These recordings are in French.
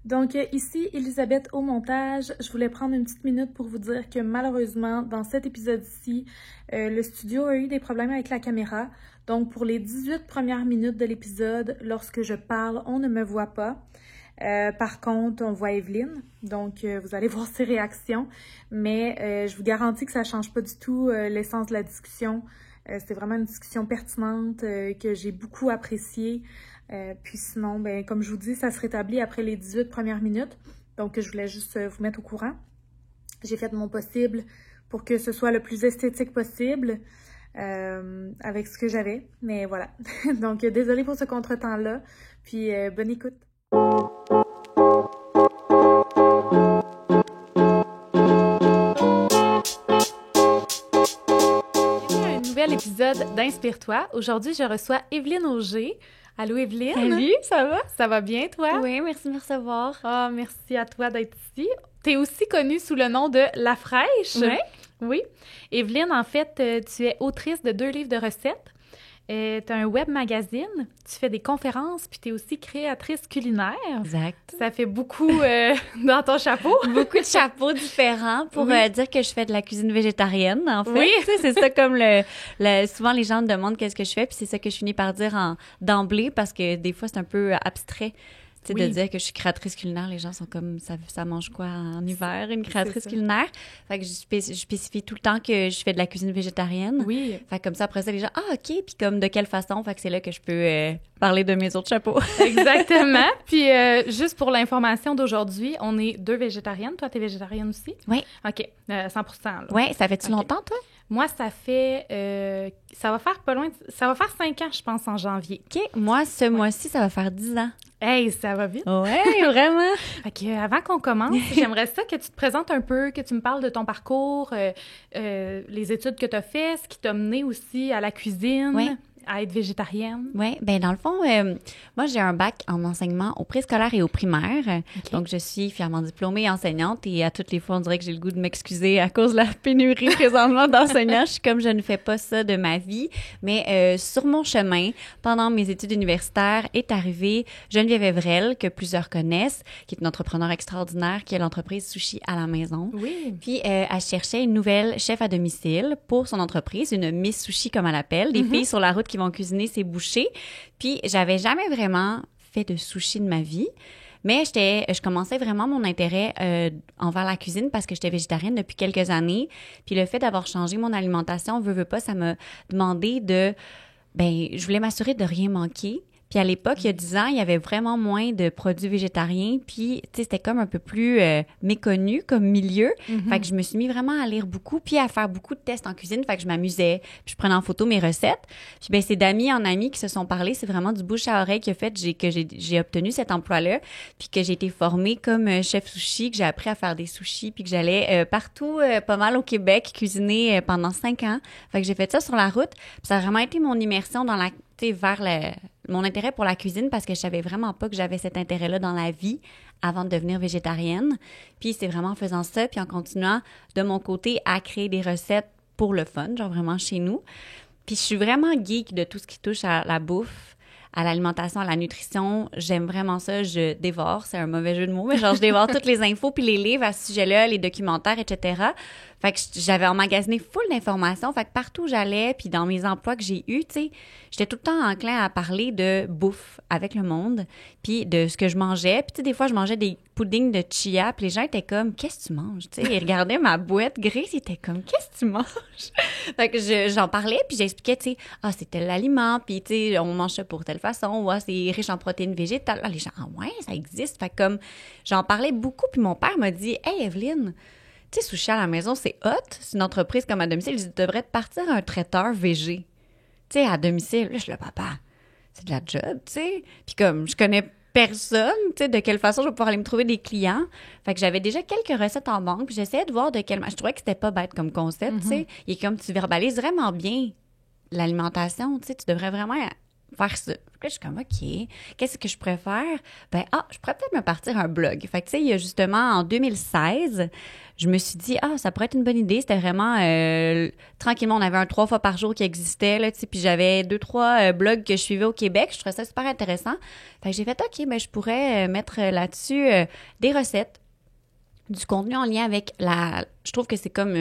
Donc ici, Elisabeth au montage. Je voulais prendre une petite minute pour vous dire que malheureusement, dans cet épisode-ci, le studio a eu des problèmes avec la caméra. Donc pour les 18 premières minutes de l'épisode, lorsque je parle, on ne me voit pas. Par contre, on voit Evelyne, donc vous allez voir ses réactions. Mais je vous garantis que ça ne change pas du tout l'essence de la discussion. C'était vraiment une discussion pertinente que j'ai beaucoup appréciée. Puis sinon, ben, comme je vous dis, ça se rétablit après les 18 premières minutes. Donc, je voulais juste vous mettre au courant. J'ai fait mon possible pour que ce soit le plus esthétique possible avec ce que j'avais. Mais voilà. Donc, désolée pour ce contretemps-là. Puis, bonne écoute. Bienvenue à un nouvel épisode d'Inspire-toi. Aujourd'hui, je reçois Evelyne Auger. Allô, Evelyne? Salut, ça va? Ça va bien, toi? Oui, merci de me recevoir. Ah, merci à toi d'être ici. T'es aussi connue sous le nom de La Fraîche. Oui. Oui. Evelyne, en fait, tu es autrice de 2 livres de recettes. T'as un web magazine, tu fais des conférences, puis t'es aussi créatrice culinaire. Exact. Ça fait beaucoup dans ton chapeau. Beaucoup de chapeaux différents pour dire que je fais de la cuisine végétarienne, en fait. Oui. Tu sais, c'est ça comme souvent les gens me demandent qu'est-ce que je fais, puis c'est ça que je finis par dire d'emblée parce que des fois c'est un peu abstrait. Tu sais, de dire que je suis créatrice culinaire, les gens sont comme, ça mange quoi en hiver, une créatrice culinaire? Fait que je spécifie tout le temps que je fais de la cuisine végétarienne. Oui. Fait que comme ça, après ça, les gens, ah, OK, puis comme de quelle façon? Fait que c'est là que je peux parler de mes autres chapeaux. Exactement. Puis juste pour l'information d'aujourd'hui, on est 2 végétariennes. Toi, t'es végétarienne aussi? Oui. OK, 100%. Oui, ça fait-tu longtemps, toi? Moi, ça fait... ça va faire pas loin... Ça va faire 5 ans, je pense, en janvier. OK. Moi, ce mois-ci, ça va faire 10 ans. Hey, ça va vite! Ouais, vraiment! Fait que, avant qu'on commence, j'aimerais ça que tu te présentes un peu, que tu me parles de ton parcours, les études que tu as faites, ce qui t'a mené aussi à la cuisine, à être végétarienne. Oui, bien dans le fond, moi j'ai un bac en enseignement au préscolaire et au primaire. Okay. Donc je suis fièrement diplômée enseignante et à toutes les fois on dirait que j'ai le goût de m'excuser à cause de la pénurie présentement d'enseignants. Je suis comme je ne fais pas ça de ma vie. Mais sur mon chemin, pendant mes études universitaires, est arrivée Geneviève Evrel, que plusieurs connaissent, qui est une entrepreneure extraordinaire, qui a l'entreprise Sushi à la maison. Oui. Puis elle cherchait une nouvelle chef à domicile pour son entreprise, une Miss Sushi comme elle l'appelle, des filles sur la route qui vont cuisiner ses bouchées. Puis j'avais jamais vraiment fait de sushi de ma vie, mais je commençais vraiment mon intérêt envers la cuisine parce que j'étais végétarienne depuis quelques années. Puis le fait d'avoir changé mon alimentation, veux pas, ça m'a demandé je voulais m'assurer de rien manquer. Puis à l'époque, il y a 10 ans, il y avait vraiment moins de produits végétariens. Puis, tu sais, c'était comme un peu plus méconnu comme milieu. Fait que je me suis mis vraiment à lire beaucoup, puis à faire beaucoup de tests en cuisine. Fait que je m'amusais, puis je prenais en photo mes recettes. Puis ben c'est d'amis en amis qui se sont parlé. C'est vraiment du bouche à oreille qui a fait que j'ai obtenu cet emploi-là, puis que j'ai été formée comme chef sushi, que j'ai appris à faire des sushis, puis que j'allais partout, pas mal au Québec, cuisiner pendant 5 ans. Fait que j'ai fait ça sur la route. Puis ça a vraiment été mon immersion dans vers mon intérêt pour la cuisine parce que je savais vraiment pas que j'avais cet intérêt-là dans la vie avant de devenir végétarienne. Puis c'est vraiment en faisant ça, puis en continuant de mon côté à créer des recettes pour le fun, genre vraiment chez nous. Puis je suis vraiment geek de tout ce qui touche à la bouffe, à l'alimentation, à la nutrition. J'aime vraiment ça. Je dévore, c'est un mauvais jeu de mots, mais genre je dévore toutes les infos puis les livres à ce sujet-là, les documentaires, etc. Fait que j'avais emmagasiné full d'informations. Fait que partout où j'allais, puis dans mes emplois que j'ai eus, tu sais, j'étais tout le temps enclin à parler de bouffe avec le monde, puis de ce que je mangeais. Puis tu sais, des fois, je mangeais des puddings de chia, puis les gens étaient comme « Qu'est-ce que tu manges? » Tu sais, ils regardaient ma boîte grise, ils étaient comme « Qu'est-ce que tu manges? » Fait que j'en parlais, puis j'expliquais, tu sais, « Ah, c'est tel aliment, puis tu sais, on mange ça pour telle façon, ouais, c'est riche en protéines végétales. » Là, les gens « Ah ouais, ça existe. » Fait que comme, j'en parlais beaucoup, puis mon père m'a dit « Hey, Evelyne, tu sais, Sushi à la maison, c'est hot. C'est une entreprise comme à domicile. Tu devrais te partir à un traiteur végé. Tu sais, à domicile. Là, je suis là, papa, c'est de la job, tu sais. Puis comme, je connais personne, tu sais, de quelle façon je vais pouvoir aller me trouver des clients. Fait que j'avais déjà quelques recettes en banque. Puis j'essayais de voir de quelle... Je trouvais que c'était pas bête comme concept, tu sais. Et comme tu verbalises vraiment bien l'alimentation, tu sais, tu devrais vraiment faire ça. Puis là, je suis comme, OK, qu'est-ce que je pourrais faire? Je pourrais peut-être me partir un blog. Fait que, tu sais, il y a justement, en 2016, je me suis dit, ça pourrait être une bonne idée. C'était vraiment, tranquillement, on avait un 3 fois par jour qui existait, là, tu sais, puis j'avais 2-3 blogs que je suivais au Québec. Je trouvais ça super intéressant. Fait que j'ai fait, OK, je pourrais mettre là-dessus des recettes, du contenu en lien avec je trouve que c'est comme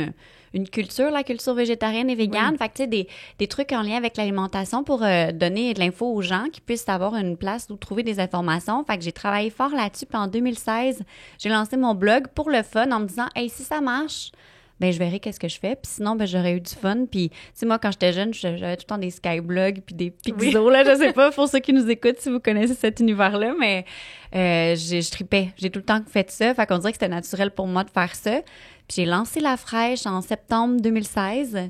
une culture, la culture végétarienne et végane. Oui. Fait que, tu sais, des trucs en lien avec l'alimentation pour donner de l'info aux gens qui puissent avoir une place où trouver des informations. Fait que j'ai travaillé fort là-dessus. Puis en 2016, j'ai lancé mon blog pour le fun en me disant, hey, si ça marche, je verrai qu'est-ce que je fais. Puis sinon, j'aurais eu du fun. Puis, tu sais, moi, quand j'étais jeune, j'avais tout le temps des skyblogs puis des pixos, là, je sais pas, pour ceux qui nous écoutent, si vous connaissez cet univers-là, mais je tripais. J'ai tout le temps fait ça. Fait qu'on dirait que c'était naturel pour moi de faire ça. Puis j'ai lancé La Fraîche en septembre 2016.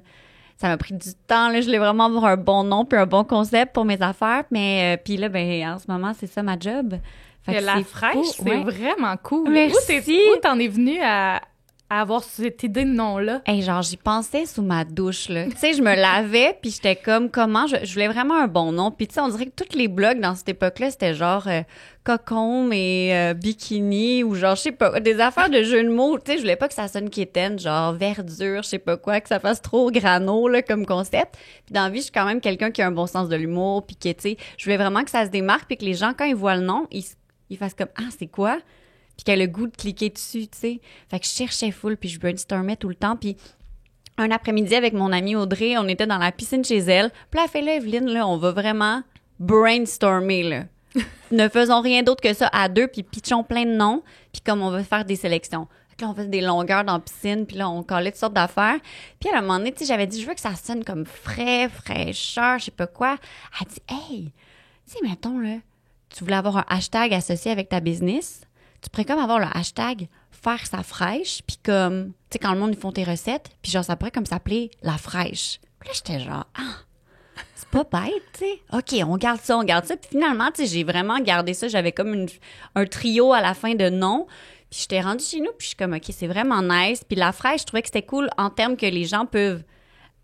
Ça m'a pris du temps, là. Je voulais vraiment avoir un bon nom puis un bon concept pour mes affaires. Mais, puis là, en ce moment, c'est ça ma job. Fait que La Fraîche, c'est vraiment cool. Merci. Où t'en es venue à avoir cette idée de nom-là? Hey, genre, j'y pensais sous ma douche, là. Tu sais, je me lavais, puis j'étais comme, comment... Je voulais vraiment un bon nom. Puis, tu sais, on dirait que tous les blogs dans cette époque-là, c'était genre cocon et bikini, ou genre, je sais pas, des affaires de jeux de mots. Tu sais, je voulais pas que ça sonne quétaine, genre verdure, je sais pas quoi, que ça fasse trop grano, là, comme concept. Puis dans la vie, je suis quand même quelqu'un qui a un bon sens de l'humour, puis que, tu sais, je voulais vraiment que ça se démarque, puis que les gens, quand ils voient le nom, ils fassent comme, c'est quoi? Puis qu'elle a le goût de cliquer dessus, tu sais. Fait que je cherchais full, puis je brainstormais tout le temps. Puis un après-midi, avec mon amie Audrey, on était dans la piscine chez elle. Puis là, elle fait là, Evelyne, là, on va vraiment brainstormer, là. Ne faisons rien d'autre que ça à deux, puis pitchons plein de noms, puis comme on va faire des sélections. Fait que là, on faisait des longueurs dans la piscine, puis là, on collait toutes sortes d'affaires. Puis à un moment donné, tu sais, j'avais dit, je veux que ça sonne comme frais, fraîcheur, je sais pas quoi. Elle dit, hey, tu sais, mettons, là, tu voulais avoir un hashtag associé avec ta business, tu pourrais comme avoir le hashtag faire sa fraîche, puis comme, tu sais, quand le monde, ils font tes recettes, puis genre, ça pourrait comme s'appeler La Fraîche. Puis là, j'étais genre, c'est pas bête, tu sais. OK, on garde ça. Puis finalement, tu sais, j'ai vraiment gardé ça. J'avais comme un trio à la fin de noms. Puis j'étais rendue chez nous, puis je suis comme, OK, c'est vraiment nice. Puis La Fraîche, je trouvais que c'était cool en termes que les gens peuvent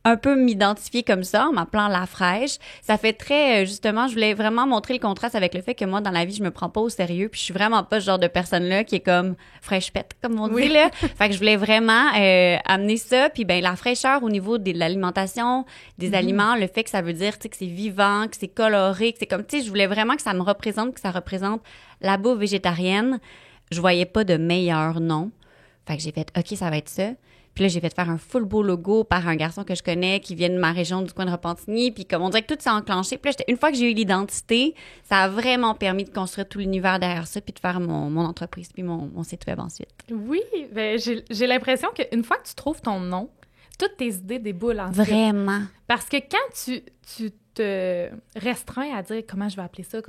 un peu m'identifier comme ça en m'appelant La Fraîche. Ça fait très, justement, je voulais vraiment montrer le contraste avec le fait que moi, dans la vie, je me prends pas au sérieux, puis je suis vraiment pas ce genre de personne-là qui est comme fraîche pète, comme on dit, là. Fait que je voulais vraiment amener ça, puis la fraîcheur au niveau de l'alimentation, des aliments, le fait que ça veut dire, tu sais, que c'est vivant, que c'est coloré, que c'est comme, tu sais, je voulais vraiment que ça me représente, que ça représente la bouffe végétarienne. Je voyais pas de meilleur nom. Fait que j'ai fait, OK, ça va être ça. Puis là, j'ai fait faire un full beau logo par un garçon que je connais qui vient de ma région du coin de Repentigny. Puis comme on dirait que tout s'est enclenché. Puis là, une fois que j'ai eu l'identité, ça a vraiment permis de construire tout l'univers derrière ça puis de faire mon entreprise puis mon site web ensuite. Oui, j'ai l'impression qu'une fois que tu trouves ton nom, toutes tes idées déboulent ensuite. Vraiment. Parce que quand tu te restreins à dire comment je vais appeler ça,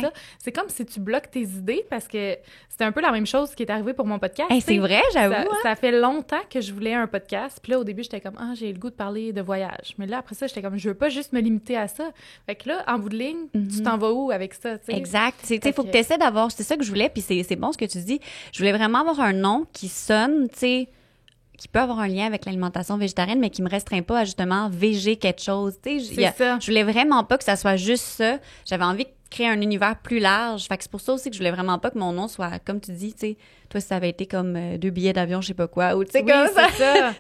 ça, c'est comme si tu bloques tes idées parce que c'est un peu la même chose qui est arrivé pour mon podcast. Hey, c'est vrai, j'avoue. Ça fait longtemps que je voulais un podcast. Puis là, au début, j'étais comme, j'ai le goût de parler de voyage. Mais là, après ça, j'étais comme, je veux pas juste me limiter à ça. Fait que là, en bout de ligne, tu t'en vas où avec ça, tu sais? Exact. Tu sais, faut que tu essaies d'avoir, c'est ça que je voulais, puis c'est bon ce que tu dis. Je voulais vraiment avoir un nom qui sonne, tu sais, qui peut avoir un lien avec l'alimentation végétarienne, mais qui me restreint pas à justement véger quelque chose. Tu sais, je voulais vraiment pas que ça soit juste ça. J'avais envie de créer un univers plus large. Fait que c'est pour ça aussi que je voulais vraiment pas que mon nom soit, comme tu dis, tu sais, toi, si ça avait été comme 2 billets d'avion, je sais pas quoi, ou tu sais, comme ça.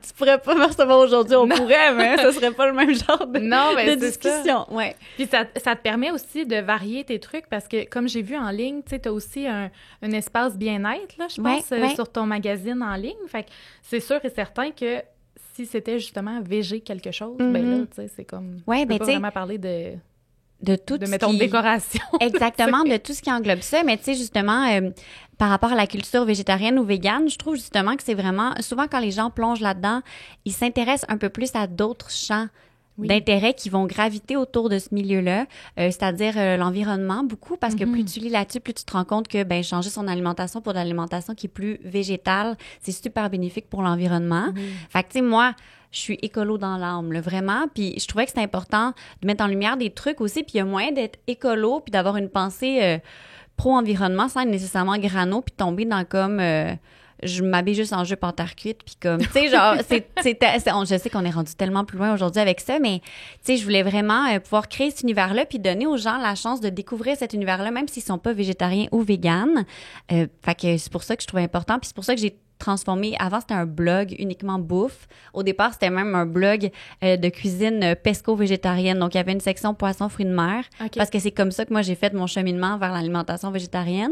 Tu pourrais pas me recevoir aujourd'hui, on pourrait, mais ce serait pas le même genre de discussion. Ça. Ouais. Puis ça te permet aussi de varier tes trucs parce que, comme j'ai vu en ligne, tu sais, t'as aussi un espace bien-être, là, je pense, sur ton magazine en ligne. Fait que c'est sûr et certain que si c'était justement végé quelque chose, ben là, tu sais, c'est comme... Ouais, ben, tu sais, vraiment parler de tout de mettons décoration. Exactement, de tout ce qui englobe ça. Mais tu sais, justement, par rapport à la culture végétarienne ou végane, je trouve justement que c'est vraiment... Souvent, quand les gens plongent là-dedans, ils s'intéressent un peu plus à d'autres champs d'intérêt qui vont graviter autour de ce milieu-là, c'est-à-dire l'environnement beaucoup, parce que plus tu lis là-dessus, plus tu te rends compte que changer son alimentation pour de l'alimentation qui est plus végétale, c'est super bénéfique pour l'environnement. Fait que tu sais, moi... Je suis écolo dans l'âme, là, vraiment. Puis je trouvais que c'était important de mettre en lumière des trucs aussi. Puis il y a moyen d'être écolo puis d'avoir une pensée pro-environnement sans être nécessairement grano puis tomber dans comme je m'habille juste en jupe en terre cuite, puis comme, tu sais, genre, je sais qu'on est rendu tellement plus loin aujourd'hui avec ça, mais, tu sais, je voulais vraiment pouvoir créer cet univers-là, puis donner aux gens la chance de découvrir cet univers-là, même s'ils sont pas végétariens ou véganes. Fait que c'est pour ça que je trouvais important, puis c'est pour ça que j'ai transformé. Avant, c'était un blog uniquement bouffe. Au départ, c'était même un blog de cuisine pesco-végétarienne. Donc, il y avait une section poisson, fruits de mer. Okay. Parce que c'est comme ça que moi, j'ai fait mon cheminement vers l'alimentation végétarienne.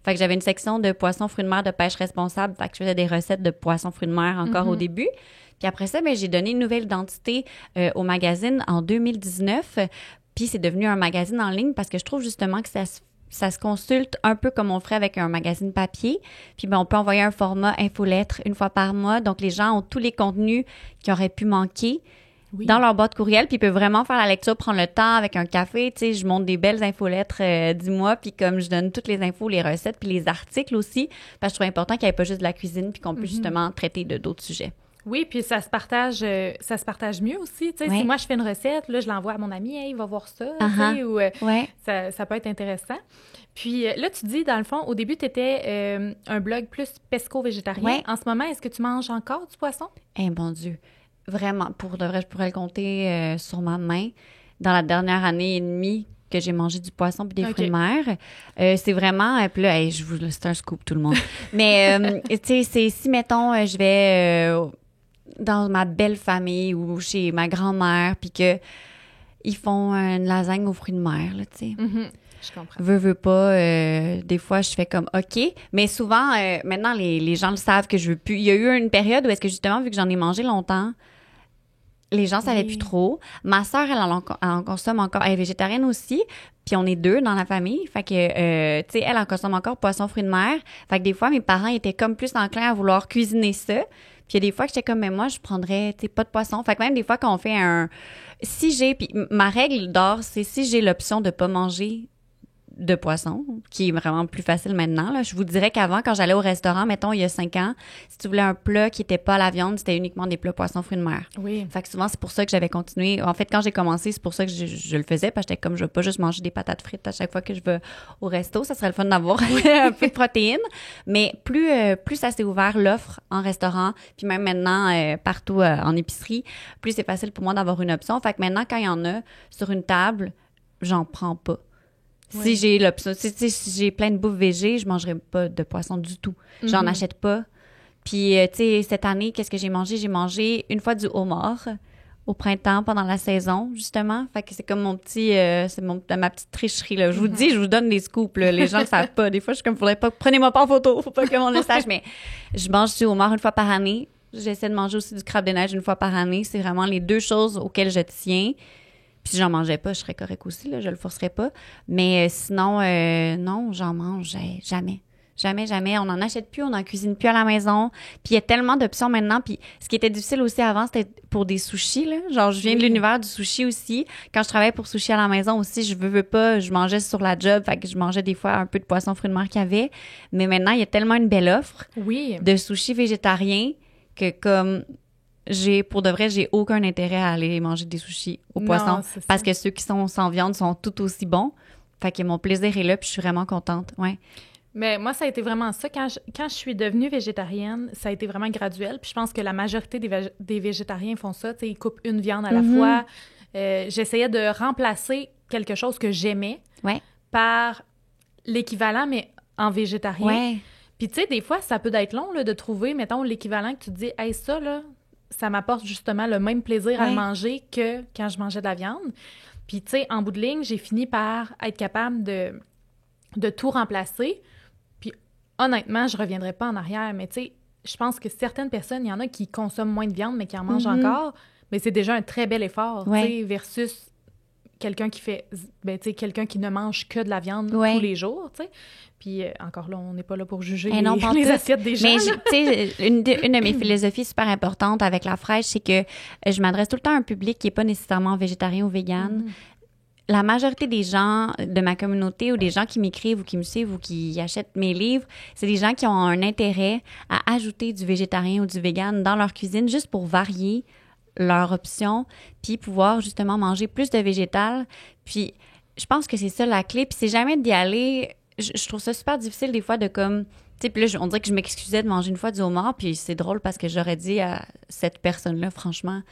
Fait que j'avais une section de poisson, fruits de mer, de pêche responsable. Fait que je faisais des recettes de poisson, fruits de mer encore au début. Puis après ça, ben, j'ai donné une nouvelle identité au magazine en 2019. Puis c'est devenu un magazine en ligne parce que je trouve justement que ça se consulte un peu comme on ferait avec un magazine papier. Puis ben, on peut envoyer un format infolettre une fois par mois. Donc, les gens ont tous les contenus qui auraient pu manquer dans leur boîte courriel. Puis ils peuvent vraiment faire la lecture, prendre le temps avec un café. Tu sais, je monte des belles infolettres du mois. Puis comme je donne toutes les infos, les recettes, puis les articles aussi. Parce que je trouve important qu'il n'y ait pas juste de la cuisine puis qu'on puisse justement traiter d'autres sujets. Oui, puis ça se partage mieux aussi. Tu sais, si moi, je fais une recette, là, je l'envoie à mon ami, hey, il va voir ça, tu sais, ou ça peut être intéressant. Puis là, tu dis, dans le fond, au début, tu étais un blog plus pesco-végétarien. Ouais. En ce moment, est-ce que tu manges encore du poisson? Eh, bon Dieu! Vraiment, pour de vrai, je pourrais le compter sur ma main. Dans la dernière année et demie que j'ai mangé du poisson puis des fruits de mer, c'est vraiment... Puis là, c'est un scoop, tout le monde. Mais, tu sais, c'est si, mettons, je vais... dans ma belle famille ou chez ma grand-mère, puis que ils font une lasagne aux fruits de mer, là, tu sais. Je comprends. Veux pas, des fois, je fais comme OK. Mais souvent, maintenant, les gens le savent que je veux plus. Il y a eu une période où est-ce que, justement, vu que j'en ai mangé longtemps, les gens savaient plus trop. Ma sœur, elle en consomme encore. Elle est végétarienne aussi. Puis on est 2 dans la famille. Fait que, tu sais, elle en consomme encore poisson, fruits de mer. Fait que des fois, mes parents étaient comme plus enclins à vouloir cuisiner ça. Puis il y a des fois que j'étais comme, mais moi, je prendrais, tu sais, pas de poisson. Fait que même des fois, quand on fait puis ma règle d'or, c'est si j'ai l'option de pas manger de poisson, qui est vraiment plus facile maintenant, là. Je vous dirais qu'avant, quand j'allais au restaurant, mettons, il y a 5 ans, si tu voulais un plat qui était pas à la viande, c'était uniquement des plats poissons, fruits de mer. Oui. Fait que souvent, c'est pour ça que j'avais continué. En fait, quand j'ai commencé, c'est pour ça que je le faisais, parce que j'étais comme, je veux pas juste manger des patates frites à chaque fois que je vais au resto. Ça serait le fun d'avoir un peu de protéines. Mais plus ça s'est ouvert, l'offre en restaurant, puis même maintenant, partout en épicerie, plus c'est facile pour moi d'avoir une option. Fait que maintenant, quand il y en a sur une table, j'en prends pas. Si j'ai l'option, si j'ai plein de bouffe végé, je mangerai pas de poisson du tout. J'en achète pas. Puis, tu sais, cette année, qu'est-ce que j'ai mangé? J'ai mangé une fois du homard au printemps, pendant la saison, justement. Fait que c'est comme mon petit, ma petite tricherie, là. Je vous dis, je vous donne des scoops, là. Les gens le savent pas. Des fois, je suis comme, prenez-moi pas en photo. Faut pas que mon le sache. Mais je mange du homard une fois par année. J'essaie de manger aussi du crabe de neige une fois par année. C'est vraiment les 2 choses auxquelles je tiens. Puis si j'en mangeais pas, je serais correcte aussi, là, je le forcerais pas. Mais sinon, non, j'en mange jamais. Jamais. On n'en achète plus, on n'en cuisine plus à la maison. Puis il y a tellement d'options maintenant. Puis ce qui était difficile aussi avant, c'était pour des sushis, là. Genre, je viens de l'univers du sushi aussi. Quand je travaillais pour sushi à la maison aussi, je veux pas, je mangeais sur la job. Fait que je mangeais des fois un peu de poisson, fruits de mer qu'il y avait. Mais maintenant, il y a tellement une belle offre de sushis végétariens que comme... pour de vrai, j'ai aucun intérêt à aller manger des sushis au poisson parce que ceux qui sont sans viande sont tout aussi bons. Fait que mon plaisir est là puis je suis vraiment contente. Ouais. Mais moi, ça a été vraiment ça. Quand je suis devenue végétarienne, ça a été vraiment graduel. Puis je pense que la majorité des végétariens font ça. Tu sais, ils coupent une viande à la fois. J'essayais de remplacer quelque chose que j'aimais par l'équivalent, mais en végétarien. Ouais. Puis tu sais, des fois, ça peut être long là, de trouver, mettons, l'équivalent que tu te dis « Hey, ça, là, ça m'apporte justement le même plaisir à le manger que quand je mangeais de la viande. » Puis tu sais, en bout de ligne, j'ai fini par être capable de tout remplacer. Puis honnêtement, je reviendrai pas en arrière, mais tu sais, je pense que certaines personnes, il y en a qui consomment moins de viande, mais qui en mangent encore, mais c'est déjà un très bel effort, tu sais, versus quelqu'un qui fait, tu sais, quelqu'un qui ne mange que de la viande tous les jours, tu sais. Puis encore là, on n'est pas là pour juger les assiettes des gens. Mais tu sais, une de mes philosophies super importantes avec la fraîche, c'est que je m'adresse tout le temps à un public qui n'est pas nécessairement végétarien ou végane. La majorité des gens de ma communauté ou des gens qui m'écrivent ou qui me suivent ou qui achètent mes livres, c'est des gens qui ont un intérêt à ajouter du végétarien ou du végane dans leur cuisine juste pour varier leur option, puis pouvoir justement manger plus de végétal. Puis je pense que c'est ça la clé. Puis c'est jamais d'y aller... Je trouve ça super difficile des fois de comme... sais, puis là, on dirait que je m'excusais de manger une fois du homard, puis c'est drôle parce que j'aurais dit à cette personne-là, franchement,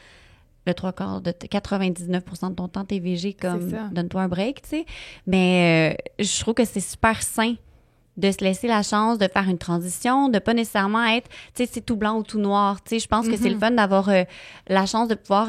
le 3/4 de 99% de ton temps, t'es végé, comme, donne-toi un break, tu sais. Mais je trouve que c'est super sain de se laisser la chance de faire une transition, de pas nécessairement être, tu sais, c'est tout blanc ou tout noir, tu sais. Je pense que c'est le fun d'avoir la chance de pouvoir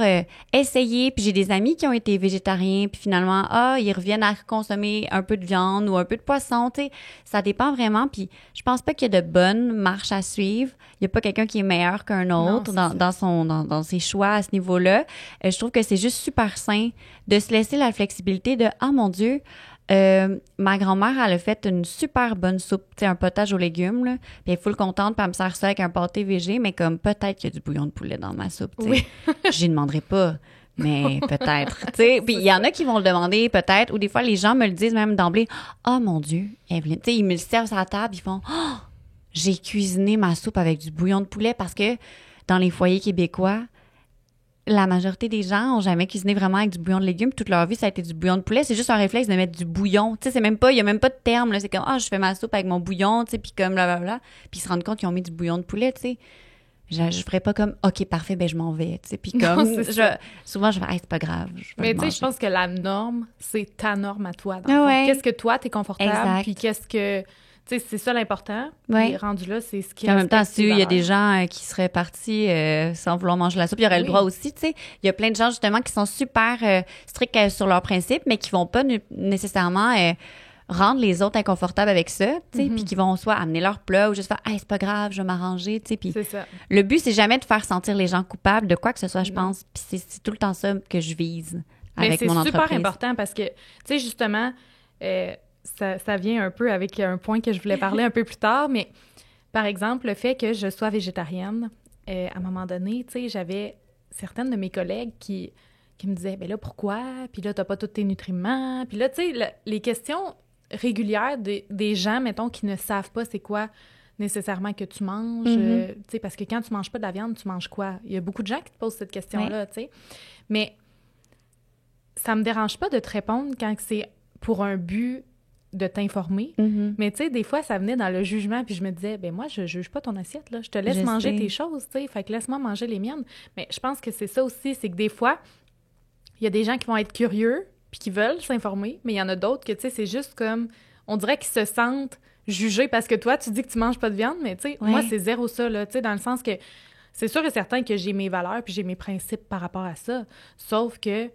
essayer. Puis j'ai des amis qui ont été végétariens, puis finalement, ils reviennent à consommer un peu de viande ou un peu de poisson, tu sais. Ça dépend vraiment. Puis je pense pas qu'il y a de bonnes marches à suivre. Il y a pas quelqu'un qui est meilleur qu'un autre dans ses choix à ce niveau-là. Je trouve que c'est juste super sain de se laisser la flexibilité de, ah mon Dieu, ma grand-mère, elle a fait une super bonne soupe, tu sais, un potage aux légumes, là. Puis elle est full contente, puis elle me sert ça avec un pâté végé, mais comme peut-être qu'il y a du bouillon de poulet dans ma soupe, tu sais. Oui. J'y demanderai pas, mais peut-être, tu sais. Puis il y en a qui vont le demander, peut-être, ou des fois, les gens me le disent même d'emblée. « Ah, mon Dieu, Evelyne, tu sais, ils me le servent à la table, ils font « Oh, j'ai cuisiné ma soupe avec du bouillon de poulet parce que dans les foyers québécois, la majorité des gens ont jamais cuisiné vraiment avec du bouillon de légumes. Toute leur vie, ça a été du bouillon de poulet. C'est juste un réflexe de mettre du bouillon. Tu sais, c'est même pas, il y a même pas de terme, là. C'est comme, je fais ma soupe avec mon bouillon, tu sais, puis comme blablabla. Puis ils se rendent compte qu'ils ont mis du bouillon de poulet, tu sais. Je ferais pas comme, OK, parfait, ben je m'en vais, tu sais. Puis comme, souvent, je fais, c'est pas grave. Mais tu sais, je pense que la norme, c'est ta norme à toi. Dans le fond. Qu'est-ce que toi, t'es confortable, puis qu'est-ce que... Tu sais, c'est ça l'important. Puis rendu là, c'est ce qui est. En même temps, il y a des gens qui seraient partis sans vouloir manger la soupe, il y aurait le droit aussi, tu sais. Il y a plein de gens, justement, qui sont super stricts sur leurs principes, mais qui vont pas nécessairement rendre les autres inconfortables avec ça, tu sais, puis qui vont soit amener leur plat ou juste faire « c'est pas grave, je vais m'arranger », tu sais. Puis le but, c'est jamais de faire sentir les gens coupables de quoi que ce soit, je pense. Puis c'est tout le temps ça que je vise avec mon entreprise. Mais c'est super important parce que, tu sais, justement... Ça vient un peu avec un point que je voulais parler un peu plus tard, mais par exemple, le fait que je sois végétarienne, à un moment donné, tu sais, j'avais certaines de mes collègues qui me disaient « ben là, pourquoi? Puis là, t'as pas tous tes nutriments. » Puis là, tu sais, les questions régulières des gens, mettons, qui ne savent pas c'est quoi nécessairement que tu manges, tu sais, parce que quand tu manges pas de la viande, tu manges quoi? Il y a beaucoup de gens qui te posent cette question-là, tu sais. Mais ça me dérange pas de te répondre quand c'est pour un but de t'informer. Mais tu sais, des fois, ça venait dans le jugement, puis je me disais, ben moi, je juge pas ton assiette, là. Je te laisse manger tes choses, tu sais. Fait que laisse-moi manger les miennes. Mais je pense que c'est ça aussi, c'est que des fois, il y a des gens qui vont être curieux, puis qui veulent s'informer, mais il y en a d'autres que, tu sais, c'est juste comme, on dirait qu'ils se sentent jugés parce que toi, tu dis que tu manges pas de viande, mais tu sais, moi, c'est zéro ça, là, tu sais, dans le sens que c'est sûr et certain que j'ai mes valeurs, puis j'ai mes principes par rapport à ça. Sauf que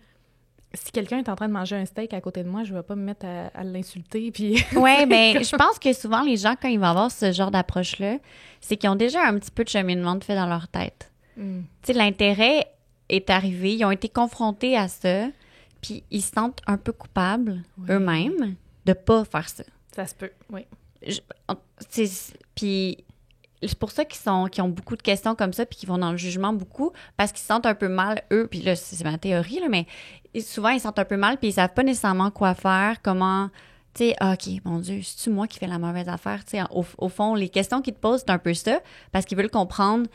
si quelqu'un est en train de manger un steak à côté de moi, je vais pas me mettre à l'insulter. Puis... Oui, bien, je pense que souvent, les gens, quand ils vont avoir ce genre d'approche-là, c'est qu'ils ont déjà un petit peu de cheminement de fait dans leur tête. Tu sais, l'intérêt est arrivé, ils ont été confrontés à ça, puis ils se sentent un peu coupables eux-mêmes de pas faire ça. Ça se peut, oui. Puis c'est pour ça qu'ils ont beaucoup de questions comme ça, puis qu'ils vont dans le jugement beaucoup, parce qu'ils se sentent un peu mal, eux, puis là, c'est ma théorie, là, mais souvent, ils se sentent un peu mal, puis ils savent pas nécessairement quoi faire, comment, tu sais, OK, mon Dieu, c'est-tu moi qui fais la mauvaise affaire? Tu sais, au fond, les questions qu'ils te posent, c'est un peu ça, parce qu'ils veulent comprendre,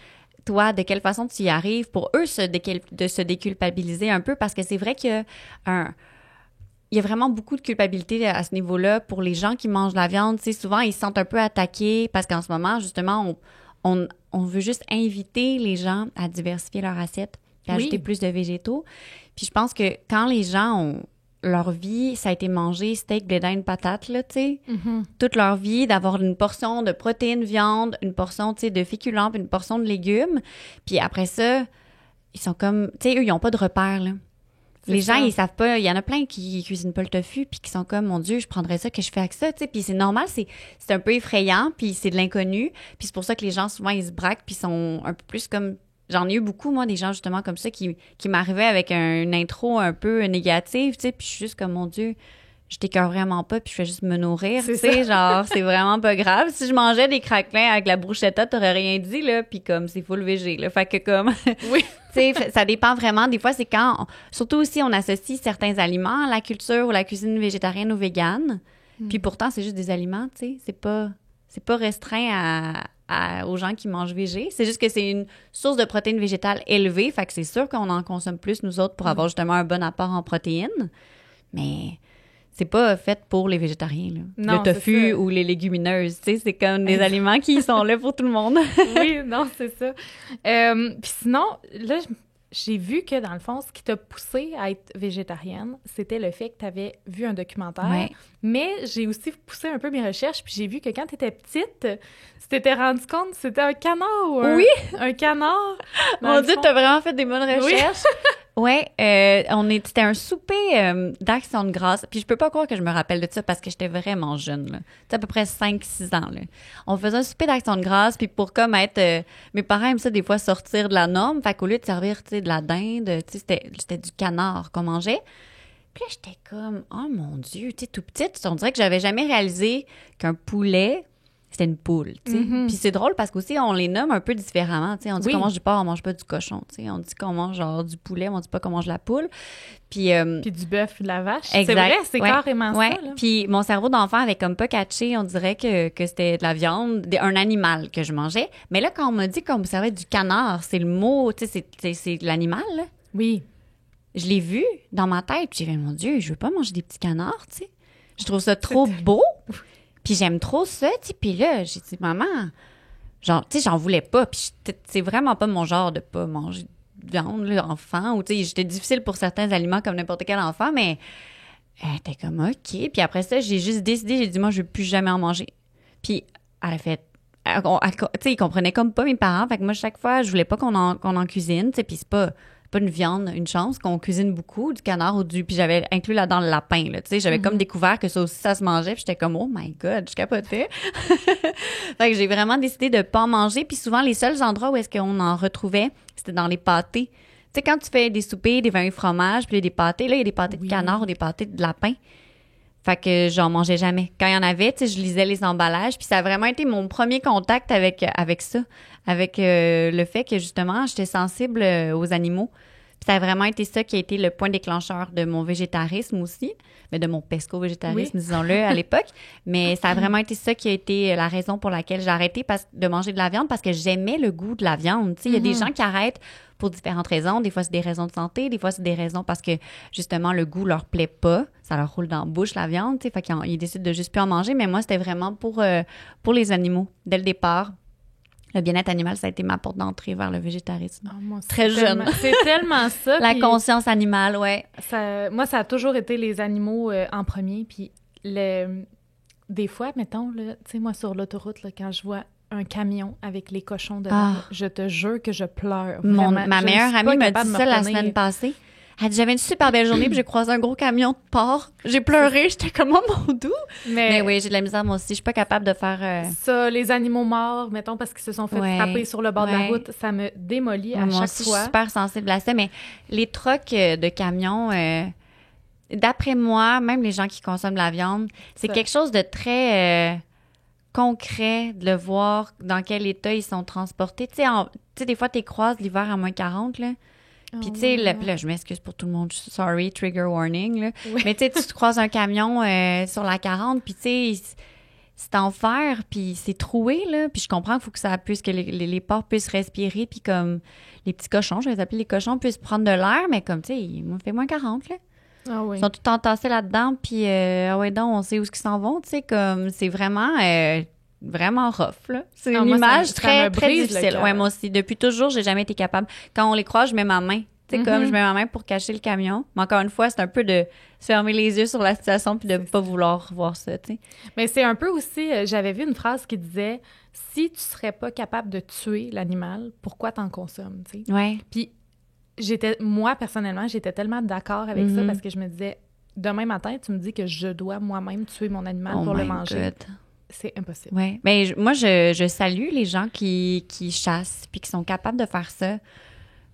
toi, de quelle façon tu y arrives, pour eux, de se déculpabiliser un peu, parce que c'est vrai qu'il y a vraiment beaucoup de culpabilité à ce niveau-là pour les gens qui mangent de la viande. Tu sais, souvent, ils se sentent un peu attaqués parce qu'en ce moment, justement, on veut juste inviter les gens à diversifier leur assiette et ajouter plus de végétaux. Puis je pense que quand les gens ont leur vie, ça a été manger steak, blé d'Inde, patate, là, tu sais, toute leur vie, d'avoir une portion de protéines, viande, une portion, tu sais, de féculents, puis une portion de légumes. Puis après ça, ils sont comme, tu sais, eux, ils n'ont pas de repères, là. Les gens, ils savent pas. Il y en a plein qui cuisinent pas le tofu puis qui sont comme, mon Dieu, je prendrais ça, que je fais avec ça, tu sais. Puis c'est normal, c'est un peu effrayant puis c'est de l'inconnu. Puis c'est pour ça que les gens, souvent, ils se braquent puis sont un peu plus comme... J'en ai eu beaucoup, moi, des gens, justement, comme ça qui m'arrivaient avec une intro un peu négative, tu sais. Puis je suis juste comme, mon Dieu, je t'écoeure vraiment pas puis je fais juste me nourrir, tu sais. Genre, c'est vraiment pas grave. Si je mangeais des craquelins avec la bruschetta, t'aurais rien dit, là. Puis comme, c'est full végé, là. Fait que comme... Oui. Tu sais, ça dépend vraiment. Des fois, c'est quand... Surtout aussi, on associe certains aliments à la culture ou la cuisine végétarienne ou végane. Puis pourtant, c'est juste des aliments, tu sais. C'est pas restreint aux gens qui mangent végé. C'est juste que c'est une source de protéines végétales élevée. Fait que c'est sûr qu'on en consomme plus, nous autres, pour avoir justement un bon apport en protéines. Mais c'est pas fait pour les végétariens, là. Non, le tofu ou les légumineuses, tu sais, c'est comme des aliments qui sont là pour tout le monde. Oui, non, c'est ça. Puis sinon, là, j'ai vu que, dans le fond, ce qui t'a poussé à être végétarienne, c'était le fait que tu avais vu un documentaire. Ouais. Mais j'ai aussi poussé un peu mes recherches, puis j'ai vu que quand tu étais petite, tu t'étais rendu compte que c'était un canard ou un canard. Mon Dieu, t'as vraiment fait des bonnes recherches. Oui. C'était un souper d'action de grâce. Puis je peux pas croire que je me rappelle de ça parce que j'étais vraiment jeune, là. C'était à peu près 5-6 ans, là. On faisait un souper d'action de grâce, puis pour comme être... mes parents aiment ça des fois sortir de la norme, fait qu'au lieu de servir, tu sais, de la dinde, tu sais, c'était du canard qu'on mangeait. Puis là, j'étais comme, oh mon Dieu, tu sais, tout petite, on dirait que j'avais jamais réalisé qu'un poulet... C'était une poule, tu sais. Mm-hmm. Puis c'est drôle parce qu'aussi, on les nomme un peu différemment, tu sais. On dit qu'on mange du porc, on mange pas du cochon, tu sais. On dit qu'on mange genre du poulet, mais on dit pas qu'on mange la poule. Puis du bœuf, de la vache. Exact. C'est vrai, c'est carrément ça, là. Puis mon cerveau d'enfant avait comme pas catché, on dirait que c'était de la viande, un animal que je mangeais. Mais là, quand on m'a dit qu'on me servait du canard, c'est le mot, tu sais, c'est l'animal, là. Oui. Je l'ai vu dans ma tête, puis j'ai dit, mon Dieu, je veux pas manger des petits canards, tu sais. Je trouve ça trop beau. Puis j'aime trop ça, tu sais. Puis là, j'ai dit, maman, genre, tu sais, j'en voulais pas. Puis c'est vraiment pas mon genre de pas manger de viande, là, enfant. Ou, tu sais, j'étais difficile pour certains aliments comme n'importe quel enfant, mais elle était comme, OK. Puis après ça, j'ai juste décidé, j'ai dit, moi, je veux plus jamais en manger. Puis elle a fait, tu sais, ils comprenaient comme pas mes parents. Fait que moi, chaque fois, je voulais pas qu'on en cuisine, tu sais. Puis c'est pas une viande, une chance qu'on cuisine beaucoup, du canard ou puis j'avais inclus là-dedans le lapin, là, tu sais, j'avais comme découvert que ça aussi, ça se mangeait, puis j'étais comme, oh my God, je capotais. Fait que j'ai vraiment décidé de pas en manger, puis souvent, les seuls endroits où est-ce qu'on en retrouvait, c'était dans les pâtés. Tu sais, quand tu fais des soupers, des vins et fromages, puis il y a des pâtés, là, il y a des pâtés de canard ou des pâtés de lapin. Fait que j'en mangeais jamais. Quand il y en avait, tu sais, je lisais les emballages, puis ça a vraiment été mon premier contact avec ça, avec le fait que, justement, j'étais sensible aux animaux. Puis ça a vraiment été ça qui a été le point déclencheur de mon végétarisme aussi, mais de mon pesco-végétarisme, disons-le, à l'époque. Mais ça a vraiment été ça qui a été la raison pour laquelle j'ai arrêté de manger de la viande, parce que j'aimais le goût de la viande. Tu sais, il y a des gens qui arrêtent pour différentes raisons. Des fois, c'est des raisons de santé. Des fois, c'est des raisons parce que, justement, le goût leur plaît pas. Ça leur roule dans la bouche, la viande, tu sais. Fait qu'ils décident de juste plus en manger. Mais moi, c'était vraiment pour les animaux, dès le départ. Le bien-être animal, ça a été ma porte d'entrée vers le végétarisme. Oh, moi, très jeune. C'est tellement ça. La conscience animale, ouais. Moi, ça a toujours été les animaux en premier. Puis des fois, mettons, tu sais, moi, sur l'autoroute, là, quand je vois un camion avec les cochons dedans, je te jure que je pleure. Ma meilleure amie m'a dit ça la semaine passée. Elle dit, j'avais une super belle journée, puis j'ai croisé un gros camion de porc. J'ai pleuré, j'étais comme, oh mon doux. Mais oui, j'ai de la misère, moi aussi. Je suis pas capable de faire... Ça, les animaux morts, mettons, parce qu'ils se sont fait frapper sur le bord de la route, ça me démolit à chaque fois. Moi aussi, je suis super sensible à ça. Mais les trucks de camions, d'après moi, même les gens qui consomment de la viande, c'est quelque chose de très... concret de le voir dans quel état ils sont transportés. Tu sais, des fois, tu les croises l'hiver à moins 40, là. Puis, tu sais, là, je m'excuse pour tout le monde. Sorry, trigger warning, là. Oui. Mais, tu sais, tu croises un camion sur la 40, puis, tu sais, c'est en fer, puis c'est troué, là. Puis, je comprends qu'il faut que ça puisse, que les porcs puissent respirer, puis comme les petits cochons, je vais les appeler les cochons, puissent prendre de l'air, mais comme, tu sais, il fait moins 40, là. Ah oui. Ils sont tout entassés là-dedans, puis, ouais, donc, on sait où ils s'en vont, tu sais, comme, c'est vraiment rough, là. C'est une image très difficile. Ouais, moi aussi. Depuis toujours, j'ai jamais été capable. Quand on les croise, je mets ma main. Tu sais, comme je mets ma main pour cacher le camion. Mais encore une fois, c'est un peu de fermer les yeux sur la situation puis de pas vouloir voir ça, tu sais. Mais c'est un peu aussi, j'avais vu une phrase qui disait, si tu serais pas capable de tuer l'animal, pourquoi t'en consommes, tu sais? Ouais. Puis, moi, personnellement, j'étais tellement d'accord avec ça parce que je me disais, demain matin, tu me dis que je dois moi-même tuer mon animal pour le manger. God. C'est impossible. Oui. Mais moi, je salue les gens qui chassent puis qui sont capables de faire ça.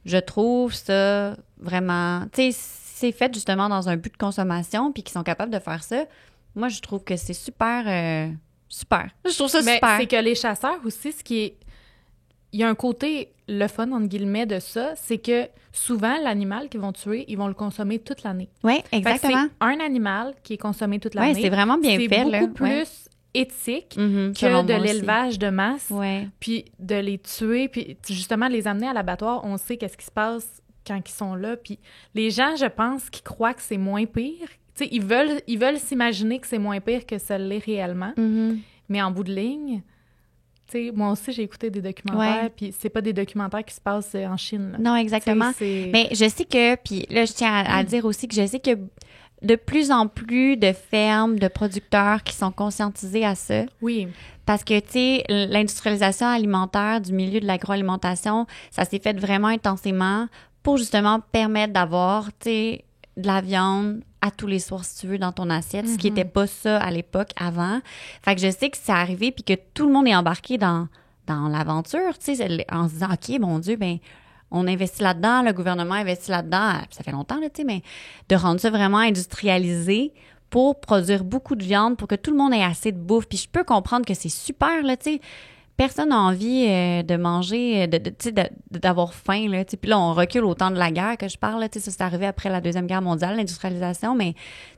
Je trouve ça vraiment... Tu sais, c'est fait justement dans un but de consommation puis qui sont capables de faire ça. Moi, je trouve que c'est super. Super. Je trouve ça super. C'est que les chasseurs aussi, il y a un côté, le fun, entre guillemets, de ça, c'est que souvent, l'animal qu'ils vont tuer, ils vont le consommer toute l'année. Oui, exactement. C'est un animal qui est consommé toute l'année. Oui, c'est vraiment bien fait, là. C'est beaucoup plus éthique que de l'élevage de masse, puis de les tuer, puis justement, les amener à l'abattoir, on sait qu'est-ce qui se passe quand ils sont là, puis les gens, je pense, qui croient que c'est moins pire, tu Tu sais, ils veulent s'imaginer que c'est moins pire que ça l'est réellement. Mais en bout de ligne, tu sais, moi aussi, j'ai écouté des documentaires, puis c'est pas des documentaires qui se passent en Chine. Là. Non, exactement. Mais je sais que, puis là, je tiens à dire aussi que je sais que de plus en plus de fermes, de producteurs qui sont conscientisés à ça. Oui. Parce que, tu sais, l'industrialisation alimentaire du milieu de l'agroalimentation, ça s'est fait vraiment intensément pour justement permettre d'avoir, tu sais, de la viande à tous les soirs, si tu veux, dans ton assiette, ce qui n'était pas ça à l'époque, avant. Fait que je sais que c'est arrivé puis que tout le monde est embarqué dans l'aventure, tu sais, en se disant, OK, mon Dieu, ben on investit là-dedans, le gouvernement investit là-dedans, ça fait longtemps, là, tu sais, mais de rendre ça vraiment industrialisé pour produire beaucoup de viande, pour que tout le monde ait assez de bouffe. Puis je peux comprendre que c'est super, là, tu sais. Personne n'a envie de manger, d'avoir faim, là, tu sais. Puis là, on recule au temps de la guerre que je parle, là, tu sais, ça c'est arrivé après la Deuxième Guerre mondiale, l'industrialisation, mais,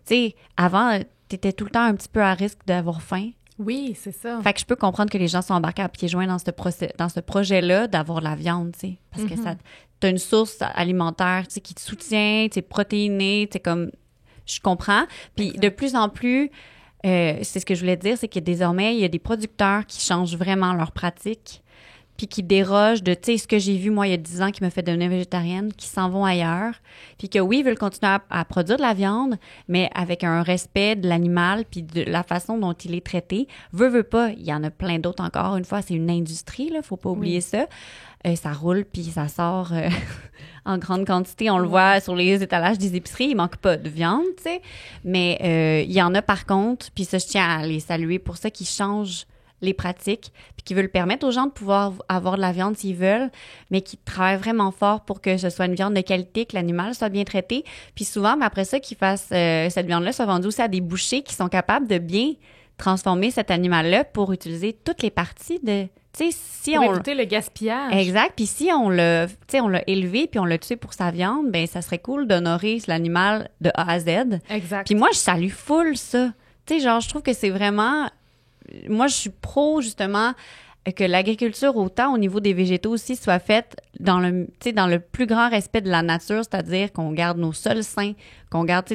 tu sais, avant, t'étais tout le temps un petit peu à risque d'avoir faim. Oui, c'est ça. Fait que je peux comprendre que les gens sont embarqués à pieds joints dans ce projet-là d'avoir de la viande, tu sais, parce que t'as une source alimentaire, tu sais, qui te soutient, tu sais, protéinée, tu sais, comme, je comprends. Puis de plus en plus, c'est ce que je voulais dire, c'est que désormais, il y a des producteurs qui changent vraiment leurs pratiques, puis qui dérogent de, tu sais, ce que j'ai vu, moi, il y a 10 ans, qui me fait devenir végétarienne, qui s'en vont ailleurs, puis que oui, ils veulent continuer à produire de la viande, mais avec un respect de l'animal, puis de la façon dont il est traité. Veut pas, il y en a plein d'autres encore. Une fois, c'est une industrie, là, faut pas oublier ça. Ça roule, puis ça sort en grande quantité. On le voit sur les étalages des épiceries. Il manque pas de viande, tu sais. Mais il y en a par contre, puis ça, je tiens à les saluer pour ça, qui changent les pratiques, puis qui veulent permettre aux gens de pouvoir avoir de la viande s'ils veulent, mais qui travaillent vraiment fort pour que ce soit une viande de qualité, que l'animal soit bien traité. Puis souvent, mais après ça, qu'ils fassent cette viande-là soit vendue aussi à des bouchers qui sont capables de bien transformer cet animal-là pour utiliser toutes les parties de... Tu sais, si pour éviter le gaspillage. Exact. Puis si on l'a élevé puis on l'a tué pour sa viande, ben ça serait cool d'honorer l'animal de A à Z. Exact. Puis moi, je salue full ça. Tu sais, genre, je trouve que c'est vraiment... Moi, je suis pro, justement, que l'agriculture, autant au niveau des végétaux aussi, soit faite dans le plus grand respect de la nature, c'est-à-dire qu'on garde nos sols sains, qu'on garde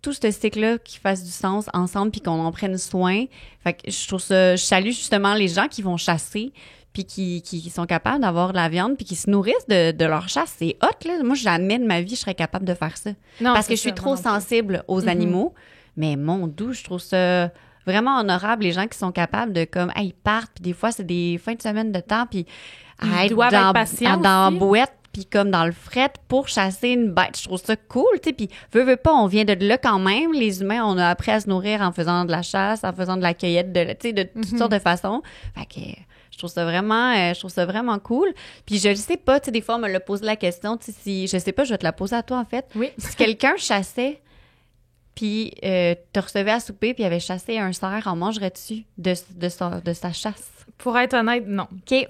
tout ce cycle-là qui fasse du sens ensemble puis qu'on en prenne soin. Fait que je salue justement les gens qui vont chasser puis qui sont capables d'avoir de la viande puis qui se nourrissent de leur chasse. C'est hot, là. Moi, jamais de ma vie, je serais capable de faire ça. Non, parce que je suis trop sensible aux animaux. Mais mon Dieu, je trouve ça vraiment honorable, les gens qui sont capables de, comme, ils partent, puis des fois, c'est des fins de semaine de temps, puis à être dans la bouette, puis comme dans le fret pour chasser une bête. Je trouve ça cool, tu sais, puis veut pas, on vient de là quand même. Les humains, on a appris à se nourrir en faisant de la chasse, en faisant de la cueillette, tu sais, de toutes sortes de façons. Fait que je trouve ça vraiment cool. Puis je sais pas, tu sais, des fois, on me l'a posé la question, tu sais, si, je sais pas, je vais te la poser à toi, en fait. Oui. Si quelqu'un chassait, puis te recevais à souper, puis il avait chassé un cerf, en mangerais-tu de sa chasse? Pour être honnête, non. OK.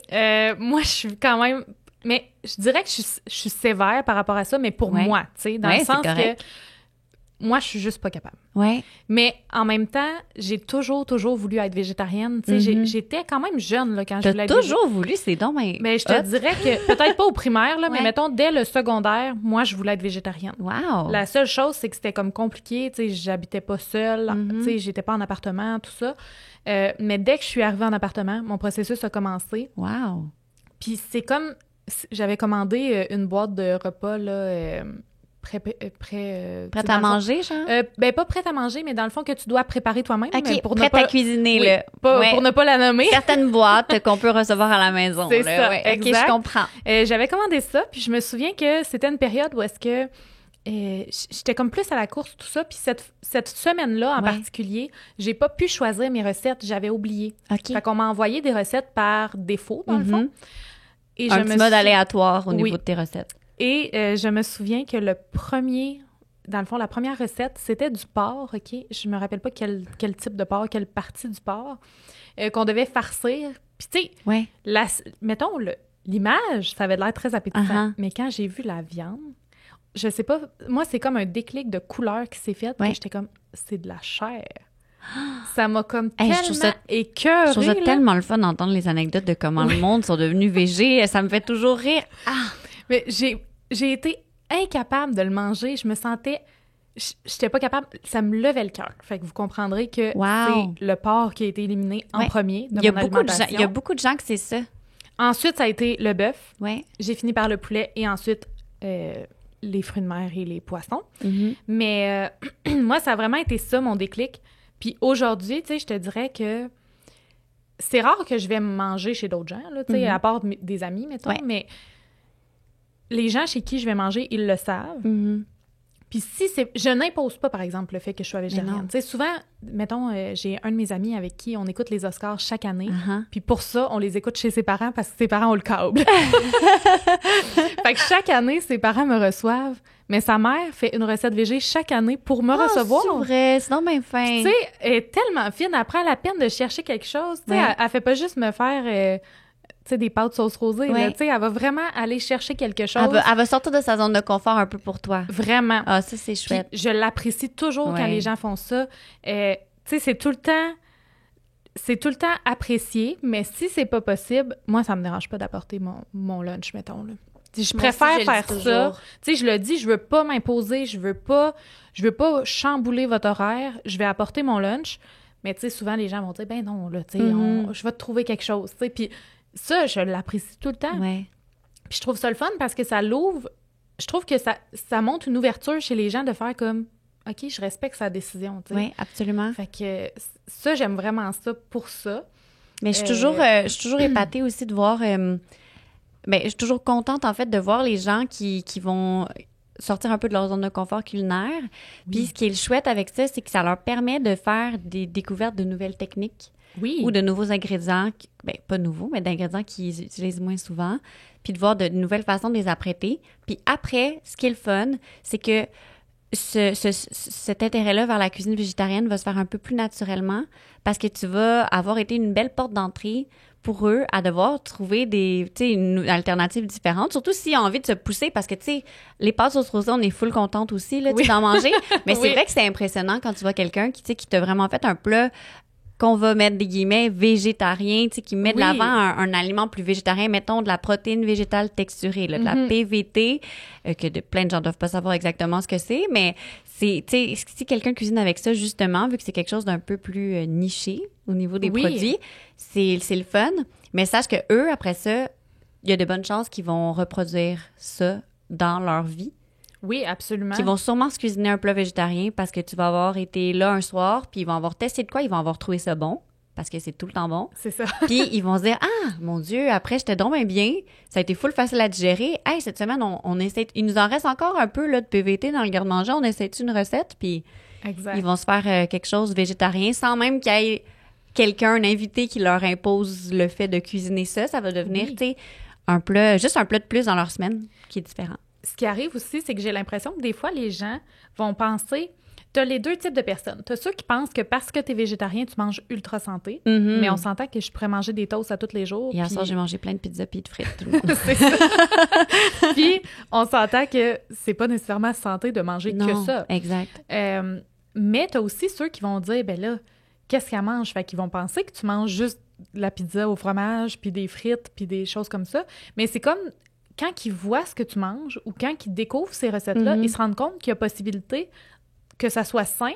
Moi, je suis quand même... Mais je dirais que je suis sévère par rapport à ça, mais pour moi, tu sais, dans le sens que moi, je suis juste pas capable. Ouais. Mais en même temps, j'ai toujours voulu être végétarienne. Tu sais, j'étais quand même jeune là, quand je voulais être végétarienne. T'as toujours voulu, c'est donc mais je te dirais que, peut-être pas au primaire, là, mais mettons, dès le secondaire, moi, je voulais être végétarienne. Wow! La seule chose, c'est que c'était comme compliqué. Tu sais, j'habitais pas seule. Tu sais, j'étais pas en appartement, tout ça. Mais dès que je suis arrivée en appartement, mon processus a commencé. Wow! Puis c'est comme... J'avais commandé une boîte de repas, là... prête à manger, genre? Ben, pas prête à manger, mais dans le fond, que tu dois préparer toi-même. OK, pour prête à cuisiner, là. Pour ne pas la nommer. Certaines boîtes qu'on peut recevoir à la maison. C'est là. ça, ouais. exact. OK, je comprends. J'avais commandé ça, puis je me souviens que c'était une période où est-ce que j'étais comme plus à la course, tout ça. Puis cette semaine-là, en particulier, j'ai pas pu choisir mes recettes. J'avais oublié. OK. Fait qu'on m'a envoyé des recettes par défaut, dans le fond. Et un petit mode aléatoire au niveau de tes recettes. Et je me souviens que dans le fond, la première recette, c'était du porc, OK? Je me rappelle pas quel type de porc, quelle partie du porc, qu'on devait farcir. Puis tu sais, mettons, l'image, ça avait l'air très appétissant. Mais quand j'ai vu la viande, je sais pas, moi, c'est comme un déclic de couleur qui s'est fait. Puis j'étais comme, c'est de la chair. Ça m'a comme tellement écœurée. Je trouve ça tellement le fun d'entendre les anecdotes de comment le monde sont devenus végés. Ça me fait toujours rire. Mais j'ai été incapable de le manger. Je me sentais j'étais pas capable, ça me levait le cœur. Fait que vous comprendrez que c'est le porc qui a été éliminé en premier de mon alimentation. Il y a beaucoup de gens que c'est ça. Ensuite, ça a été le bœuf. Ouais. J'ai fini par le poulet et ensuite les fruits de mer et les poissons. Mm-hmm. Mais moi, ça a vraiment été ça, mon déclic. Puis aujourd'hui, tu sais, je te dirais que c'est rare que je vais manger chez d'autres gens, là, tu sais, à part des amis, mettons, mais les gens chez qui je vais manger, ils le savent. Mm-hmm. Puis je n'impose pas, par exemple, le fait que je sois végétarienne. Tu sais, souvent, mettons, j'ai un de mes amis avec qui on écoute les Oscars chaque année. Puis pour ça, on les écoute chez ses parents parce que ses parents ont le câble. Fait que chaque année, ses parents me reçoivent. Mais sa mère fait une recette végé chaque année pour me recevoir. C'est vrai, c'est donc bien fin. Tu sais, elle est tellement fine. Elle prend la peine de chercher quelque chose. Tu sais, elle fait pas juste me faire... tu sais, des pâtes sauce rosée, là, tu sais, elle va vraiment aller chercher quelque chose. Elle va sortir de sa zone de confort un peu pour toi. Vraiment. Ah, ça, c'est chouette. Puis je l'apprécie toujours quand les gens font ça. Tu sais, c'est tout le temps apprécié, mais si c'est pas possible, moi, ça me dérange pas d'apporter mon lunch, mettons, là. Je préfère faire ça. Tu sais, je le dis, je veux pas m'imposer, je veux pas chambouler votre horaire, je vais apporter mon lunch. Mais tu sais, souvent, les gens vont dire, ben non, là, tu sais, je vais te trouver quelque chose, tu sais. Puis ça, je l'apprécie tout le temps. Ouais. Puis je trouve ça le fun parce que ça l'ouvre. Je trouve que ça montre une ouverture chez les gens de faire comme, OK, je respecte sa décision, tu sais. Oui, absolument. Fait que ça, j'aime vraiment ça pour ça. Mais je suis toujours épatée aussi de voir... je suis toujours contente, en fait, de voir les gens qui vont sortir un peu de leur zone de confort culinaire. Puis ce qui est le chouette avec ça, c'est que ça leur permet de faire des découvertes de nouvelles techniques. Oui. Ou de nouveaux ingrédients, pas nouveaux, mais d'ingrédients qu'ils utilisent moins souvent, puis de voir de nouvelles façons de les apprêter. Puis après, ce qui est le fun, c'est que cet intérêt-là vers la cuisine végétarienne va se faire un peu plus naturellement parce que tu vas avoir été une belle porte d'entrée pour eux à devoir trouver une alternative différente, surtout s'ils ont envie de se pousser parce que, tu sais, les pâtes sauce rosée, on est full contente aussi là, d'en manger, mais c'est vrai que c'est impressionnant quand tu vois quelqu'un qui t'a vraiment fait un plat qu'on va mettre des guillemets végétarien, tu sais, qui met de l'avant un aliment plus végétarien, mettons de la protéine végétale texturée, là, de la PVT, que plein de gens doivent pas savoir exactement ce que c'est, mais c'est, tu sais, si quelqu'un cuisine avec ça, justement, vu que c'est quelque chose d'un peu plus niché au niveau des produits, c'est le fun, mais sache que eux, après ça, il y a de bonnes chances qu'ils vont reproduire ça dans leur vie. Oui, absolument. Qui vont sûrement se cuisiner un plat végétarien parce que tu vas avoir été là un soir, puis ils vont avoir testé de quoi, ils vont avoir trouvé ça bon, parce que c'est tout le temps bon. C'est ça. Puis ils vont se dire, ah, mon Dieu, après, j'étais donc bien, ça a été full facile à digérer. Hey, cette semaine, on essaie, il nous en reste encore un peu là, de PVT dans le garde-manger, on essaie une recette, puis ils vont se faire quelque chose végétarien sans même qu'il y ait quelqu'un, un invité qui leur impose le fait de cuisiner ça. Ça va devenir, tu sais, juste un plat de plus dans leur semaine qui est différent. Ce qui arrive aussi, c'est que j'ai l'impression que des fois, les gens vont penser... Tu as les deux types de personnes. Tu as ceux qui pensent que parce que tu es végétarien, tu manges ultra santé. Mm-hmm. Mais on s'entend que je pourrais manger des toasts à tous les jours. Hier soir, j'ai mangé plein de pizzas puis de frites. Tout le monde. C'est ça. Puis on s'entend que c'est pas nécessairement santé de manger que ça. Exact. Mais tu as aussi ceux qui vont dire, ben là, qu'est-ce qu'elle mange? Fait qu'ils vont penser que tu manges juste de la pizza au fromage, puis des frites, puis des choses comme ça. Mais c'est comme... Quand ils voient ce que tu manges ou quand ils découvrent ces recettes-là, ils se rendent compte qu'il y a possibilité que ça soit sain,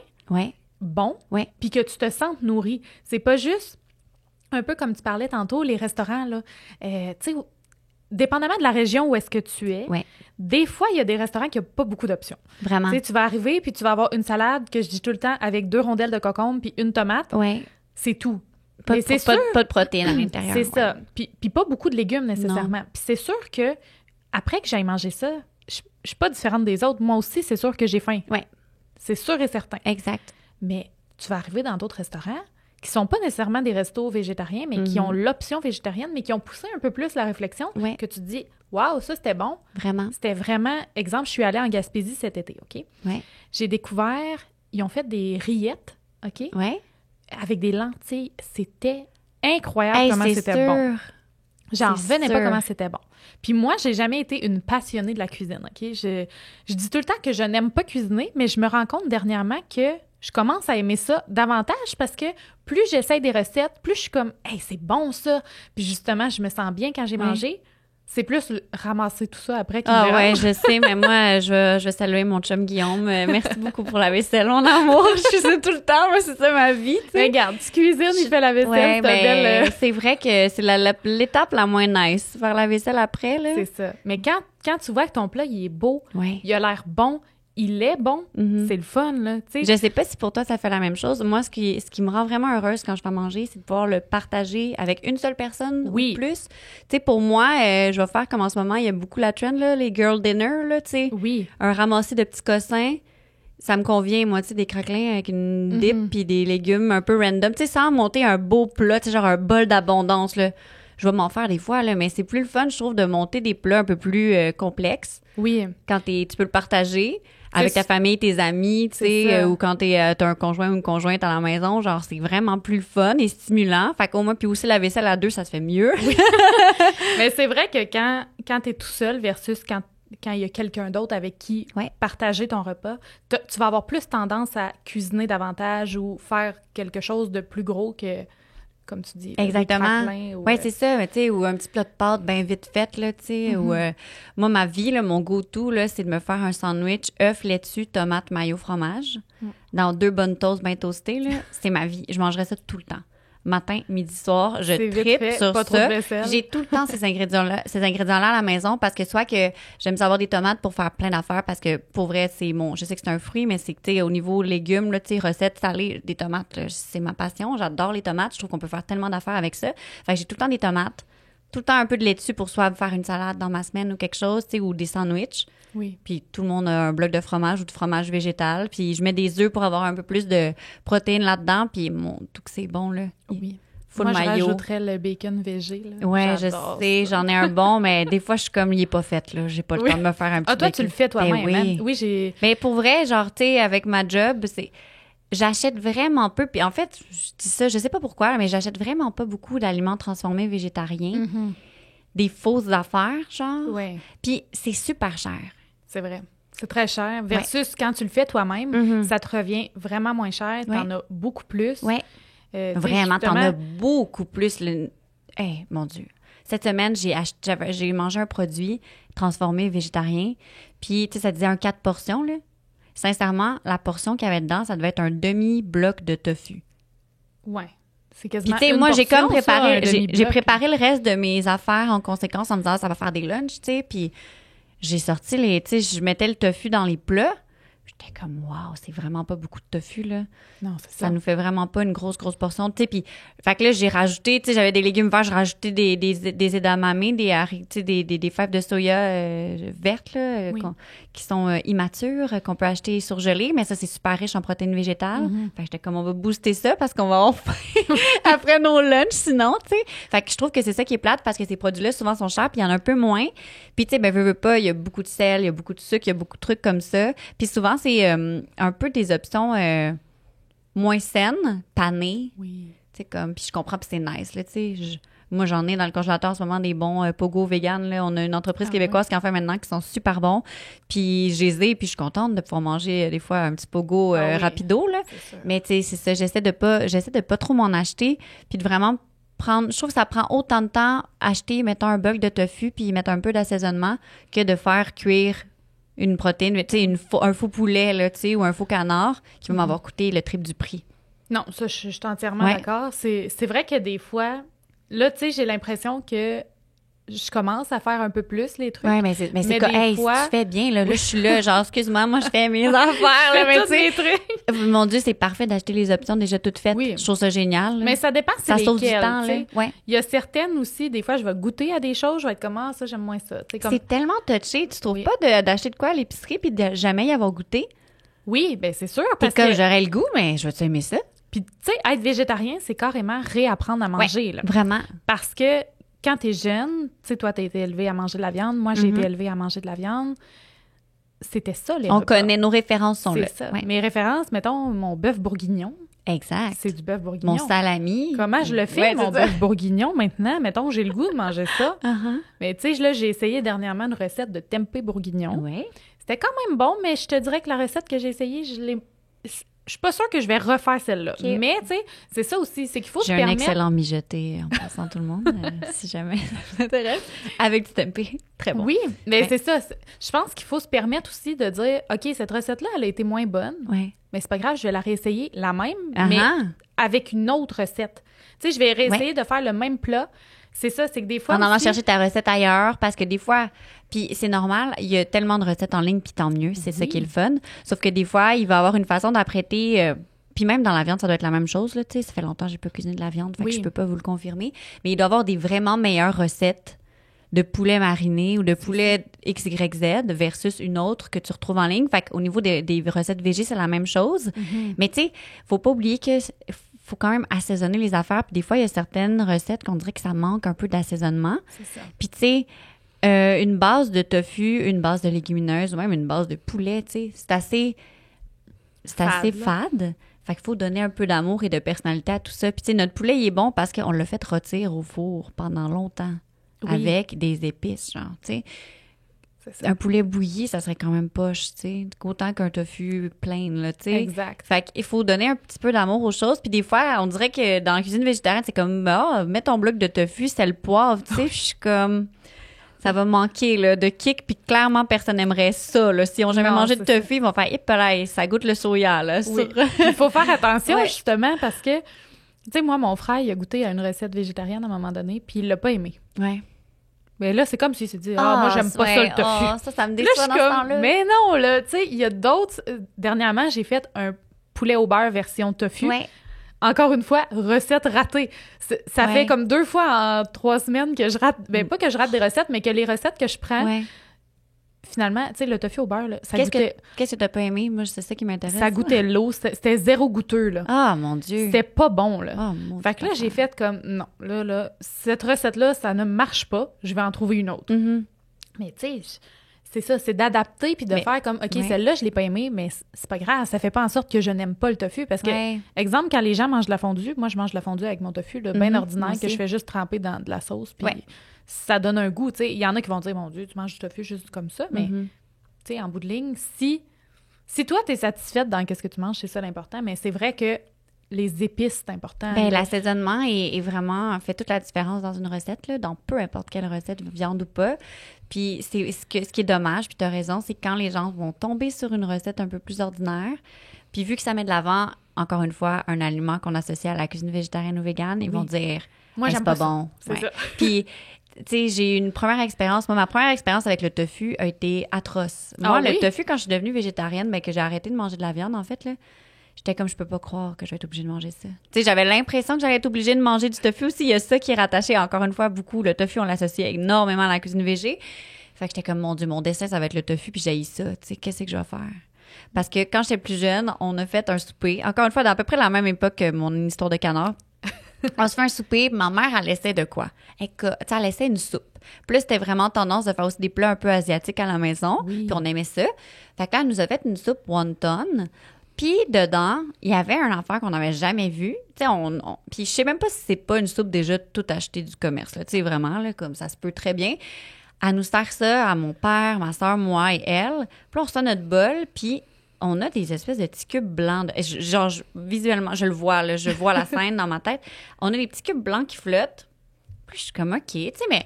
bon, puis que tu te sentes nourri. C'est pas juste un peu comme tu parlais tantôt, les restaurants, là. Tu sais, dépendamment de la région où est-ce que tu es, des fois, il y a des restaurants qui n'ont pas beaucoup d'options. Vraiment. Tu sais, tu vas arriver puis tu vas avoir une salade que je dis tout le temps avec 2 rondelles de concombre puis une tomate. C'est tout. Pas de protéines à l'intérieur. C'est ça. Puis pas beaucoup de légumes nécessairement. Puis c'est sûr que après que j'aille manger ça, je suis pas différente des autres. Moi aussi, c'est sûr que j'ai faim. C'est sûr et certain. Exact. Mais tu vas arriver dans d'autres restaurants qui sont pas nécessairement des restos végétariens, mais qui ont l'option végétarienne, mais qui ont poussé un peu plus la réflexion, que tu te dis « Wow, ça, c'était bon. » Vraiment. C'était vraiment... Exemple, je suis allée en Gaspésie cet été, OK? J'ai découvert... Ils ont fait des rillettes, OK? Avec des lentilles. C'était incroyable comment c'était bon. J'en revenais pas comment c'était bon. Puis moi, j'ai jamais été une passionnée de la cuisine, OK? Je dis tout le temps que je n'aime pas cuisiner, mais je me rends compte dernièrement que je commence à aimer ça davantage parce que plus j'essaye des recettes, plus je suis comme « Hey, c'est bon ça! » Puis justement, je me sens bien quand j'ai mangé. C'est plus ramasser tout ça après qu'il Ah dérange. ouais, je sais, mais moi, je vais saluer mon chum Guillaume. Merci beaucoup pour la vaisselle, mon amour. Je fais ça tout le temps, moi, c'est ça ma vie, tu sais. Mais regarde, tu cuisines, il fait la vaisselle, Ouais, belle... c'est vrai que c'est l'étape la moins nice, faire la vaisselle après, là. C'est ça. Mais quand tu vois que ton plat, il est beau, Ouais. il a l'air bon, il est bon, c'est le fun, là, tu sais. Je sais pas si pour toi, ça fait la même chose. Moi, ce qui me rend vraiment heureuse quand je fais manger, c'est de pouvoir le partager avec une seule personne ou plus. Tu sais, pour moi, je vais faire comme en ce moment, il y a beaucoup la trend, là, les girl dinner, là, tu sais. Oui. Un ramassis de petits cossins. Ça me convient, moi, tu sais, des craquelins avec une dip puis des légumes un peu random. Tu sais, sans monter un beau plat, tu sais, genre un bol d'abondance, là. Je vais m'en faire des fois, là, mais c'est plus le fun, je trouve, de monter des plats un peu plus complexes. Oui. Quand tu peux le partager avec ta famille, tes amis, tu sais, ou quand t'as un conjoint ou une conjointe à la maison, genre, c'est vraiment plus le fun et stimulant. Fait qu'au moins, puis aussi la vaisselle à deux, ça se fait mieux. Oui. Mais c'est vrai que quand t'es tout seul versus quand il y a quelqu'un d'autre avec qui partager ton repas, tu vas avoir plus tendance à cuisiner davantage ou faire quelque chose de plus gros que, comme tu dis, exactement. Oui, c'est ça, tu sais, ou un petit plat de pâtes bien vite fait, là, tu sais, ou moi, ma vie, là, mon go-to, là, c'est de me faire un sandwich œuf, laitue, tomate, mayo, fromage, dans 2 bonnes toasts bien toastées, là. C'est ma vie. Je mangerais ça tout le temps. Matin, midi, soir, je tripe sur pas ça. Trop de J'ai tout le temps ces ingrédients-là à la maison parce que soit que j'aime savoir des tomates pour faire plein d'affaires parce que pour vrai, je sais que c'est un fruit, mais c'est que, tu sais, au niveau légumes, là, tu sais, recettes salées, des tomates, là, c'est ma passion. J'adore les tomates. Je trouve qu'on peut faire tellement d'affaires avec ça. Fait que j'ai tout le temps des tomates, tout le temps un peu de laitue pour soit faire une salade dans ma semaine ou quelque chose, tu sais, ou des sandwichs. Oui. Puis tout le monde a un bloc de fromage ou de fromage végétal. Puis je mets des œufs pour avoir un peu plus de protéines là-dedans. Puis tout que c'est bon, là. Oui. Full Moi, mayo. je rajouterais le bacon végé, là. Ouais, je sais, j'en ai un bon, mais des fois, je suis comme, il est pas fait, là. J'ai pas le temps de me faire un petit toi, bacon. tu le fais toi-même, oui. hein? Oui, j'ai... Mais pour vrai, genre, tu sais, avec ma job, j'achète vraiment peu. Puis en fait, je dis ça, je sais pas pourquoi, mais j'achète vraiment pas beaucoup d'aliments transformés végétariens. Des fausses affaires, genre. Oui. Puis c'est super cher. C'est vrai. C'est très cher. Versus quand tu le fais toi-même, ça te revient vraiment moins cher. T'en as beaucoup plus. Oui. Vraiment, t'en as beaucoup plus. Mon Dieu. Cette semaine, j'ai mangé un produit transformé végétarien. Puis, tu sais, ça disait un 4 portions, là. Sincèrement, la portion qu'il y avait dedans, ça devait être un demi-bloc de tofu. Ouais. C'est quasiment puis, tu sais, une moi, j'ai portion, comme préparé, ça, j'ai préparé le reste de mes affaires en conséquence en me disant, ça va faire des lunchs, tu sais. Puis, j'ai sorti tu sais, je mettais le tofu dans les plats. J'étais comme, waouh, c'est vraiment pas beaucoup de tofu, là. Non, c'est ça. Ça nous fait vraiment pas une grosse portion, tu sais. Puis, fait que là, j'ai rajouté, tu sais, j'avais des légumes verts, j'ai rajouté des edamame, des fèves de soya vertes, là, qui sont immatures, qu'on peut acheter surgelées, mais ça, c'est super riche en protéines végétales. Fait que j'étais comme, on va booster ça parce qu'on va avoir faim après nos lunchs, sinon, tu sais. Fait que je trouve que c'est ça qui est plate parce que ces produits-là, souvent, sont chers, puis il y en a un peu moins. Puis, tu sais, ben, veux pas, il y a beaucoup de sel, il y a beaucoup de sucre, il y a beaucoup de trucs comme ça. Puis souvent, c'est un peu des options moins saines, panées. Oui. Tu sais, comme, puis je comprends, puis c'est nice, là, tu sais. Moi, j'en ai dans le congélateur en ce moment des bons pogo vegan, là. On a une entreprise québécoise qui en fait maintenant qui sont super bons. Puis je les ai, puis je suis contente de pouvoir manger des fois un petit pogo rapido, là. Mais tu sais, c'est ça, j'essaie de pas trop m'en acheter, puis de vraiment prendre, je trouve que ça prend autant de temps acheter, mettons, un bloc de tofu puis mettre un peu d'assaisonnement que de faire cuire une protéine, tu sais, un faux poulet, là, tu sais, ou un faux canard qui va m'avoir coûté le triple du prix. Non, ça, je suis entièrement d'accord. C'est vrai que des fois, là, tu sais, j'ai l'impression que je commence à faire un peu plus les trucs. Oui, mais c'est quoi? Hey, fois... si tu fais bien, là, je suis là, genre, excuse-moi, moi, je fais mes affaires, là, mais tu sais, trucs. Mon Dieu, c'est parfait d'acheter les options déjà toutes faites. Oui. Je trouve ça génial. Là. Mais ça dépend c'est lesquelles. Ça sauve du temps, là. Ouais. Il y a certaines aussi, des fois, je vais goûter à des choses, je vais être comme, ah, ça, j'aime moins ça. Comme... C'est tellement touché. Tu trouves pas d'acheter de quoi à l'épicerie puis de jamais y avoir goûté? Oui, bien, c'est sûr. Parce que j'aurais le goût, mais je vais-tu aimer ça? Puis, tu sais, être végétarien, c'est carrément réapprendre à manger, là. Vraiment. Parce que quand t'es jeune, tu sais, toi, t'as été élevé à manger de la viande. Moi, j'ai été élevée à manger de la viande. C'était ça, les repas. Connaît, nos références sont là. C'est ça. Ouais. Mes références, mettons, mon bœuf bourguignon. Exact. C'est du bœuf bourguignon. Mon salami. Comment je le fais, mon bœuf bourguignon, maintenant? Mettons, j'ai le goût de manger ça. Mais tu sais, là, j'ai essayé dernièrement une recette de tempeh bourguignon. Oui. C'était quand même bon, mais je te dirais que la recette que j'ai essayée, je suis pas sûre que je vais refaire celle-là. Okay. Mais, tu sais, c'est ça aussi, c'est qu'il faut se J'ai permettre... un excellent mijoté en passant tout le monde, si jamais ça vous intéresse. Avec du tempeh. Très bon. Oui, mais c'est ça. Je pense qu'il faut se permettre aussi de dire, OK, cette recette-là, elle a été moins bonne, mais c'est pas grave, je vais la réessayer la même, mais avec une autre recette. Tu sais, je vais réessayer de faire le même plat. C'est ça, c'est que des fois en allant chercher ta recette ailleurs, parce que des fois, puis c'est normal, il y a tellement de recettes en ligne, puis tant mieux, c'est ça qui est le fun. Sauf que des fois, il va y avoir une façon d'apprêter, puis même dans la viande, ça doit être la même chose, là, tu sais, ça fait longtemps que j'ai pas cuisiné de la viande, fait que je peux pas vous le confirmer, mais il doit y avoir des vraiment meilleures recettes de poulet mariné ou de poulet XYZ versus une autre que tu retrouves en ligne. Fait qu'au niveau des recettes végé, c'est la même chose. Mais tu sais, faut pas oublier que faut quand même assaisonner les affaires. Puis des fois, il y a certaines recettes qu'on dirait que ça manque un peu d'assaisonnement. C'est ça. Puis tu sais, une base de tofu, une base de légumineuses ou même une base de poulet, tu sais, c'est assez fade. Fait qu'il faut donner un peu d'amour et de personnalité à tout ça. Puis tu sais, notre poulet, il est bon parce qu'on l'a fait rôtir au four pendant longtemps avec des épices, genre, tu sais. Un poulet bouilli, ça serait quand même poche, tu sais. Autant qu'un tofu plein, là, tu sais. Exact. Fait qu'il faut donner un petit peu d'amour aux choses. Puis des fois, on dirait que dans la cuisine végétarienne, c'est comme, mets ton bloc de tofu, c'est le poivre, tu sais. Je suis comme, ça va manquer, là, de kick. Puis clairement, personne n'aimerait ça, là. Si on n'a jamais mangé de tofu, ils vont faire, là, ça goûte le soya, là. Oui. Il faut faire attention, justement, parce que, tu sais, moi, mon frère, il a goûté à une recette végétarienne à un moment donné, puis il l'a pas aimé. Ouais. Mais là, c'est comme s'il s'est dit, moi, j'aime pas ça, le tofu. Ça me déçoit dans ce temps-là. Mais non, là, tu sais, il y a d'autres... Dernièrement, j'ai fait un poulet au beurre version tofu. Ouais. Encore une fois, recette ratée. Ça fait comme 2 fois en 3 semaines que je rate... Ben, pas que je rate des recettes, mais que les recettes que je prends... Finalement, tu sais, le tofu au beurre, là, ça goûtait... Qu'est-ce que t'as pas aimé? Moi, c'est ça qui m'intéresse. Ça goûtait l'eau. C'était zéro goûteux, là. Ah, mon Dieu! C'était pas bon, là. Oh, mon fait que là, j'ai fait comme... Non, là, cette recette-là, ça ne marche pas. Je vais en trouver une autre. Mm-hmm. Mais tu sais, c'est ça, c'est d'adapter puis de faire comme, OK, celle-là, je l'ai pas aimée, mais c'est pas grave. Ça fait pas en sorte que je n'aime pas le tofu. Parce que, exemple, quand les gens mangent de la fondue, moi, je mange de la fondue avec mon tofu, là, bien ordinaire, que je fais juste tremper dans de la sauce. Puis ça donne un goût, tu sais. Il y en a qui vont dire, mon Dieu, tu manges du tofu juste comme ça. Mais... tu sais, en bout de ligne, si toi, t'es satisfaite dans qu'est-ce que tu manges, c'est ça l'important, mais c'est vrai que les épices, c'est important. Ben, l'assaisonnement est vraiment fait toute la différence dans une recette, là, dans peu importe quelle recette, viande ou pas. Puis c'est ce qui est dommage, puis t'as raison, c'est quand les gens vont tomber sur une recette un peu plus ordinaire, puis vu que ça met de l'avant, encore une fois, un aliment qu'on associe à la cuisine végétarienne ou végane, ils vont dire « Moi, j'aime pas bon. » C'est ça. Puis... tu sais, j'ai une première expérience. Moi, ma première expérience avec le tofu a été atroce. Moi, le tofu, quand je suis devenue végétarienne, ben, que j'ai arrêté de manger de la viande, en fait, là, j'étais comme, je peux pas croire que je vais être obligée de manger ça. Tu sais, j'avais l'impression que j'allais être obligée de manger du tofu aussi. Il y a ça qui est rattaché, encore une fois, beaucoup. Le tofu, on l'associe énormément à la cuisine végé. Fait que j'étais comme, mon Dieu, mon dessin, ça va être le tofu, puis j'haïs ça. Tu sais, qu'est-ce que je vais faire? Parce que quand j'étais plus jeune, on a fait un souper. Encore une fois, à peu près la même époque que mon histoire de canard. On se fait un souper, ma mère, elle essaie de quoi? Elle essaie une soupe. Puis là, c'était vraiment tendance de faire aussi des plats un peu asiatiques à la maison. Puis on aimait ça. Fait que là, elle nous a fait une soupe wonton. Puis dedans, il y avait un affaire qu'on n'avait jamais vu. Tu sais, puis je sais même pas si c'est pas une soupe déjà toute achetée du commerce. Tu sais, vraiment, là, comme ça se peut très bien. Elle nous sert ça à mon père, ma soeur, moi et elle. Puis là, on reçoit notre bol, puis... on a des espèces de petits cubes blancs. Genre, visuellement, je le vois, là, je vois la scène dans ma tête. On a des petits cubes blancs qui flottent. Puis je suis comme, OK, tu sais, mais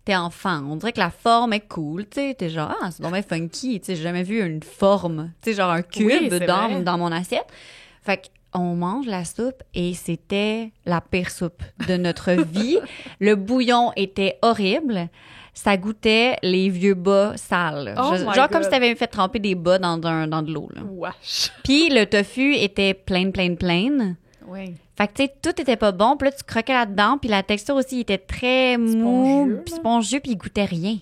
t'es enfant. On dirait que la forme est cool, tu sais. T'es genre, c'est vraiment funky. Tu sais, j'ai jamais vu une forme, tu sais, genre un cube dans mon assiette. Fait qu'on mange la soupe et c'était la pire soupe de notre vie. Le bouillon était horrible. Ça goûtait les vieux bas sales. Genre comme si t'avais fait tremper des bas dans de l'eau. Là. Wesh. Puis le tofu était plein. Oui. Fait que, tu sais, tout était pas bon. Puis là, tu croquais là-dedans. Puis la texture aussi était très mou, spongieux, puis il goûtait rien.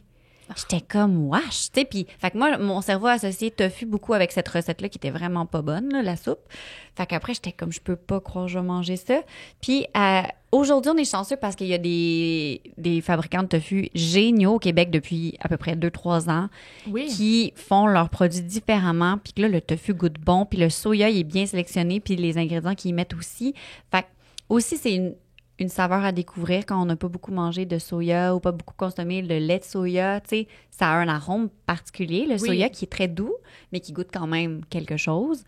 J'étais comme, wesh, tu sais. Puis, fait que moi, mon cerveau a associé tofu beaucoup avec cette recette-là qui était vraiment pas bonne, là, la soupe. Fait qu'après, j'étais comme, je peux pas croire que je vais manger ça. Puis, aujourd'hui, on est chanceux parce qu'il y a des fabricants de tofu géniaux au Québec depuis à peu près 2-3 ans qui font leurs produits différemment. Puis que là, le tofu goûte bon. Puis le soya, il est bien sélectionné. Puis les ingrédients qu'ils mettent aussi. Fait que, aussi, c'est une saveur à découvrir quand on n'a pas beaucoup mangé de soya ou pas beaucoup consommé le lait de soya. Tu sais, ça a un arôme particulier, le soya, qui est très doux, mais qui goûte quand même quelque chose.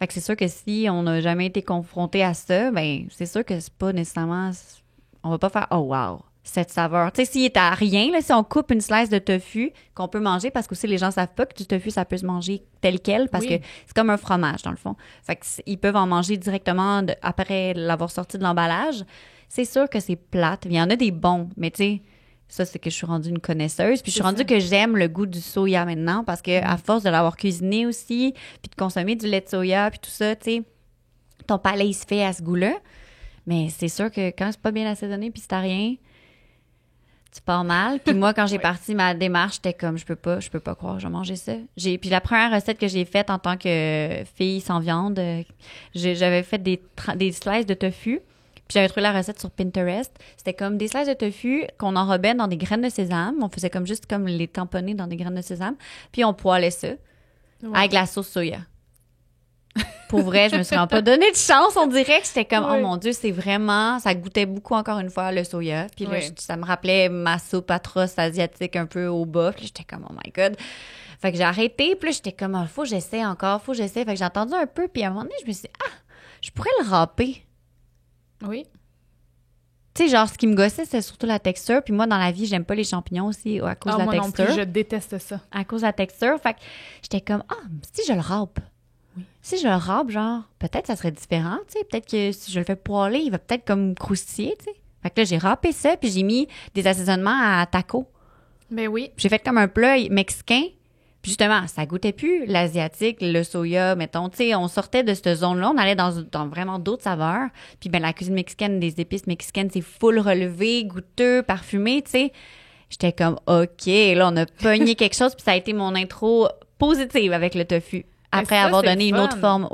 Fait que c'est sûr que si on n'a jamais été confronté à ça, ben c'est sûr que c'est pas nécessairement... On va pas faire « Oh, wow! » Cette saveur. Tu sais, s'il est à rien, là, si on coupe une slice de tofu qu'on peut manger, parce que aussi les gens savent pas que du tofu, ça peut se manger tel quel, parce que c'est comme un fromage, dans le fond. Fait qu'ils peuvent en manger directement après l'avoir sorti de l'emballage. C'est sûr que c'est plate. Il y en a des bons, mais tu sais, ça, c'est que je suis rendue une connaisseuse. Puis je suis rendue que j'aime le goût du soya maintenant, parce que à force de l'avoir cuisiné aussi, puis de consommer du lait de soya, puis tout ça, tu sais, ton palais, il se fait à ce goût-là. Mais c'est sûr que quand c'est pas bien assaisonné, puis c'est à rien... Tu pars mal. Puis moi, quand j'ai parti ma démarche, j'étais comme, je peux pas croire que je vais manger ça. Puis la première recette que j'ai faite en tant que fille sans viande, j'avais fait des slices de tofu. Puis j'avais trouvé la recette sur Pinterest. C'était comme des slices de tofu qu'on enrobait dans des graines de sésame. On faisait comme juste comme les tamponner dans des graines de sésame. Puis on poêlait ça avec la sauce soya. Pour vrai, je me suis vraiment pas donné de chance. On dirait que j'étais comme, oh mon Dieu, c'est vraiment... Ça goûtait beaucoup, encore une fois, le soya. Puis là, ça me rappelait ma soupe atroce asiatique un peu au bas. Puis j'étais comme, oh my God. Fait que j'ai arrêté. Puis là, j'étais comme, oh, faut que j'essaie encore, faut que j'essaie. Fait que j'ai entendu un peu. Puis à un moment donné, je me suis dit, je pourrais le râper. Oui. Tu sais, genre, ce qui me gossait, c'est surtout la texture. Puis moi, dans la vie, j'aime pas les champignons aussi à cause de la moi texture. Non plus, je déteste ça. À cause de la texture. Fait que j'étais comme, si je le râpe. Oui. Si je le râpe, genre, peut-être ça serait différent, tu sais. Peut-être que si je le fais poêler, il va peut-être comme croustiller, tu sais. Fait que là, j'ai râpé ça, puis j'ai mis des assaisonnements à taco. Ben oui. Puis j'ai fait comme un plat mexicain. Puis justement, ça goûtait plus l'asiatique, le soya, mettons. Tu sais, on sortait de cette zone-là, on allait dans vraiment d'autres saveurs. Puis ben la cuisine mexicaine, des épices mexicaines, c'est full relevé, goûteux, parfumé, tu sais. J'étais comme, OK, là, on a pogné quelque chose, puis ça a été mon intro positive avec le tofu. Après avoir donné une autre forme,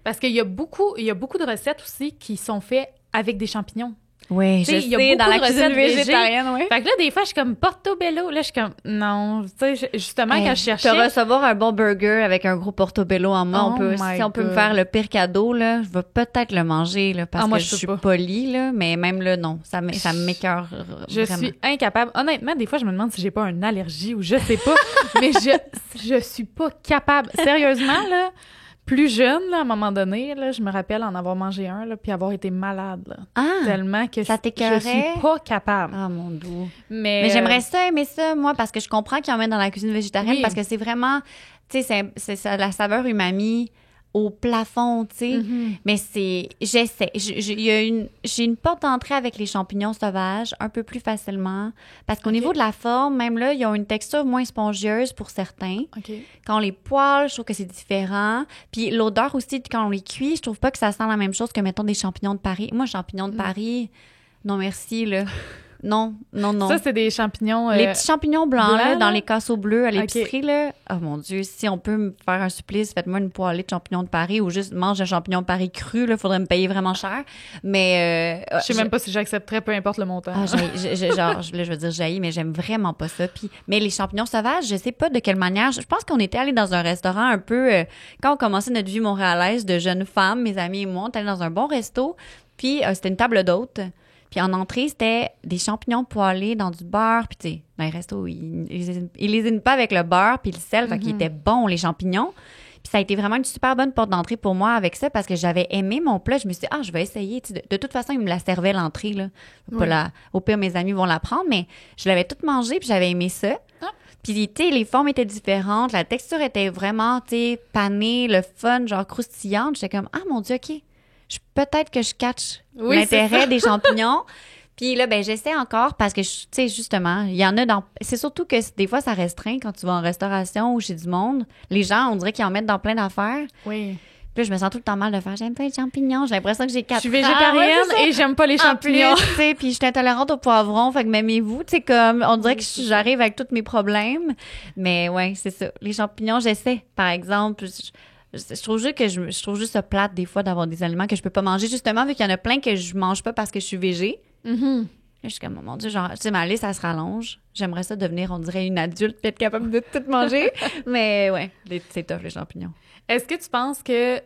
Parce qu'il y a beaucoup de recettes aussi qui sont faites avec des champignons. Oui, je sais, dans la cuisine végétarienne, oui. Fait que là, des fois, je suis comme portobello. Là, je suis comme, non, tu sais, justement, quand je cherchais... Te recevoir un bon burger avec un gros portobello en main, si on peut me faire le pire cadeau, là, je vais peut-être le manger, là, parce que je suis polie, là, mais même là, non, ça m'écœure vraiment. Je suis incapable. Honnêtement, des fois, je me demande si j'ai pas une allergie ou je sais pas, mais je suis pas capable. Sérieusement, là... Plus jeune, là, à un moment donné, là, je me rappelle en avoir mangé un, là, puis avoir été malade, là. Tellement que ça t'écœurait? Je suis pas capable. Ah, mon Dieu. Mais j'aimerais aimer ça, moi, parce que je comprends qu'ils en mettent dans la cuisine végétarienne, parce que c'est vraiment, tu sais, c'est la saveur umami au plafond, tu sais. Mm-hmm. Mais j'essaie. J'ai une porte d'entrée avec les champignons sauvages un peu plus facilement. Parce qu'au niveau de la forme, même là, ils ont une texture moins spongieuse pour certains. Quand on les poêle, je trouve que c'est différent. Puis l'odeur aussi, quand on les cuit, je trouve pas que ça sent la même chose que, mettons, des champignons de Paris. Moi, champignons de Paris, non merci, là. Non. Ça, c'est des champignons... Les petits champignons blancs, là, dans les casseaux bleus à l'épicerie, là. Oh mon Dieu, si on peut me faire un supplice, faites-moi une poêlée de champignons de Paris ou juste mange un champignon de Paris cru, là, faudrait me payer vraiment cher. Mais... je sais même pas si j'accepterais, peu importe le montant. Je veux dire, j'haïs, mais j'aime vraiment pas ça. Mais les champignons sauvages, je sais pas de quelle manière. Je pense qu'on était allés dans un restaurant un peu... quand on commençait notre vie montréalaise de jeunes femmes, mes amis et moi, on était allés dans un bon resto, puis c'était une table d'hôtes. Puis en entrée, c'était des champignons poêlés dans du beurre. Puis tu sais, dans les restos, ils les aiment pas avec le beurre puis le sel. Fait qu'ils étaient bons, les champignons. Puis ça a été vraiment une super bonne porte d'entrée pour moi avec ça parce que j'avais aimé mon plat. Je me suis dit, je vais essayer. De toute façon, ils me la servaient l'entrée, là. Au pire, mes amis vont la prendre, mais je l'avais toute mangée puis j'avais aimé ça. Puis, tu sais, les formes étaient différentes. La texture était vraiment, tu sais, panée, le fun, genre croustillante. J'étais comme, mon Dieu, OK. Peut-être que je catch l'intérêt des champignons. Puis là, ben j'essaie encore parce que, tu sais, justement, il y en a dans... C'est surtout que des fois, ça restreint quand tu vas en restauration ou chez du monde. Les gens, on dirait qu'ils en mettent dans plein d'affaires. Oui. Puis là, je me sens tout le temps mal de faire « J'aime pas les champignons. » J'ai l'impression que j'ai 4 ans. Je suis végétarienne et j'aime pas les champignons. Tu sais, puis je suis intolérante au poivron. Fait que m'aimez-vous. Tu sais, comme, on dirait que j'arrive avec tous mes problèmes. Mais ouais, c'est ça. Les champignons, j'essaie. Par exemple... Je trouve juste ça plate des fois d'avoir des aliments que je peux pas manger, justement, vu qu'il y en a plein que je mange pas parce que je suis végé. Mm-hmm. Là, je suis comme, mon Dieu, genre, tu sais, ma liste, ça se rallonge. J'aimerais ça devenir, on dirait, une adulte, peut-être capable de tout manger. Mais ouais, c'est tough, les champignons. Est-ce que tu penses que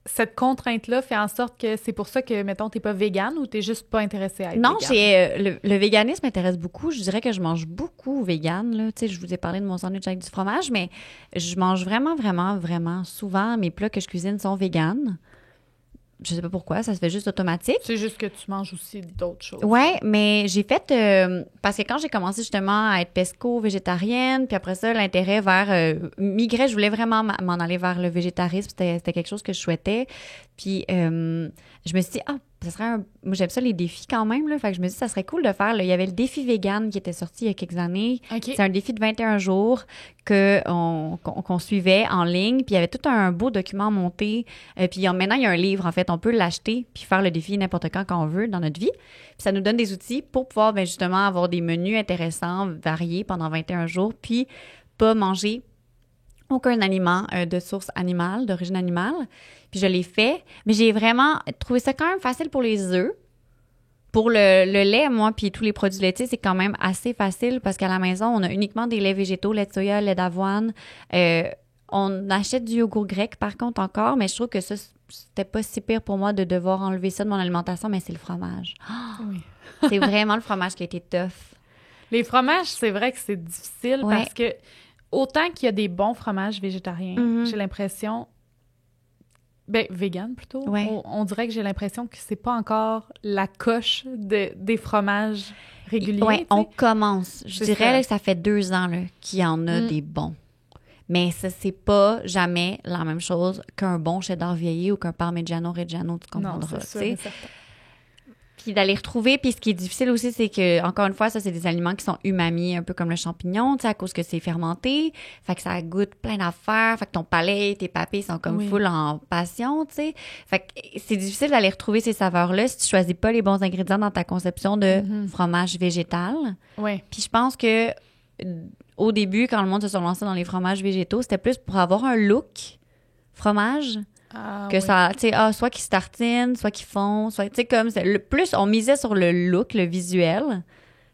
cette contrainte-là fait en sorte que c'est pour ça que, mettons, t'es pas végane ou t'es juste pas intéressée à être Non, végane? le véganisme m'intéresse beaucoup. Je dirais que je mange beaucoup végane, là. Tu sais, je vous ai parlé de mon sandwich avec du fromage, mais je mange vraiment, vraiment, vraiment souvent. Mes plats que je cuisine sont véganes. Je sais pas pourquoi, ça se fait juste automatique. C'est juste que tu manges aussi d'autres choses. Ouais, mais j'ai fait... parce que quand j'ai commencé justement à être pesco-végétarienne, puis après ça, l'intérêt vers... migrer, je voulais vraiment m'en aller vers le végétarisme. C'était quelque chose que je souhaitais. Puis je me suis dit, ça serait moi, j'aime ça, les défis quand même, là. Fait que je me suis dit, ça serait cool de faire... il y avait le défi vegan qui était sorti il y a quelques années. Okay. C'est un défi de 21 jours qu'on suivait en ligne. Puis il y avait tout un beau document monté. Puis maintenant, il y a un livre, en fait. On peut l'acheter puis faire le défi n'importe quand on veut dans notre vie. Puis ça nous donne des outils pour pouvoir, justement, avoir des menus intéressants, variés pendant 21 jours. Puis pas manger aucun aliment de source animale, d'origine animale. Puis je l'ai fait. Mais j'ai vraiment trouvé ça quand même facile pour les œufs. Pour le lait, moi, puis tous les produits laitiers, c'est quand même assez facile parce qu'à la maison, on a uniquement des laits végétaux, lait de soya, lait d'avoine. On achète du yogourt grec, par contre, encore, mais je trouve que ça, c'était pas si pire pour moi de devoir enlever ça de mon alimentation, mais c'est le fromage. Oui. C'est vraiment le fromage qui a été tough. Les fromages, c'est vrai que c'est difficile parce que autant qu'il y a des bons fromages végétariens, j'ai l'impression... vegan plutôt. Ouais. On dirait que j'ai l'impression que c'est pas encore la coche des fromages réguliers. Oui, on commence. Je dirais que ça fait 2 ans qu'il y en a des bons. Mais ça, c'est pas jamais la même chose qu'un bon cheddar vieilli ou qu'un parmigiano reggiano, tu comprendras. Non, c'est sûr, Puis d'aller retrouver, puis ce qui est difficile aussi, c'est que, encore une fois, ça, c'est des aliments qui sont umami, un peu comme le champignon, tu sais, à cause que c'est fermenté. Fait que ça goûte plein d'affaires. Fait que ton palais, tes papilles sont comme full en passion, tu sais. Fait que c'est difficile d'aller retrouver ces saveurs-là si tu choisis pas les bons ingrédients dans ta conception de fromage végétal. Oui. Puis je pense que au début, quand le monde se sont lancés dans les fromages végétaux, c'était plus pour avoir un look fromage. Ça, tu sais, soit qu'ils se tartinent, soit qu'ils font, soit, tu sais, comme, plus on misait sur le look, le visuel,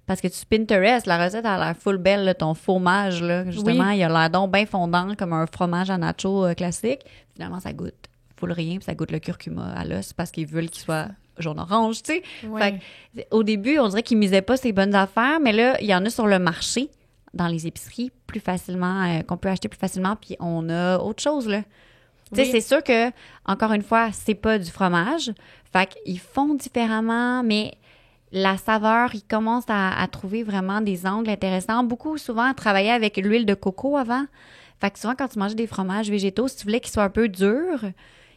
parce que tu Pinterest, la recette a l'air full belle, là, ton fromage, là, justement, il a l'air donc bien fondant, comme un fromage à nacho classique. Finalement, ça goûte full rien, puis ça goûte le curcuma à l'os, parce qu'ils veulent qu'il soit jaune-orange, tu sais. Fait que, au début, on dirait qu'ils misaient pas ces bonnes affaires, mais là, il y en a sur le marché, dans les épiceries, plus facilement, qu'on peut acheter plus facilement, puis on a autre chose, là. Tu sais, c'est sûr que, encore une fois, c'est pas du fromage. Fait qu'ils font différemment, mais la saveur, ils commencent à trouver vraiment des angles intéressants. Beaucoup, souvent, travailler avec l'huile de coco avant. Fait que souvent, quand tu mangeais des fromages végétaux, si tu voulais qu'ils soient un peu durs,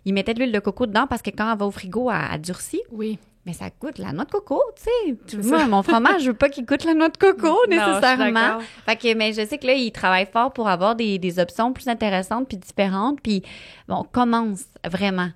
ils mettaient de l'huile de coco dedans parce que quand elle va au frigo, elle durcit. Oui. Mais ça goûte la noix de coco, tu sais. Moi, mon fromage, je veux pas qu'il goûte la noix de coco, nécessairement. Fait que, mais je sais que là, ils travaillent fort pour avoir des options plus intéressantes puis différentes. Puis, bon, on commence vraiment.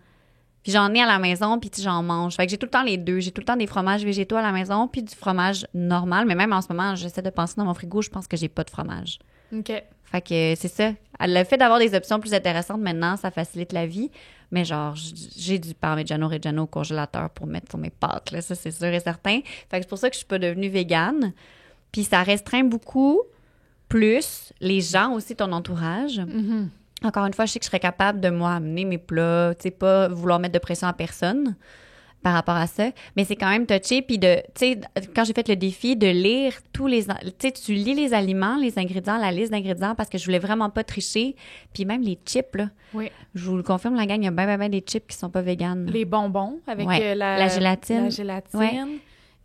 Puis j'en ai à la maison, puis j'en mange. Fait que j'ai tout le temps les deux. J'ai tout le temps des fromages végétaux à la maison, puis du fromage normal. Mais même en ce moment, j'essaie de penser dans mon frigo, je pense que j'ai pas de fromage. OK. Fait que c'est ça. Le fait d'avoir des options plus intéressantes maintenant, ça facilite la vie. Mais genre, j'ai du parmigiano reggiano au congélateur pour mettre sur mes pâtes, là. Ça, c'est sûr et certain. Fait que c'est pour ça que je suis pas devenue végane. Puis ça restreint beaucoup plus les gens aussi, ton entourage. Mm-hmm. Encore une fois, je sais que je serais capable de, moi, amener mes plats, tu sais, pas vouloir mettre de pression à personne par rapport à ça. Mais c'est quand même touché. Puis tu sais, quand j'ai fait le défi de lire tous les... Tu sais, tu lis les aliments, les ingrédients, la liste d'ingrédients parce que je voulais vraiment pas tricher. Puis même les chips, là. Oui. Je vous le confirme, la gang, il y a bien des chips qui sont pas véganes. Les bonbons avec la gélatine. La gélatine.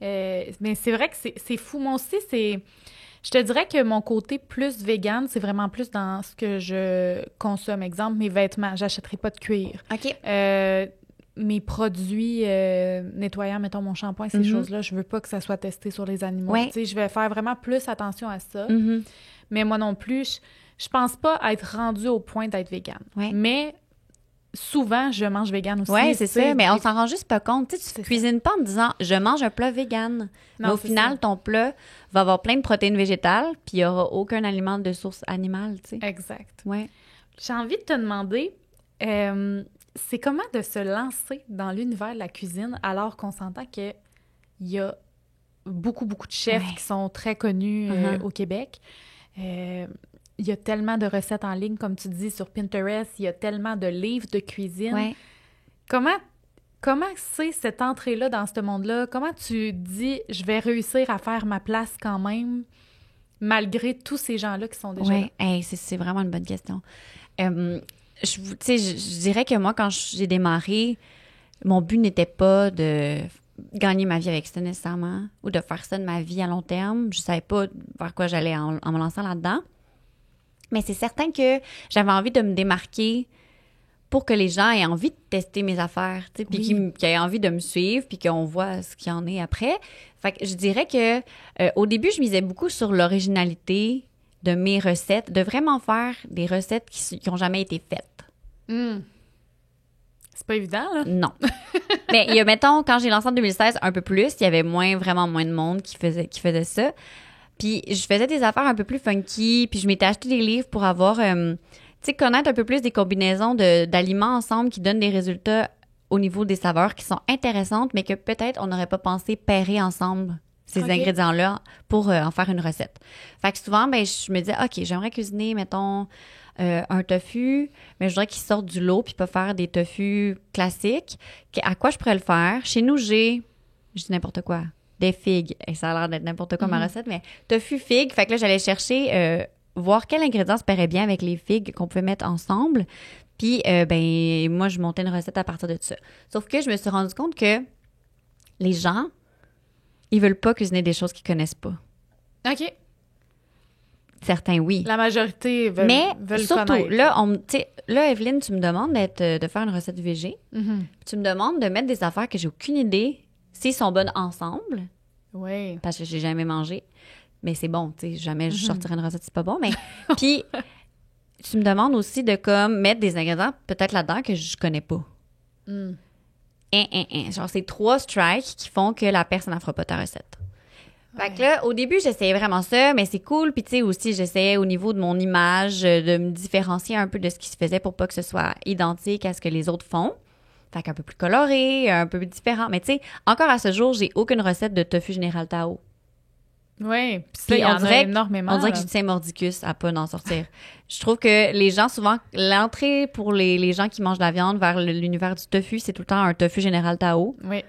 Ouais. Mais c'est vrai que c'est fou. Moi aussi, je te dirais que mon côté plus vegan, c'est vraiment plus dans ce que je consomme. Exemple, mes vêtements, j'achèterai pas de cuir. OK. Mes produits nettoyants, mettons mon shampoing, ces choses-là, je veux pas que ça soit testé sur les animaux. Ouais. Tu sais, je vais faire vraiment plus attention à ça. Mm-hmm. Mais moi non plus, je pense pas être rendue au point d'être végane. Ouais. Mais souvent, je mange végane aussi. Oui, c'est ça, mais on s'en rend juste pas compte. Tu sais, tu cuisines pas en disant « je mange un plat végane ». Mais au final, ton plat va avoir plein de protéines végétales, puis il y aura aucun aliment de source animale, tu sais. Exact. Ouais. J'ai envie de te demander, c'est comment de se lancer dans l'univers de la cuisine alors qu'on s'entend qu'il y a beaucoup de chefs qui sont très connus au Québec. Il y a tellement de recettes en ligne, comme tu dis, sur Pinterest. Il y a tellement de livres de cuisine. Ouais. Comment c'est cette entrée-là dans ce monde-là? Comment tu dis, je vais réussir à faire ma place quand même, malgré tous ces gens-là qui sont déjà là? Oui, c'est vraiment une bonne question. Je dirais que moi, quand j'ai démarré, mon but n'était pas de gagner ma vie avec ça nécessairement ou de faire ça de ma vie à long terme. Je savais pas vers quoi j'allais en me lançant là-dedans. Mais c'est certain que j'avais envie de me démarquer pour que les gens aient envie de tester mes affaires, tu sais, puis qu'ils aient envie de me suivre, puis qu'on voit ce qu'il y en est après. Fait que je dirais que au début, je misais beaucoup sur l'originalité de mes recettes, de vraiment faire des recettes qui ont jamais été faites. C'est pas évident, là? Non. Mais il y a, mettons, quand j'ai lancé en 2016, un peu plus, il y avait vraiment moins de monde qui faisait ça. Puis je faisais des affaires un peu plus funky, puis je m'étais acheté des livres pour avoir... tu sais, connaître un peu plus des combinaisons d'aliments ensemble qui donnent des résultats au niveau des saveurs qui sont intéressantes, mais que peut-être on n'aurait pas pensé pairer ensemble ces ingrédients-là pour en faire une recette. Fait que souvent, ben, je me disais, OK, j'aimerais cuisiner, mettons, un tofu, mais je voudrais qu'il sorte du lot puis pas faire des tofus classiques. À quoi je pourrais le faire? Chez nous, je dis n'importe quoi, des figues. Et ça a l'air d'être n'importe quoi ma recette, mais tofu figues. Fait que là, j'allais chercher... voir quel ingrédient se pairait bien avec les figues qu'on pouvait mettre ensemble. Puis, ben, moi, je montais une recette à partir de ça. Sauf que je me suis rendu compte que les gens, ils veulent pas cuisiner des choses qu'ils connaissent pas. OK. Certains, oui. La majorité veulent surtout, connaître. là, Evelyne, tu me demandes de faire une recette végé. Mm-hmm. Tu me demandes de mettre des affaires que j'ai aucune idée s'ils sont bonnes ensemble. Oui. Parce que j'ai jamais mangé. Mais c'est bon, tu sais, jamais je sortirai une recette, c'est pas bon. Mais puis, tu me demandes aussi de comme mettre des ingrédients peut-être là-dedans que je connais pas. Genre, c'est 3 strikes qui font que la personne n'en fera pas ta recette. Fait que là, au début, j'essayais vraiment ça, mais c'est cool. Puis tu sais, aussi, j'essayais au niveau de mon image de me différencier un peu de ce qui se faisait pour pas que ce soit identique à ce que les autres font. Fait qu'un peu plus coloré, un peu plus différent. Mais tu sais, encore à ce jour, j'ai aucune recette de tofu général Tao. Oui, puis ça, il y en a énormément. On dirait que je tiens mordicus à pas d'en sortir. Je trouve que les gens, souvent, l'entrée pour les gens qui mangent de la viande vers l'univers du tofu, c'est tout le temps un tofu général Tao. Oui.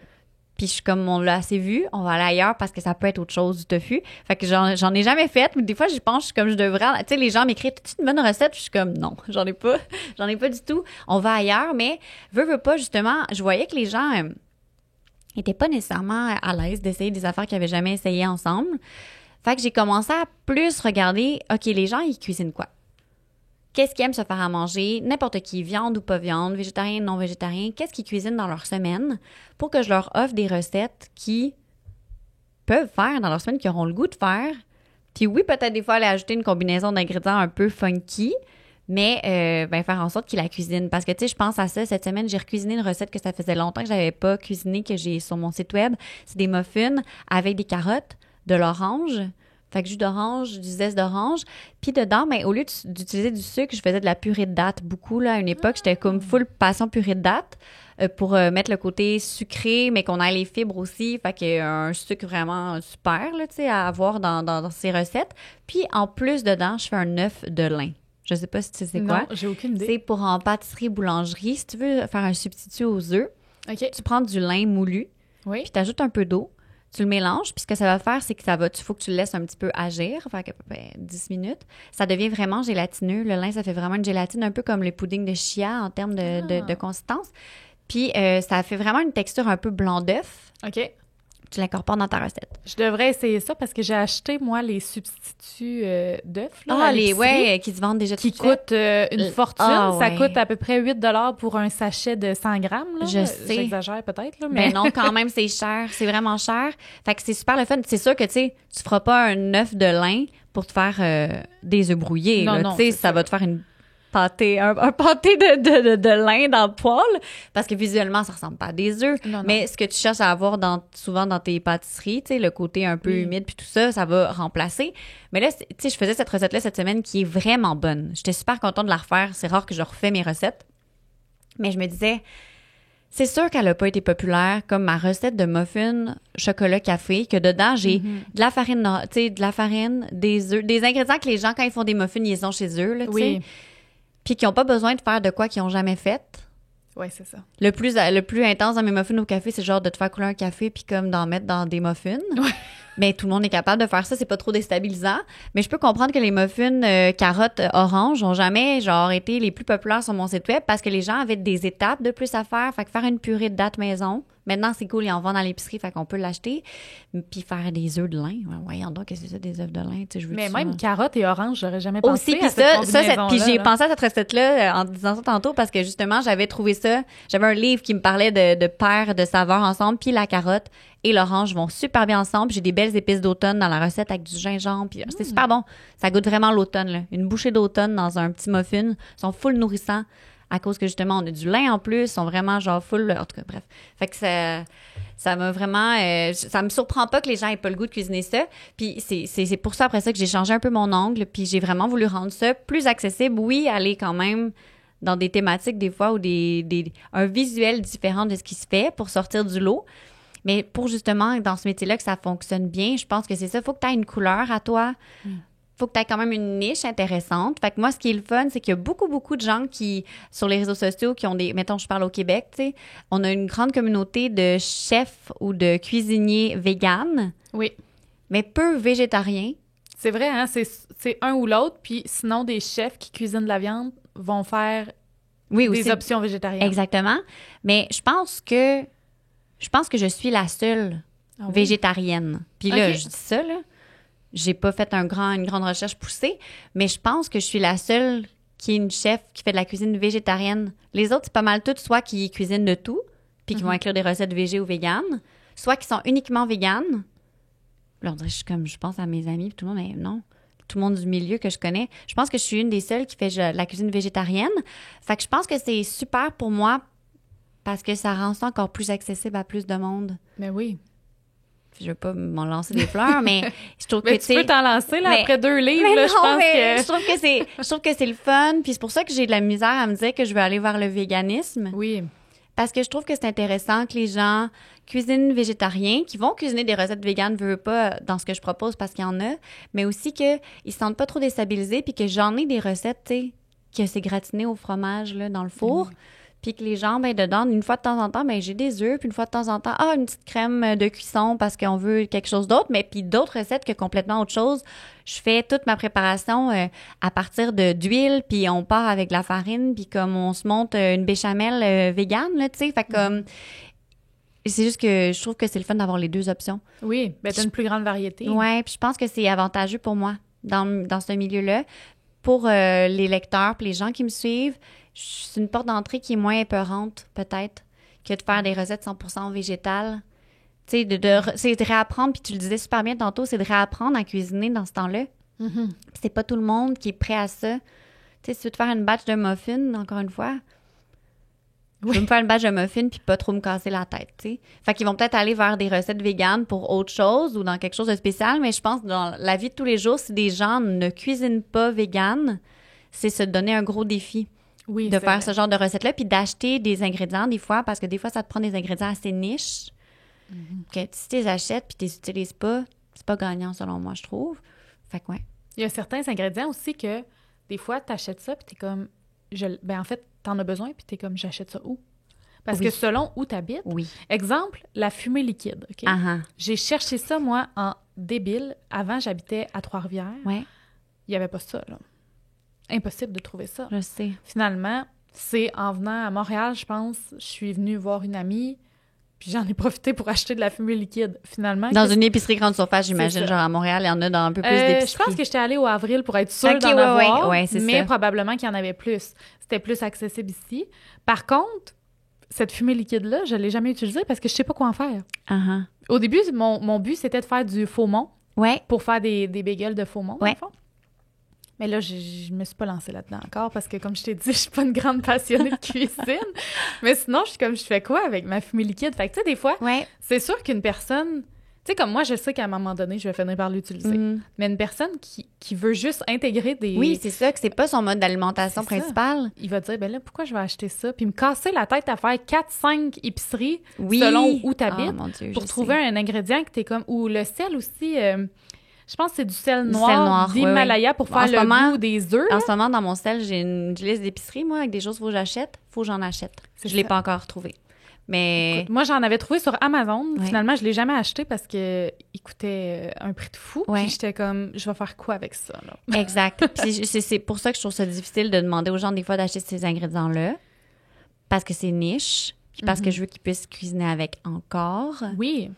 Puis je suis comme, on l'a assez vu, on va aller ailleurs parce que ça peut être autre chose du tofu. Fait que j'en ai jamais fait, mais des fois, j'y pense, je suis comme, je devrais... Tu sais, les gens m'écrivent, as-tu une bonne recette? Puis je suis comme, non, j'en ai pas du tout. On va ailleurs, mais veux pas, justement, je voyais que les gens... n'étaient pas nécessairement à l'aise d'essayer des affaires qu'ils n'avaient jamais essayées ensemble. Fait que j'ai commencé à plus regarder, OK, les gens, ils cuisinent quoi? Qu'est-ce qu'ils aiment se faire à manger? N'importe qui, viande ou pas viande, végétarien, non végétarien, qu'est-ce qu'ils cuisinent dans leur semaine pour que je leur offre des recettes qui peuvent faire dans leur semaine, qui auront le goût de faire. Puis oui, peut-être des fois aller ajouter une combinaison d'ingrédients un peu funky, mais faire en sorte qu'ils la cuisinent. Parce que, tu sais, je pense à ça. Cette semaine, j'ai recuisiné une recette que ça faisait longtemps que je n'avais pas cuisinée, que j'ai sur mon site web. C'est des muffins avec des carottes, de l'orange, fait que jus d'orange, du zeste d'orange. Puis dedans, ben, au lieu d'utiliser du sucre, je faisais de la purée de dattes beaucoup. Là, à une époque, j'étais comme full passion purée de dattes pour mettre le côté sucré, mais qu'on ait les fibres aussi. Fait qu'il y a un sucre vraiment super là, à avoir dans ces recettes. Puis en plus, dedans, je fais un œuf de lin. Je sais pas si tu sais quoi. Non, j'ai aucune idée. C'est pour en pâtisserie-boulangerie. Si tu veux faire un substitut aux œufs, tu prends du lin moulu, puis tu ajoutes un peu d'eau. Tu le mélanges, puis ce que ça va faire, c'est que faut que tu le laisses un petit peu agir, fait à peu près 10 minutes. Ça devient vraiment gélatineux. Le lin, ça fait vraiment une gélatine, un peu comme le pudding de chia en termes de consistance. Puis ça fait vraiment une texture un peu blanc d'œuf. OK. Tu l'incorpores dans ta recette. Je devrais essayer ça parce que j'ai acheté, moi, les substituts d'œufs. Qui se vendent déjà qui coûtent une fortune. Ça coûte à peu près 8$ pour un sachet de 100 grammes. Là. Je sais. J'exagère peut-être. Là, mais ben non, quand même, c'est cher. C'est vraiment cher. Fait que c'est super le fun. C'est sûr que, tu sais, tu feras pas un œuf de lin pour te faire des œufs brouillés. Non, tu sais, ça va te faire un pâté de lin dans le poêle, parce que visuellement, ça ressemble pas à des œufs. Non. Mais ce que tu cherches à avoir souvent dans tes pâtisseries, tu sais, le côté un peu humide puis tout ça, ça va remplacer. Mais là, tu sais, je faisais cette recette-là cette semaine qui est vraiment bonne. J'étais super contente de la refaire. C'est rare que je refais mes recettes. Mais je me disais, c'est sûr qu'elle a pas été populaire comme ma recette de muffins chocolat café, que dedans, j'ai de la farine, des œufs, des ingrédients que les gens, quand ils font des muffins, ils ont chez eux, là, tu sais. Puis qui n'ont pas besoin de faire de quoi qu'ils n'ont jamais fait. Oui, c'est ça. Le plus intense dans mes muffins au café, c'est genre de te faire couler un café puis comme d'en mettre dans des muffins. Ouais. Mais tout le monde est capable de faire ça, c'est pas trop déstabilisant. Mais je peux comprendre que les muffins carottes orange ont jamais genre été les plus populaires sur mon site web parce que les gens avaient des étapes de plus à faire. Fait que faire une purée de dattes maison. Maintenant, c'est cool, ils en vendent à l'épicerie, fait qu'on peut l'acheter. Puis faire des œufs de lin. Voyons donc, qu'est-ce que c'est ça, des œufs de lin? Tu sais, mais même carottes et oranges, j'aurais jamais pensé aussi, à cette combinaison-là. Puis j'ai pensé à cette recette-là en disant ça tantôt parce que justement, j'avais trouvé ça. J'avais un livre qui me parlait de paires de saveurs ensemble, puis la carotte et l'orange vont super bien ensemble. J'ai des belles épices d'automne dans la recette avec du gingembre, puis c'est super bon. Ça goûte vraiment l'automne, là. Une bouchée d'automne dans un petit muffin. Ils sont full nourrissants. À cause que, justement, on a du lin en plus, ils sont vraiment, genre, full... En tout cas, bref. Fait que ça m'a vraiment... ça me surprend pas que les gens aient pas le goût de cuisiner ça. Puis c'est pour ça, après ça, que j'ai changé un peu mon angle. Puis j'ai vraiment voulu rendre ça plus accessible. Oui, aller quand même dans des thématiques, des fois, ou un visuel différent de ce qui se fait pour sortir du lot. Mais pour, justement, dans ce métier-là, que ça fonctionne bien, je pense que c'est ça. Faut que tu aies une couleur à toi. Faut que tu aies quand même une niche intéressante. Fait que moi, ce qui est le fun, c'est qu'il y a beaucoup, beaucoup de gens qui, sur les réseaux sociaux, qui ont des... Mettons, je parle au Québec, tu sais, on a une grande communauté de chefs ou de cuisiniers véganes. Oui. Mais peu végétariens. C'est vrai, hein? C'est un ou l'autre. Puis sinon, des chefs qui cuisinent de la viande vont faire des options végétariennes. Exactement. Mais je pense que je suis la seule végétarienne. Puis là, je dis ça, là. J'ai pas fait une grande recherche poussée, mais je pense que je suis la seule qui est une chef qui fait de la cuisine végétarienne. Les autres, c'est pas mal toutes, soit qui cuisinent de tout, puis qui vont inclure des recettes végé ou véganes, soit qui sont uniquement véganes. Là, je pense à mes amis, puis tout le monde, mais non. Tout le monde du milieu que je connais. Je pense que je suis une des seules qui fait de la cuisine végétarienne. Fait que je pense que c'est super pour moi parce que ça rend ça encore plus accessible à plus de monde. Mais oui. Je veux pas m'en lancer des fleurs, mais je trouve mais que tu peux t'en lancer là après 2 livres là, je trouve que c'est le fun, puis c'est pour ça que j'ai de la misère à me dire que je veux aller vers le véganisme. Oui. Parce que je trouve que c'est intéressant que les gens cuisinent végétariens, qui vont cuisiner des recettes véganes, veux pas dans ce que je propose parce qu'il y en a, mais aussi qu'ils se sentent pas trop déstabilisés, puis que j'en ai des recettes, tu sais, que c'est gratiné au fromage là dans le four. Puis que les gens, dedans, une fois de temps en temps, j'ai des œufs, puis une fois de temps en temps, une petite crème de cuisson parce qu'on veut quelque chose d'autre, mais puis d'autres recettes que complètement autre chose. Je fais toute ma préparation à partir d'huile, puis on part avec de la farine, puis comme on se monte une béchamel végane, là, tu sais, fait comme... C'est juste que je trouve que c'est le fun d'avoir les 2 options. Oui, t'as une plus grande variété. Ouais, puis je pense que c'est avantageux pour moi dans ce milieu-là. Pour les lecteurs, puis les gens qui me suivent, c'est une porte d'entrée qui est moins épeurante, peut-être, que de faire des recettes 100% végétales. Tu sais, c'est de réapprendre, puis tu le disais super bien tantôt, c'est de réapprendre à cuisiner dans ce temps-là. C'est pas tout le monde qui est prêt à ça. Tu sais, si tu veux te faire une batch de muffins, encore une fois, je veux me faire une batch de muffins puis pas trop me casser la tête, tu sais. Fait qu'ils vont peut-être aller vers des recettes véganes pour autre chose ou dans quelque chose de spécial, mais je pense que dans la vie de tous les jours, si des gens ne cuisinent pas végane, c'est se donner un gros défi. Oui, de faire ce genre de recette-là, puis d'acheter des ingrédients des fois, parce que des fois, ça te prend des ingrédients assez niches, que si tu les achètes puis tu les utilises pas, c'est pas gagnant selon moi, je trouve. Fait que ouais. Il y a certains ingrédients aussi que des fois, tu achètes ça puis t'es comme... en fait, t'en as besoin puis t'es comme, j'achète ça où? Parce que selon où t'habites, exemple, la fumée liquide, OK? J'ai cherché ça, moi, en débile. Avant, j'habitais à Trois-Rivières. Ouais. Il y avait pas ça, là. Impossible de trouver ça. Je sais. Finalement, c'est en venant à Montréal, je pense, je suis venue voir une amie, puis j'en ai profité pour acheter de la fumée liquide. Finalement, dans une épicerie grande surface, j'imagine, genre à Montréal, il y en a dans un peu plus d'épiceries. Je pense que j'étais allée au Avril pour être sûre d'en avoir, mais ça. Probablement qu'il y en avait plus. C'était plus accessible ici. Par contre, cette fumée liquide-là, je ne l'ai jamais utilisée parce que je ne sais pas quoi en faire. Au début, mon but, c'était de faire du faux-mont pour faire des bagels de faux-mont, dans le fond. Mais là, je me suis pas lancée là-dedans encore parce que, comme je t'ai dit, je suis pas une grande passionnée de cuisine. Mais sinon, je fais quoi avec ma fumée liquide? Fait que, tu sais, des fois, c'est sûr qu'une personne... Tu sais, comme moi, je sais qu'à un moment donné, je vais finir par l'utiliser. Mais une personne qui veut juste intégrer des... Oui, c'est ça, que c'est pas son mode d'alimentation principal. Il va dire, là, pourquoi je vais acheter ça? Puis me casser la tête à faire 4-5 épiceries selon où t'habites pour trouver un ingrédient que t'es comme... Ou le sel aussi... Je pense que c'est du sel noir d'Himalaya pour faire le goût des œufs. En ce moment, dans mon sel, j'ai une liste d'épicerie, moi, avec des choses qu'il faut que j'achète. Faut que j'en achète. Je ne l'ai pas encore trouvé. Mais... Écoute, moi, j'en avais trouvé sur Amazon. Ouais. Finalement, je ne l'ai jamais acheté parce qu'il coûtait un prix de fou. Ouais. Puis j'étais comme, je vais faire quoi avec ça? Là? Exact. Puis c'est pour ça que je trouve ça difficile de demander aux gens des fois d'acheter ces ingrédients-là. Parce que c'est niche. Puis parce que je veux qu'ils puissent cuisiner avec encore. Oui.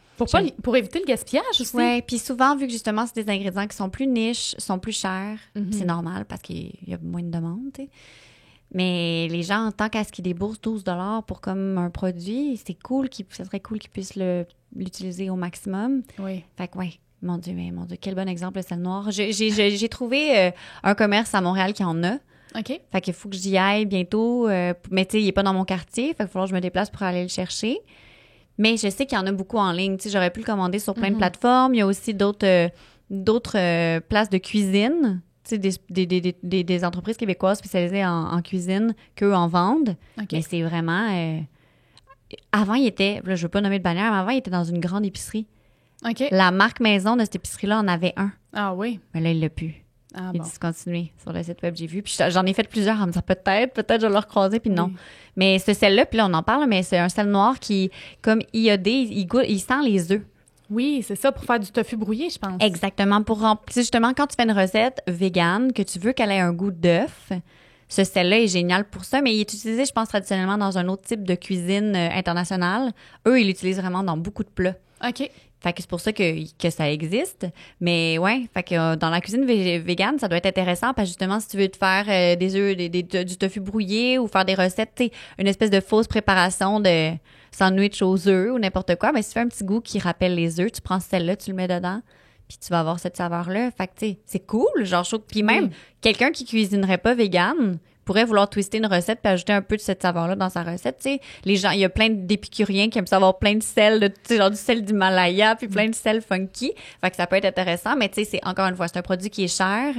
Pour éviter le gaspillage aussi. Oui. Puis souvent, vu que justement, c'est des ingrédients qui sont plus niches, sont plus chers, c'est normal parce qu'il y a moins de demandes, tu sais. Mais les gens, tant qu'à ce qu'ils déboursent 12 $ pour comme un produit, c'est cool, ça serait cool qu'ils puissent l'utiliser au maximum. Oui. Fait que, ouais, mon Dieu, quel bon exemple, le sel noir. J'ai trouvé un commerce à Montréal qui en a. OK. Fait qu'il faut que j'y aille bientôt. Mais tu sais, il n'est pas dans mon quartier. Fait qu'il va falloir que je me déplace pour aller le chercher. Mais je sais qu'il y en a beaucoup en ligne. Tu sais, j'aurais pu le commander sur plein de plateformes. Il y a aussi d'autres places de cuisine. Tu sais, des entreprises québécoises spécialisées en cuisine qu'eux en vendent. Okay. Mais c'est vraiment... Avant, il était... Là, je veux pas nommer de bannière, mais avant, il était dans une grande épicerie. OK. La marque maison de cette épicerie-là en avait un. Ah oui? Mais là, il l'a plus. Ah, il est discontinué sur le site web, j'ai vu. Puis j'en ai fait plusieurs en me disant peut-être je vais le recroiser, puis non. Oui. Mais ce sel-là, puis là, on en parle, mais c'est un sel noir qui, comme iodé, il sent les œufs. Oui, c'est ça, pour faire du tofu brouillé, je pense. Exactement. Justement, quand tu fais une recette végane, que tu veux qu'elle ait un goût d'œuf, ce sel-là est génial pour ça, mais il est utilisé, je pense, traditionnellement dans un autre type de cuisine internationale. Eux, ils l'utilisent vraiment dans beaucoup de plats. OK. Fait que c'est pour ça que ça existe. Mais ouais, fait que dans la cuisine végane, ça doit être intéressant parce que justement, si tu veux te faire des œufs, du tofu brouillé ou faire des recettes, tu sais, une espèce de fausse préparation de sandwich aux œufs ou n'importe quoi, mais si tu fais un petit goût qui rappelle les œufs, tu prends celle-là, tu le mets dedans, puis tu vas avoir cette saveur-là. Fait que tu sais, c'est cool, genre chaud. Puis même, quelqu'un qui cuisinerait pas végane pourrait vouloir twister une recette puis ajouter un peu de cette saveur-là dans sa recette, tu sais. Les gens, il y a plein d'épicuriens qui aiment ça avoir plein de sel, tu sais, genre du sel d'Himalaya puis plein de sel funky. Fait que ça peut être intéressant, mais tu sais, c'est encore une fois, c'est un produit qui est cher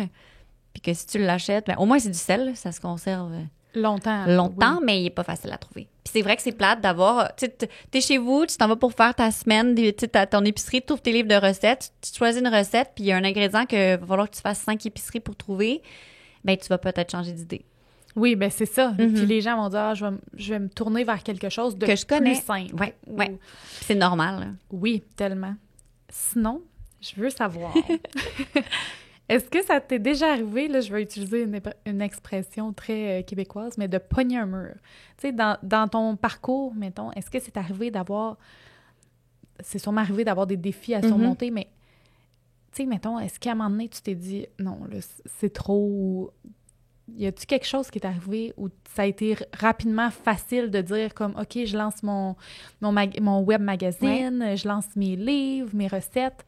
puis que si tu l'achètes, ben, au moins c'est du sel, ça se conserve longtemps, oui. Mais il est pas facile à trouver. Puis c'est vrai que c'est plate d'avoir, tu sais, t'es chez vous, tu t'en vas pour faire ta semaine, tu sais, ton épicerie, tu ouvres tes livres de recettes, tu choisis une recette puis il y a un ingrédient que va falloir que tu fasses 5 épiceries pour trouver, ben tu vas peut-être changer d'idée. Oui, ben c'est ça. Puis les gens vont dire, je vais me tourner vers quelque chose de que je connais. Plus simple. Oui, oui. C'est normal. Là. Oui, tellement. Sinon, je veux savoir, est-ce que ça t'est déjà arrivé, là, je vais utiliser une expression très québécoise, mais de pogner un mur. Tu sais, dans ton parcours, mettons, est-ce que c'est arrivé d'avoir... C'est sûrement arrivé d'avoir des défis à surmonter, mais, tu sais, mettons, est-ce qu'à un moment donné, tu t'es dit, non, là, c'est trop... Y a-tu quelque chose qui est arrivé où ça a été rapidement facile de dire comme, OK, je lance mon web magazine, je lance mes livres, mes recettes.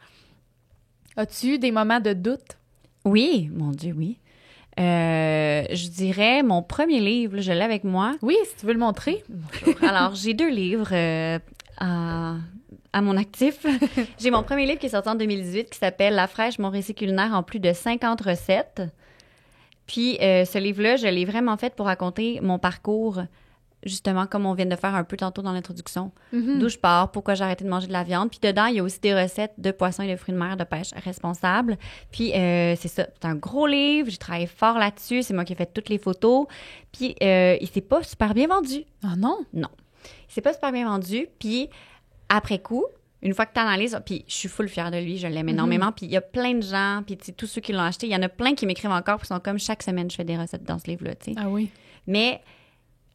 As-tu eu des moments de doute? Oui, mon Dieu, oui. Je dirais mon premier livre, là, je l'ai avec moi. Oui, si tu veux le montrer. Bonjour. Alors, j'ai 2 livres à mon actif. J'ai mon premier livre qui est sorti en 2018 qui s'appelle « La fraîche, mon récit culinaire en plus de 50 recettes ». Puis, ce livre-là, je l'ai vraiment fait pour raconter mon parcours, justement, comme on vient de faire un peu tantôt dans l'introduction. D'où je pars, pourquoi j'ai arrêté de manger de la viande. Puis dedans, il y a aussi des recettes de poissons et de fruits de mer de pêche responsables. Puis, c'est ça, c'est un gros livre. J'ai travaillé fort là-dessus. C'est moi qui ai fait toutes les photos. Puis, il s'est pas super bien vendu. Ah non? Non. Il s'est pas super bien vendu. Puis, après coup... Une fois que tu analyses, puis je suis full fière de lui, je l'aime énormément, puis il y a plein de gens, puis tous ceux qui l'ont acheté, il y en a plein qui m'écrivent encore, puis sont comme chaque semaine, je fais des recettes dans ce livre-là, tu sais. Ah oui. Mais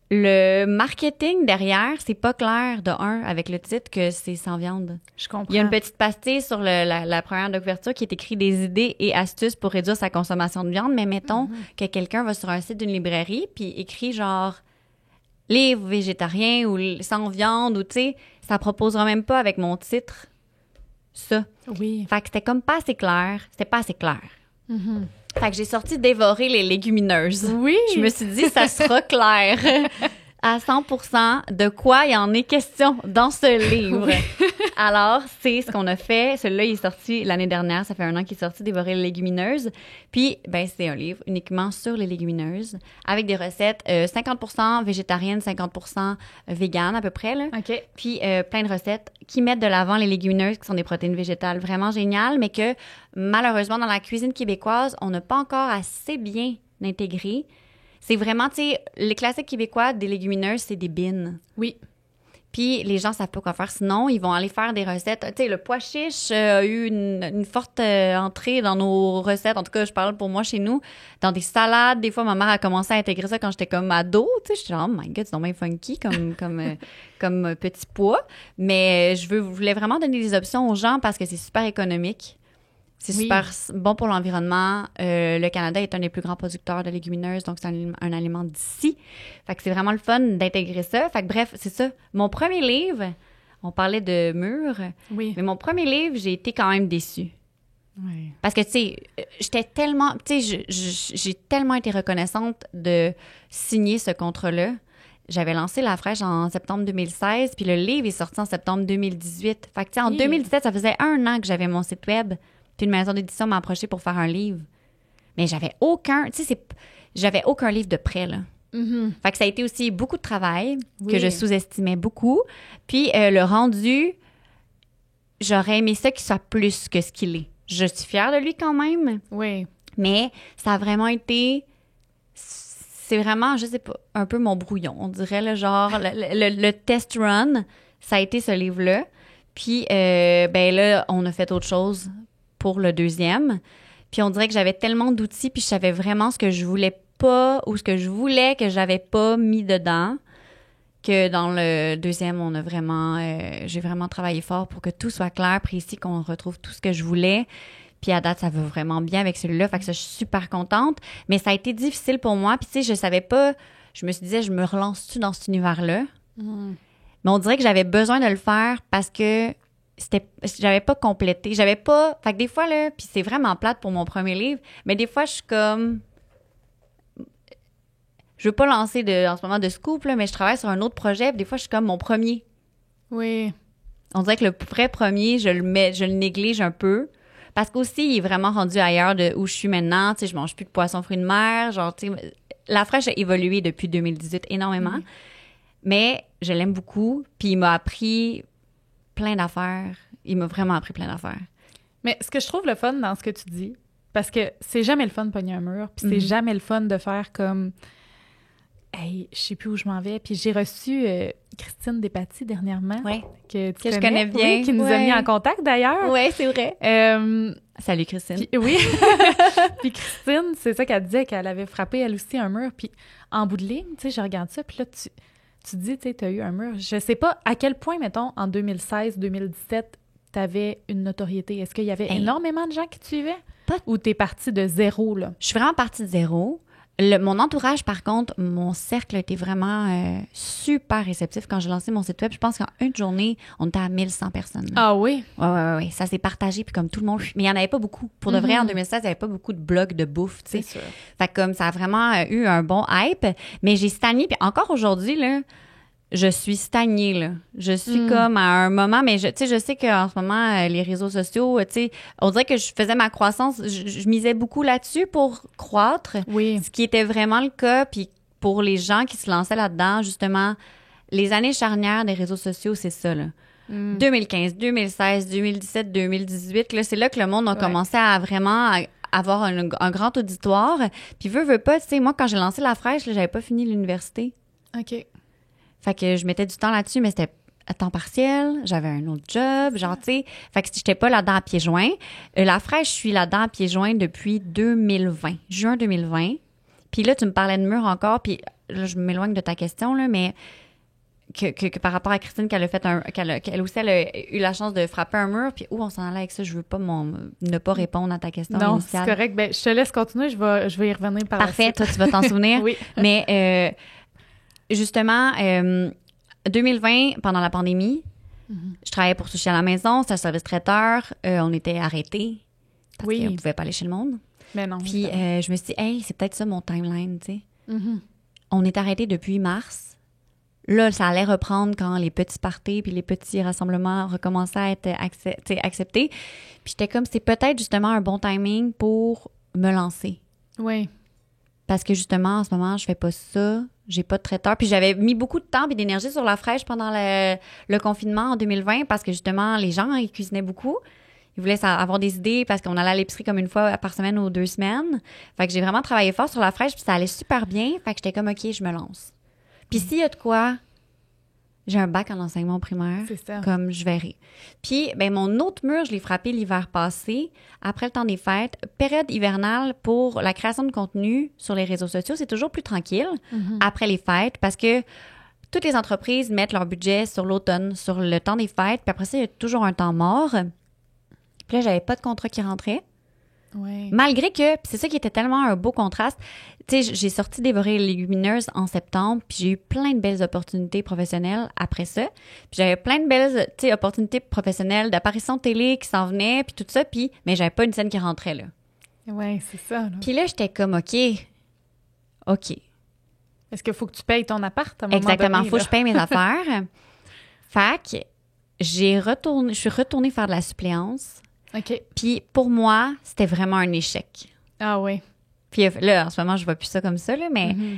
le marketing derrière, c'est pas clair, de un, avec le titre, que c'est sans viande. Je comprends. Il y a une petite pastille sur la première de couverture qui est écrit des idées et astuces pour réduire sa consommation de viande, mais mettons que quelqu'un va sur un site d'une librairie, puis écrit genre livre végétarien ou sans viande, ou tu sais, ça proposera même pas avec mon titre ça. Oui. Fait que c'était comme pas assez clair. C'était pas assez clair. Fait que j'ai sorti dévorer les légumineuses. Oui. Je me suis dit, ça sera clair. à 100% de quoi il y en est question dans ce livre. Alors, c'est ce qu'on a fait. Celui-là, il est sorti l'année dernière. Ça fait 1 an qu'il est sorti, Dévorer les légumineuses. Puis, ben, c'est un livre uniquement sur les légumineuses avec des recettes 50% végétariennes, 50% véganes à peu près. Là. OK. Puis, plein de recettes qui mettent de l'avant les légumineuses qui sont des protéines végétales vraiment géniales, mais que malheureusement, dans la cuisine québécoise, on n'a pas encore assez bien intégré. C'est vraiment, tu sais, les classiques québécois des légumineuses, c'est des bines. Oui. Puis les gens savent pas quoi faire. Sinon, ils vont aller faire des recettes. Tu sais, le pois chiche a eu une forte entrée dans nos recettes. En tout cas, je parle pour moi chez nous. Dans des salades, des fois, ma mère a commencé à intégrer ça quand j'étais comme ado. Tu sais, j'étais genre, oh my God, c'est donc bien funky comme petit pois. Mais je voulais vraiment donner des options aux gens parce que c'est super économique. C'est super bon pour l'environnement. Le Canada est un des plus grands producteurs de légumineuses, donc c'est un aliment d'ici. Fait que c'est vraiment le fun d'intégrer ça. Fait que bref, c'est ça. Mon premier livre, on parlait de murs, Oui. mais mon premier livre, j'ai été quand même déçue. Oui. Parce que, tu sais, j'étais tellement... Tu sais, j'ai tellement été reconnaissante de signer ce contrat-là. J'avais lancé La Fraîche en septembre 2016, puis le livre est sorti en septembre 2018. Fait que, tu sais, en 2017, ça faisait 1 an que j'avais mon site web. Puis une maison d'édition m'a approché pour faire un livre. Mais j'avais aucun livre de prêt, là. Mm-hmm. Fait que ça a été aussi beaucoup de travail que je sous-estimais beaucoup. Puis le rendu, j'aurais aimé ça qu'il soit plus que ce qu'il est. Je suis fière de lui quand même. Oui. Mais ça a vraiment été... C'est vraiment, je sais pas, un peu mon brouillon. On dirait, le genre, le test run, ça a été ce livre-là. Puis, ben là, on a fait autre chose pour le 2e. Puis on dirait que j'avais tellement d'outils, puis je savais vraiment ce que je voulais pas ou ce que je voulais que j'avais pas mis dedans, que dans le 2e, on a vraiment... j'ai vraiment travaillé fort pour que tout soit clair, précis, qu'on retrouve tout ce que je voulais. Puis à date, ça va vraiment bien avec celui-là, fait que ça, je suis super contente. Mais ça a été difficile pour moi, puis tu sais, je savais pas... Je me suis dit, je me relance-tu dans cet univers-là? Mm. Mais on dirait que j'avais besoin de le faire parce que j'avais pas complété, fait que des fois là, puis c'est vraiment plate pour mon premier livre, mais des fois je suis comme, je veux pas lancer en ce moment de scoop là, mais je travaille sur un autre projet, puis des fois je suis comme mon premier. Oui. On dirait que le vrai premier, je le néglige un peu parce qu'aussi il est vraiment rendu ailleurs de où je suis maintenant, tu sais, je mange plus de poisson fruits de mer, genre tu sais, La Fraîche a évolué depuis 2018 énormément. Mais je l'aime beaucoup, puis il m'a appris plein d'affaires. Il m'a vraiment appris plein d'affaires. Mais ce que je trouve le fun dans ce que tu dis, parce que c'est jamais le fun de pogner un mur, puis c'est jamais le fun de faire comme « Hey, je sais plus où je m'en vais ». Puis j'ai reçu Christine Despatie dernièrement, que je connais bien, qui nous a mis en contact d'ailleurs. Oui, c'est vrai. Salut Christine. Puis, oui. Puis Christine, c'est ça qu'elle disait, qu'elle avait frappé elle aussi un mur. Puis en bout de ligne, tu sais, je regarde ça, puis là, tu dis, tu sais, t'as eu un mur. Je sais pas à quel point, mettons, en 2016, 2017, t'avais une notoriété. Est-ce qu'il y avait énormément de gens qui te suivaient? Pas. Ou t'es partie de zéro, là? Je suis vraiment partie de zéro. Mon entourage, par contre, mon cercle était vraiment super réceptif quand j'ai lancé mon site web. Je pense qu'en une journée, on était à 1100 personnes. Là. Ah oui? Oui. Ça s'est partagé, puis comme tout le monde... Mais il n'y en avait pas beaucoup. Pour de vrai, en 2016, il n'y avait pas beaucoup de blogs de bouffe, tu sais. C'est sûr. Fait que comme ça a vraiment eu un bon hype. Mais j'ai stagné, puis encore aujourd'hui, là, je suis stagnée, là. Je suis comme à un moment, mais je sais qu'en ce moment, les réseaux sociaux, tu sais, on dirait que je faisais ma croissance, je misais beaucoup là-dessus pour croître. Oui. Ce qui était vraiment le cas, puis pour les gens qui se lançaient là-dedans, justement, les années charnières des réseaux sociaux, c'est ça, là. 2015, 2016, 2017, 2018, là, c'est là que le monde a commencé à vraiment avoir un grand auditoire. Puis veux pas, tu sais, moi, quand j'ai lancé La Fraîche, là, j'avais pas fini l'université. OK. Fait que je mettais du temps là-dessus, mais c'était à temps partiel. J'avais un autre job, genre, tu sais. Fait que j'étais pas là-dedans à pieds joints. La Fraîche, je suis là-dedans à pieds joints depuis 2020, juin 2020. Puis là, tu me parlais de mur encore, puis là, je m'éloigne de ta question, là, mais que par rapport à Christine, qu'elle aussi, elle a eu la chance de frapper un mur, puis où on s'en allait avec ça, je veux pas ne pas répondre à ta question non, initiale. C'est correct. Ben, je te laisse continuer, je vais y revenir par Parfait, la suite. toi, tu vas t'en souvenir. Oui. Mais justement, 2020, pendant la pandémie, je travaillais pour Sushi à la maison, c'était un service traiteur, on était arrêtés parce qu'on ne pouvait pas aller chez le monde. Mais non. Puis je me suis dit, hey, c'est peut-être ça mon timeline, tu sais. On est arrêtés depuis mars. Là, ça allait reprendre quand les petits parties puis les petits rassemblements recommençaient à être acceptés. Puis j'étais comme, c'est peut-être justement un bon timing pour me lancer. Oui. Parce que justement, en ce moment, je fais pas ça. J'ai pas de traiteur. Puis j'avais mis beaucoup de temps et d'énergie sur la fraîche pendant le confinement en 2020 parce que justement, les gens, ils cuisinaient beaucoup. Ils voulaient avoir des idées parce qu'on allait à l'épicerie comme une fois par semaine ou 2 semaines. Fait que j'ai vraiment travaillé fort sur la fraîche puis ça allait super bien. Fait que j'étais comme, OK, je me lance. Puis s'il y a de quoi, j'ai un bac en enseignement primaire. C'est ça. Comme je verrai. Puis, ben mon autre mur, je l'ai frappé l'hiver passé, après le temps des fêtes. Période hivernale pour la création de contenu sur les réseaux sociaux, c'est toujours plus tranquille après les fêtes parce que toutes les entreprises mettent leur budget sur l'automne, sur le temps des fêtes. Puis après ça, il y a toujours un temps mort. Puis là, j'avais pas de contrat qui rentrait. Ouais. Malgré que, puis c'est ça qui était tellement un beau contraste, tu sais, j'ai sorti Dévorer les légumineuses en septembre, puis j'ai eu plein de belles opportunités professionnelles après ça. Puis j'avais plein de belles, tu sais, opportunités professionnelles d'apparition de télé qui s'en venaient, puis tout ça, puis mais j'avais pas une scène qui rentrait, là. Oui, c'est ça. Là. Puis là, j'étais comme, OK. Est-ce qu'il faut que tu payes ton appart à un moment Exactement, donné, faut que là? je paye mes affaires. Fait que je suis retournée faire de la suppléance. OK. Puis pour moi, c'était vraiment un échec. Ah oui. Puis là, en ce moment, je vois plus ça comme ça, là, mais tu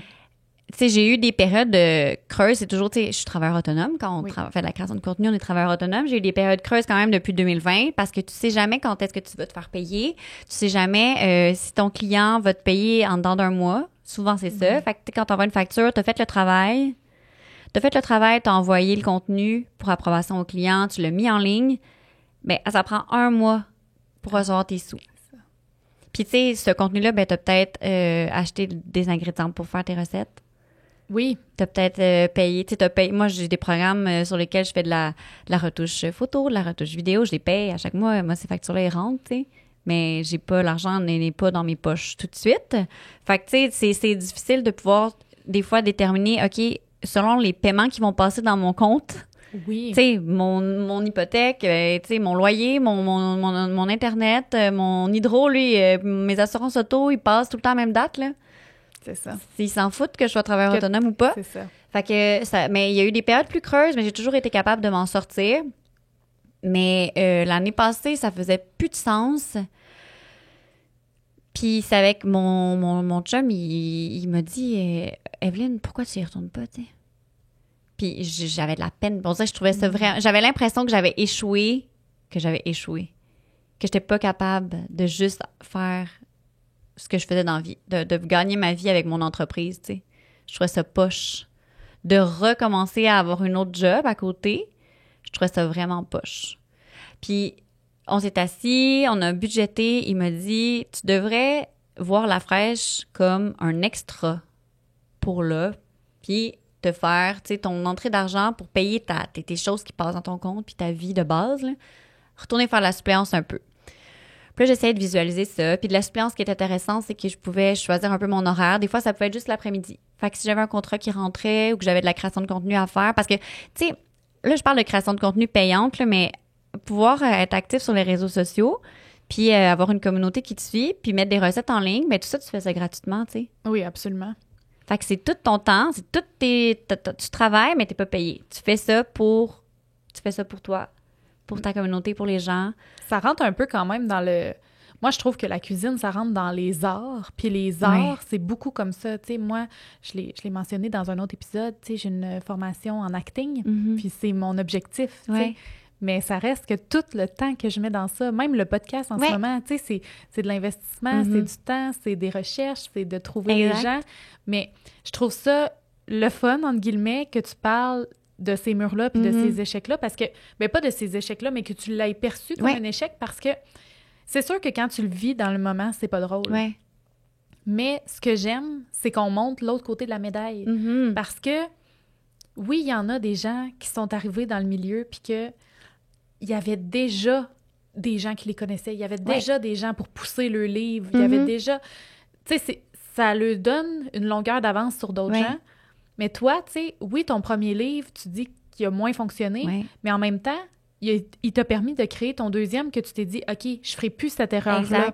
sais, j'ai eu des périodes creuses. C'est toujours, tu sais, je suis travailleur autonome. Quand on fait de la création de contenu, on est travailleur autonome. J'ai eu des périodes creuses quand même depuis 2020 parce que tu sais jamais quand est-ce que tu vas te faire payer. Tu sais jamais si ton client va te payer en dedans d'un mois. Souvent, c'est ça. Fait que quand tu envoies une facture, tu as fait le travail. Tu as envoyé le contenu pour approbation au client, tu l'as mis en ligne. Bien, ça prend 1 mois pour recevoir tes sous. Puis, tu sais, ce contenu-là, ben, tu as peut-être acheté des ingrédients pour faire tes recettes. Oui. Tu as peut-être payé. Tu sais, moi, j'ai des programmes sur lesquels je fais de la retouche photo, de la retouche vidéo. Je les paye à chaque mois. Moi, ces factures-là, ils rentrent, tu sais. Mais j'ai pas, l'argent n'est pas dans mes poches tout de suite. Fait que, tu sais, c'est difficile de pouvoir, des fois, déterminer, OK, selon les paiements qui vont passer dans mon compte. Oui. Tu sais, mon hypothèque, tu sais, mon loyer, mon Internet, mon hydro, lui, mes assurances auto, ils passent tout le temps à la même date, là. C'est ça. Ils s'en foutent que je sois travailleur autonome ou pas. C'est ça. Fait que mais il y a eu des périodes plus creuses, mais j'ai toujours été capable de m'en sortir. Mais l'année passée, ça faisait plus de sens. Puis c'est avec mon chum, il m'a dit Evelyne, pourquoi tu y retournes pas, tu sais? Puis j'avais de la peine. Pour ça, je trouvais ça vrai. J'avais l'impression que j'avais échoué. Que j'étais pas capable de juste faire ce que je faisais dans la vie. De gagner ma vie avec mon entreprise, tu sais. Je trouvais ça poche. De recommencer à avoir une autre job à côté, je trouvais ça vraiment poche. Puis, on s'est assis, on a budgété. Il m'a dit, tu devrais voir la fraîche comme un extra pour là. Puis, te faire, tu sais, ton entrée d'argent pour payer tes choses qui passent dans ton compte puis ta vie de base, là. Retourner faire de la suppléance un peu. Puis là, j'essayais de visualiser ça. Puis de la suppléance, ce qui est intéressant, c'est que je pouvais choisir un peu mon horaire. Des fois, ça pouvait être juste l'après-midi. Fait que si j'avais un contrat qui rentrait ou que j'avais de la création de contenu à faire, parce que, tu sais, là, je parle de création de contenu payante, là, mais pouvoir être actif sur les réseaux sociaux, puis avoir une communauté qui te suit, puis mettre des recettes en ligne, mais tout ça, tu fais ça gratuitement, tu sais. Oui, absolument. Fait que c'est tout ton temps, c'est tout tu travailles, mais t'es pas payé. Tu fais ça pour toi, pour ta communauté, pour les gens. Ça rentre un peu quand même dans le... Moi, je trouve que la cuisine, ça rentre dans les arts. Puis les arts, c'est beaucoup comme ça. Tu sais, moi, je l'ai mentionné dans un autre épisode, tu sais, j'ai une formation en acting, puis c'est mon objectif, tu sais. Mais ça reste que tout le temps que je mets dans ça, même le podcast en ce moment, tu sais, c'est de l'investissement, c'est du temps, c'est des recherches, c'est de trouver les gens. Mais je trouve ça le fun, entre guillemets, que tu parles de ces murs-là puis de ces échecs-là, parce que, ben pas de ces échecs-là, mais que tu l'aies perçu comme un échec, parce que c'est sûr que quand tu le vis dans le moment, c'est pas drôle. Ouais. Mais ce que j'aime, c'est qu'on montre l'autre côté de la médaille. Parce que, oui, il y en a des gens qui sont arrivés dans le milieu puis que il y avait déjà des gens qui les connaissaient. Il y avait déjà des gens pour pousser le livre. Il y avait déjà... Tu sais, ça leur donne une longueur d'avance sur d'autres gens. Mais toi, tu sais, oui, ton premier livre, tu dis qu'il a moins fonctionné, mais en même temps, il t'a permis de créer ton deuxième que tu t'es dit, OK, je ferai plus cette erreur-là.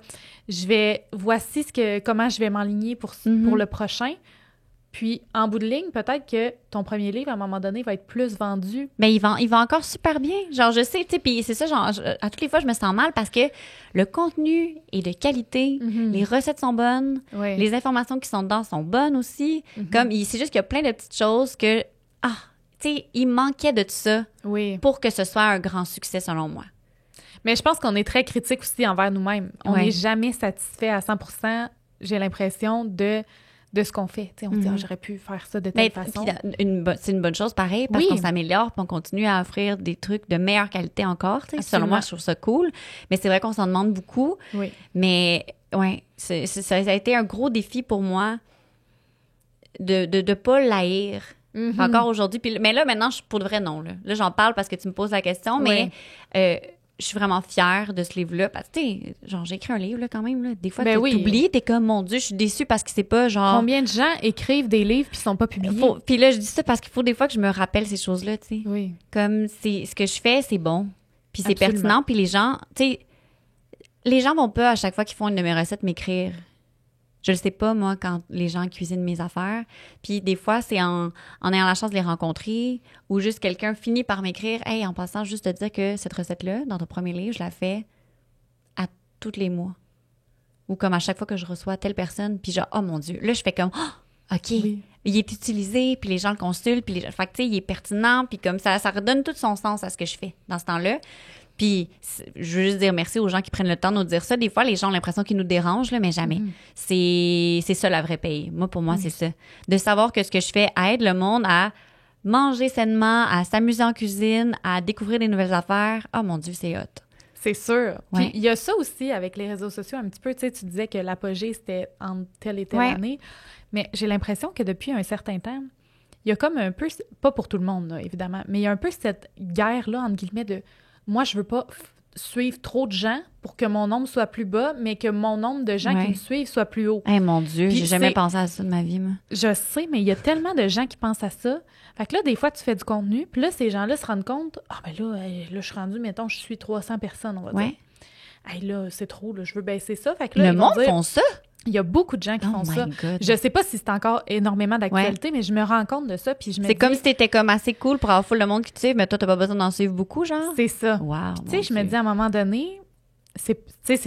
Voici comment je vais m'enligner pour le prochain. Puis, en bout de ligne, peut-être que ton premier livre, à un moment donné, va être plus vendu. Mais il vend encore super bien. Genre, je sais, tu sais, puis c'est ça, genre, à toutes les fois, je me sens mal parce que le contenu est de qualité, les recettes sont bonnes, les informations qui sont dedans sont bonnes aussi. Comme, c'est juste qu'il y a plein de petites choses que, tu sais, il manquait de tout ça pour que ce soit un grand succès, selon moi. Mais je pense qu'on est très critique aussi envers nous-mêmes. On n'est jamais satisfait à 100%, j'ai l'impression, de ce qu'on fait. T'sais, on se dit, j'aurais pu faire ça de telle façon. C'est une bonne chose, pareil, parce qu'on s'améliore puis on continue à offrir des trucs de meilleure qualité encore. Selon moi, je trouve ça cool. Mais c'est vrai qu'on s'en demande beaucoup. Oui. Mais, ouais, ça a été un gros défi pour moi de ne pas l'haïr. Encore aujourd'hui. Mais là, maintenant, pour de vrai, non. Là, j'en parle parce que tu me poses la question, mais je suis vraiment fière de ce livre-là. Parce que, tu sais, genre, j'ai écrit un livre, là, quand même. Là. Des fois, t'oublies, t'es comme, mon Dieu, je suis déçue parce que c'est pas genre... Combien de gens écrivent des livres puis sont pas publiés? Puis là, je dis ça parce qu'il faut des fois que je me rappelle ces choses-là, tu sais. Oui. Comme, ce que je fais, c'est bon. Puis c'est pertinent. Puis les gens, tu sais, les gens vont pas, à chaque fois qu'ils font une de mes recettes, m'écrire. Je le sais pas, moi, quand les gens cuisinent mes affaires. Puis des fois, c'est en ayant la chance de les rencontrer ou juste quelqu'un finit par m'écrire « Hey, en passant, juste te dire que cette recette-là, dans ton premier livre, je la fais à tous les mois. » Ou comme à chaque fois que je reçois telle personne, puis genre « Oh mon Dieu! » Là, je fais comme « OK! Oui. » Il est utilisé, puis les gens le consultent, puis fait que, tu sais, il est pertinent, puis comme ça redonne tout son sens à ce que je fais dans ce temps-là. Puis, je veux juste dire merci aux gens qui prennent le temps de nous dire ça. Des fois, les gens ont l'impression qu'ils nous dérangent, là, mais jamais. C'est ça la vraie paye. Moi, pour moi, c'est ça. De savoir que ce que je fais aide le monde à manger sainement, à s'amuser en cuisine, à découvrir des nouvelles affaires. Oh mon Dieu, c'est hot. C'est sûr. Puis, il y a ça aussi avec les réseaux sociaux un petit peu. Tu sais, tu disais que l'apogée, c'était en telle et telle année. Mais j'ai l'impression que depuis un certain temps, il y a comme un peu, pas pour tout le monde, là, évidemment, mais il y a un peu cette guerre-là, entre guillemets, de moi, je veux pas suivre trop de gens pour que mon nombre soit plus bas, mais que mon nombre de gens qui me suivent soit plus haut. Eh mon Dieu, j'ai jamais pensé à ça de ma vie, moi. Je sais, mais il y a tellement de gens qui pensent à ça. Fait que là, des fois, tu fais du contenu, puis là, ces gens-là se rendent compte, ben là, je suis rendue, mettons, je suis 300 personnes, on va dire. Hey, là, c'est trop, là, je veux baisser ça. Fait que là, le monde font ça? Il y a beaucoup de gens qui font ça. God. Je sais pas si c'est encore énormément d'actualité, mais je me rends compte de ça. Puis je me dis, comme si t'étais comme assez cool pour avoir full le monde qui te suit, mais toi, t'as pas besoin d'en suivre beaucoup, genre? C'est ça. Wow. Tu sais, je me dis à un moment donné, c'est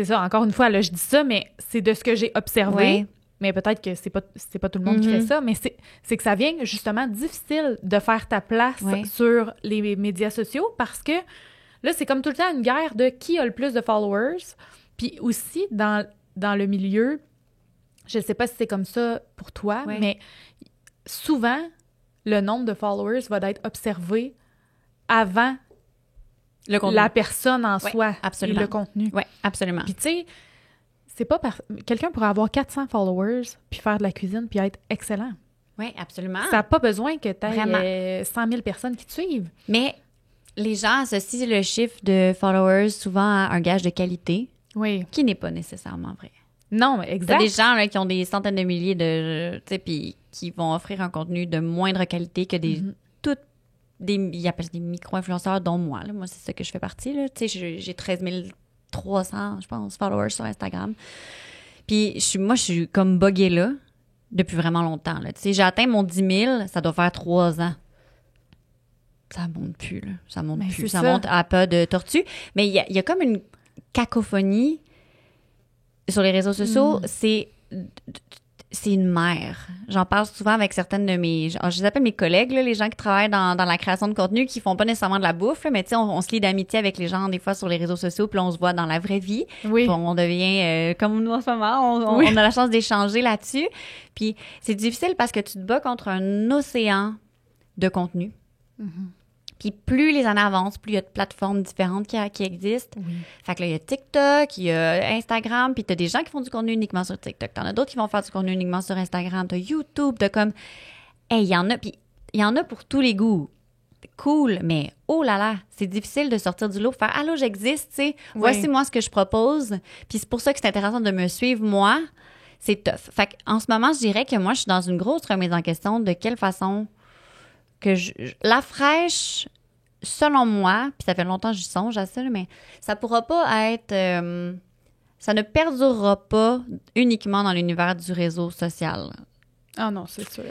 ça, encore une fois, là, je dis ça, mais c'est de ce que j'ai observé. Ouais. Mais peut-être que c'est pas tout le monde qui fait ça, mais c'est que ça vient justement difficile de faire ta place sur les médias sociaux parce que là, c'est comme tout le temps une guerre de qui a le plus de followers. Puis aussi, dans le milieu, je ne sais pas si c'est comme ça pour toi, mais souvent, le nombre de followers va être observé avant la personne en soi et le contenu. Oui, absolument. Puis tu sais, c'est pas quelqu'un pourrait avoir 400 followers puis faire de la cuisine puis être excellent. Oui, absolument. Ça n'a pas besoin que tu aies 100 000 personnes qui te suivent. Mais les gens associent le chiffre de followers souvent à un gage de qualité qui n'est pas nécessairement vrai. Non, exact. T'as des gens là, qui ont des centaines de milliers de... Tu sais, puis qui vont offrir un contenu de moindre qualité que des... Ils appellent des micro-influenceurs, dont moi. Là. Moi, c'est ça que je fais partie. Tu sais, j'ai 13 300, je pense, followers sur Instagram. Puis moi, je suis comme buggée là depuis vraiment longtemps. Tu sais, j'ai atteint mon 10 000, ça doit faire 3 ans. Ça monte plus, là. Ça monte plus. Ça monte à pas de tortue. Mais il y a comme une cacophonie sur les réseaux sociaux, c'est une mer. J'en parle souvent avec certaines de mes... Je les appelle mes collègues, là, les gens qui travaillent dans la création de contenu, qui font pas nécessairement de la bouffe, là, mais tu sais, on se lie d'amitié avec les gens, des fois, sur les réseaux sociaux, puis là, on se voit dans la vraie vie. Oui. Puis on devient, comme nous en ce moment, on a la chance d'échanger là-dessus. Puis c'est difficile parce que tu te bats contre un océan de contenu. Puis plus les années avancent, plus il y a de plateformes différentes qui existent. Fait que là, il y a TikTok, il y a Instagram, puis t'as des gens qui font du contenu uniquement sur TikTok. T'en as d'autres qui vont faire du contenu uniquement sur Instagram. T'as YouTube, t'as comme... Hey, il y en a, puis il y en a pour tous les goûts. Cool, mais oh là là, c'est difficile de sortir du lot, faire « Allô, j'existe, tu sais, voici moi ce que je propose. » Puis c'est pour ça que c'est intéressant de me suivre, moi. C'est tough. Fait qu'en ce moment, je dirais que moi, je suis dans une grosse remise en question de quelle façon... que la fraîche, selon moi, puis ça fait longtemps que j'y songe à ça, mais ça pourra pas être... ça ne perdurera pas uniquement dans l'univers du réseau social. Ah non, c'est sûr.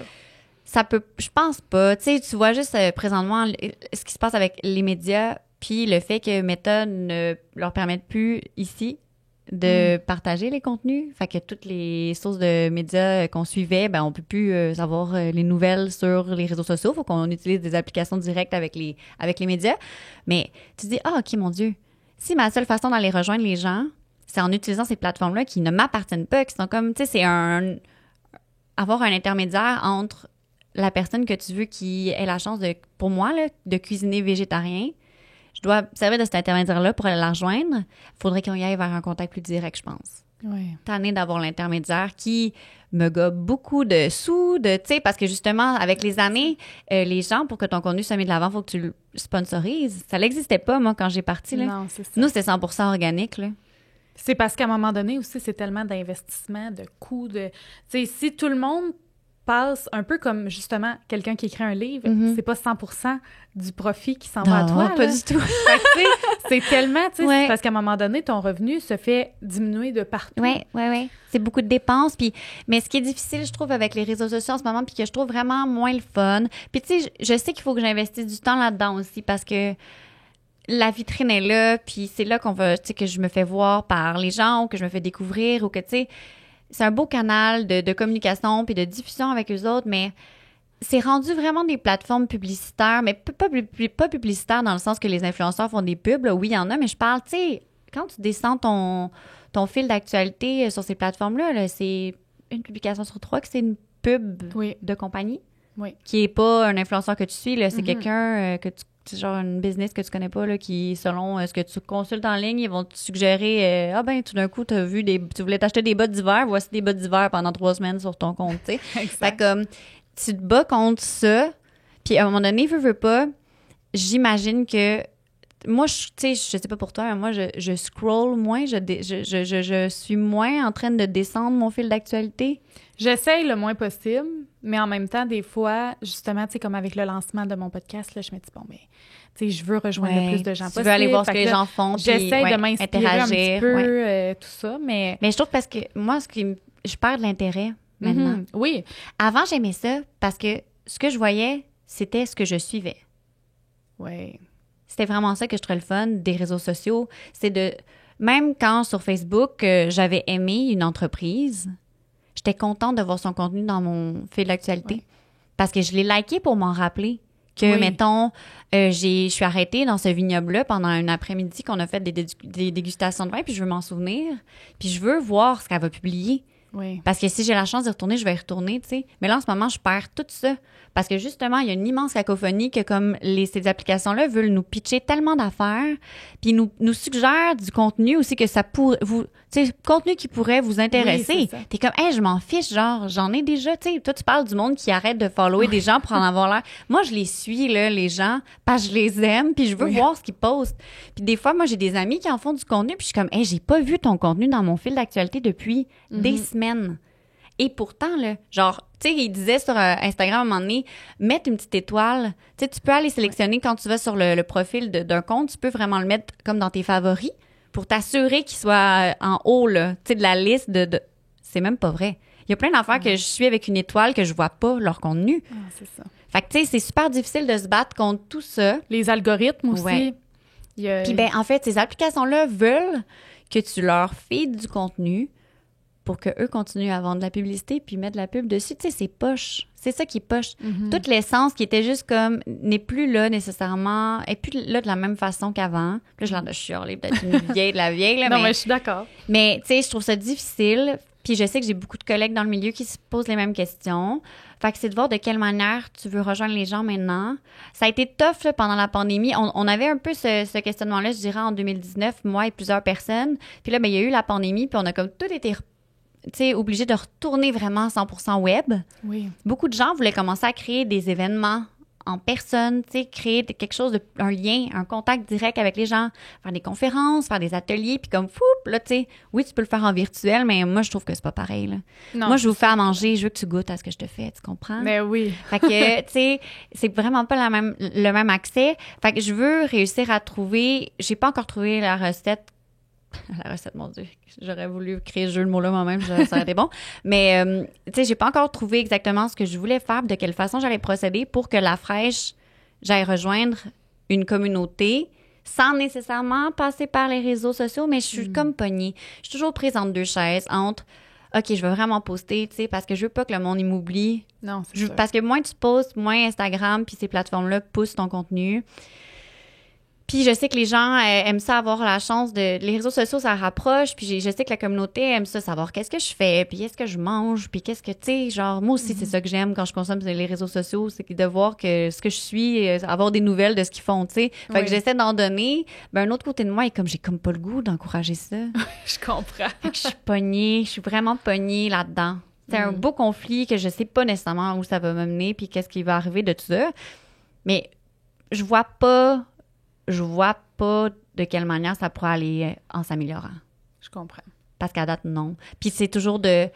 Ça peut... Je pense pas. Tu sais, tu vois juste présentement ce qui se passe avec les médias, puis le fait que Meta ne leur permette plus ici de partager les contenus. Fait que toutes les sources de médias qu'on suivait, ben on peut plus savoir les nouvelles sur les réseaux sociaux. Faut qu'on utilise des applications directes avec les médias. Mais tu te dis, OK, mon Dieu, si ma seule façon d'aller rejoindre les gens, c'est en utilisant ces plateformes-là qui ne m'appartiennent pas, qui sont comme, tu sais, c'est avoir un intermédiaire entre la personne que tu veux qui ait la chance de, pour moi, là, de cuisiner végétarien. Je dois servir de cet intermédiaire-là pour aller la rejoindre. Il faudrait qu'on y aille vers un contact plus direct, je pense. Oui. Tannée d'avoir l'intermédiaire qui me gobe beaucoup de sous, tu sais, parce que justement, avec les années, les gens, pour que ton contenu soit mis de l'avant, il faut que tu le sponsorises. Ça n'existait pas, moi, quand j'ai parti. Là. Non, c'est ça. Nous, c'était 100% organique, là. C'est parce qu'à un moment donné aussi, c'est tellement d'investissement, de coûts, de... Tu sais, si tout le monde passe un peu comme, justement, quelqu'un qui écrit un livre, c'est pas 100% du profit qui s'en va à toi. Pas là. du tout. Fait que, tu sais, c'est tellement, tu sais, Ouais. c'est parce qu'à un moment donné, ton revenu se fait diminuer de partout. Oui. C'est beaucoup de dépenses. Mais ce qui est difficile, je trouve, avec les réseaux sociaux en ce moment, puis que je trouve vraiment moins le fun. Puis, tu sais, je sais qu'il faut que j'investisse du temps là-dedans aussi parce que la vitrine est là, puis c'est là qu'on veut, tu sais, que je me fais voir par les gens ou que je me fais découvrir ou que, tu sais, c'est un beau canal de communication puis de diffusion avec eux autres, mais c'est rendu vraiment des plateformes publicitaires, mais pas publicitaires dans le sens que les influenceurs font des pubs. Là. Oui, il y en a, mais je parle, tu sais, quand tu descends ton fil d'actualité sur ces plateformes-là, là, c'est une publication sur 3 que c'est une pub de compagnie qui est pas un influenceur que tu suis. Là, c'est quelqu'un que tu c'est genre une business que tu connais pas, là, qui, selon ce que tu consultes en ligne, ils vont te suggérer tout d'un coup, tu voulais t'acheter des bottes d'hiver, voici des bottes d'hiver pendant 3 semaines sur ton compte, tu sais. Fait que tu te bats contre ça, puis à un moment donné, veux pas, j'imagine que moi, tu sais, je sais pas pour toi, mais moi, je scroll moins, je suis moins en train de descendre mon fil d'actualité. J'essaye le moins possible, mais en même temps, des fois, justement, tu sais, comme avec le lancement de mon podcast, là, je me dis, bon, mais, tu sais, je veux rejoindre le plus de gens possible. Tu veux aller voir ce que les gens font, puis j'essaie de m'inspirer un petit peu, tout ça, mais... Mais je trouve parce que moi, je perds de l'intérêt maintenant. Oui. Avant, j'aimais ça parce que ce que je voyais, c'était ce que je suivais. Oui. C'était vraiment ça que je trouvais le fun des réseaux sociaux. C'est de... Même quand sur Facebook, j'avais aimé une entreprise... J'étais contente de voir son contenu dans mon fil d'actualité parce que je l'ai liké pour m'en rappeler que, mettons, je suis arrêtée dans ce vignoble-là pendant un après-midi qu'on a fait des dégustations de vin, puis je veux m'en souvenir, puis je veux voir ce qu'elle va publier. Oui. Parce que si j'ai la chance d'y retourner, je vais y retourner, tu sais. Mais là, en ce moment, je perds tout ça. Parce que justement, il y a une immense cacophonie que comme ces applications-là veulent nous pitcher tellement d'affaires, puis nous suggèrent du contenu aussi que ça pourrait vous... Tu sais, contenu qui pourrait vous intéresser. Oui, t'es comme, hey, je m'en fiche, genre, j'en ai déjà, tu sais. Toi, tu parles du monde qui arrête de follower des gens pour en avoir l'air. Moi, je les suis, là, les gens, parce que je les aime, puis je veux voir ce qu'ils postent. Puis des fois, moi, j'ai des amis qui en font du contenu, puis je suis comme, hey, j'ai pas vu ton contenu dans mon fil d'actualité depuis des semaines. Et pourtant, là, genre, tu sais, il disait sur Instagram à un moment donné, mettre une petite étoile. Tu sais, tu peux aller sélectionner quand tu vas sur le profil d'un compte, tu peux vraiment le mettre comme dans tes favoris pour t'assurer qu'il soit en haut, là, tu sais, de la liste de... C'est même pas vrai. Il y a plein d'affaires que je suis avec une étoile que je vois pas leur contenu. Ah, c'est ça. Fait que, tu sais, c'est super difficile de se battre contre tout ça. Les algorithmes aussi. Ouais. Puis, ben, en fait, ces applications-là veulent que tu leur feeds du contenu pour qu'eux continuent à vendre de la publicité puis mettre de la pub dessus. Tu sais, c'est poche. C'est ça qui est poche. Toute l'essence qui était juste comme, n'est plus là nécessairement, est plus là de la même façon qu'avant. Puis là, j'ai l'air de chialer, peut-être une vieille de la vieille. Là, non, mais je suis d'accord. Mais, tu sais, je trouve ça difficile. Puis je sais que j'ai beaucoup de collègues dans le milieu qui se posent les mêmes questions. Fait que c'est de voir de quelle manière tu veux rejoindre les gens maintenant. Ça a été tough là, pendant la pandémie. On avait un peu ce questionnement-là, je dirais, en 2019, moi et plusieurs personnes. Puis là, ben, il y a eu la pandémie, puis on a comme tout été obligé de retourner vraiment 100% web. Oui. Beaucoup de gens voulaient commencer à créer des événements en personne, tu sais, créer quelque chose, un lien, un contact direct avec les gens, faire des conférences, faire des ateliers, puis comme fou, là, tu sais, oui, tu peux le faire en virtuel, mais moi, je trouve que c'est pas pareil, là. Non, moi, je vous fais à manger, je veux que tu goûtes à ce que je te fais, tu comprends? Mais oui. Fait que, tu sais, c'est vraiment pas le même accès. Fait que je veux réussir à trouver, j'ai pas encore trouvé la recette La recette, mon Dieu. J'aurais voulu créer ce jeu de mots-là moi-même, ça aurait été bon. Mais, tu sais, j'ai pas encore trouvé exactement ce que je voulais faire, de quelle façon j'allais procéder pour que La Fraîche, j'aille rejoindre une communauté sans nécessairement passer par les réseaux sociaux, mais je suis comme pognée. Je suis toujours prise entre deux chaises, entre OK, je veux vraiment poster, tu sais, parce que je veux pas que le monde il m'oublie. Non, c'est sûr. Parce que moins tu postes, moins Instagram puis ces plateformes-là poussent ton contenu. Puis je sais que les gens aiment ça avoir la chance de... Les réseaux sociaux, ça rapproche. Puis je sais que la communauté aime ça, savoir qu'est-ce que je fais, puis qu'est-ce que je mange, puis qu'est-ce que... Tu sais, genre, moi aussi, c'est ça que j'aime quand je consomme les réseaux sociaux, c'est de voir que ce que je suis, avoir des nouvelles de ce qu'ils font, tu sais. Fait que j'essaie d'en donner. Ben, un autre côté de moi est comme, j'ai comme pas le goût d'encourager ça. Je comprends. Fait que je suis pognée, je suis vraiment pognée là-dedans. C'est un beau conflit que je sais pas nécessairement où ça va me mener, puis qu'est-ce qui va arriver de tout ça. Mais je vois pas de quelle manière ça pourrait aller en s'améliorant. Je comprends. Parce qu'à date, non. Puis c'est toujours de...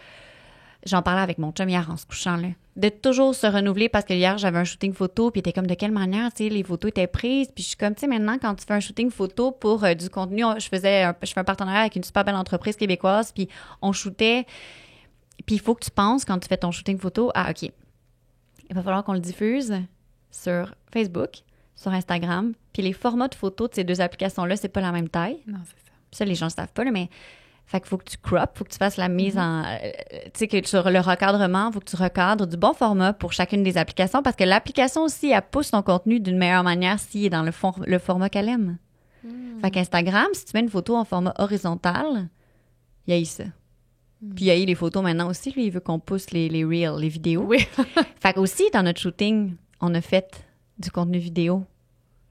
J'en parlais avec mon chum hier en se couchant, là. De toujours se renouveler parce que hier, j'avais un shooting photo puis il était comme de quelle manière, tu sais, les photos étaient prises. Puis je suis comme, tu sais, maintenant, quand tu fais un shooting photo pour du contenu, je fais un partenariat avec une super belle entreprise québécoise puis on shootait. Puis il faut que tu penses, quand tu fais ton shooting photo, OK, il va falloir qu'on le diffuse sur Facebook, sur Instagram. Puis les formats de photos de ces deux applications-là, c'est pas la même taille. Non, c'est ça. Ça, les gens ne savent pas, là, mais... Fait qu'il faut que tu crop, faut que tu fasses la mise en... tu sais, que sur le recadrement, faut que tu recadres du bon format pour chacune des applications parce que l'application aussi, elle pousse ton contenu d'une meilleure manière s'il est dans le format qu'elle aime. Fait qu'Instagram, si tu mets une photo en format horizontal, il y a ça. Puis il y a les photos maintenant aussi, lui, il veut qu'on pousse les reels, les vidéos. Oui. Fait qu'aussi, dans notre shooting, on a fait du contenu vidéo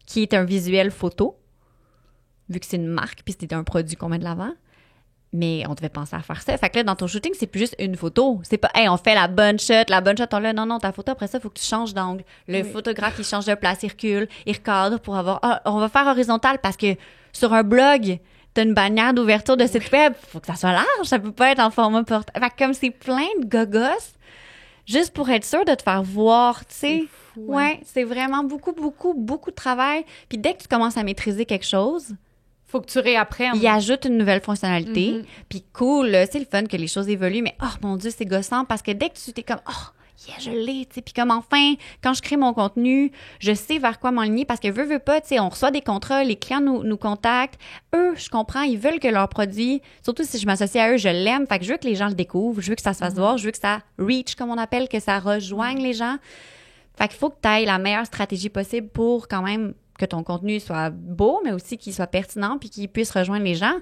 qui est un visuel photo, vu que c'est une marque, puis c'était un produit qu'on met de l'avant. Mais on devait penser à faire ça. Fait que là, dans ton shooting, c'est plus juste une photo. C'est pas, hey, on fait la bonne shot, on l'a. Non, ta photo, après ça, il faut que tu changes d'angle. Le photographe, il change de place, il recule, il recadre pour avoir... on va faire horizontal parce que sur un blog, t'as une bannière d'ouverture de site web. Faut que ça soit large, ça peut pas être en format portrait. Fait que comme c'est plein de gogos, juste pour être sûr de te faire voir, tu sais. Ouais, c'est vraiment beaucoup de travail. Puis dès que tu commences à maîtriser quelque chose... Faut que tu réapprennes. Il ajoute une nouvelle fonctionnalité. Puis cool, c'est le fun que les choses évoluent, mais oh mon Dieu, c'est gossant parce que dès que tu t'es comme je l'ai, tu sais. Puis comme enfin, quand je crée mon contenu, je sais vers quoi m'enligner parce que veux pas, tu sais, on reçoit des contrats, les clients nous contactent. Eux, je comprends, ils veulent que leur produit, surtout si je m'associe à eux, je l'aime. Fait que je veux que les gens le découvrent, je veux que ça se fasse voir, je veux que ça reach, comme on appelle, que ça rejoigne les gens. Fait qu'il faut que tu ailles la meilleure stratégie possible pour quand même que ton contenu soit beau, mais aussi qu'il soit pertinent puis qu'il puisse rejoindre les gens.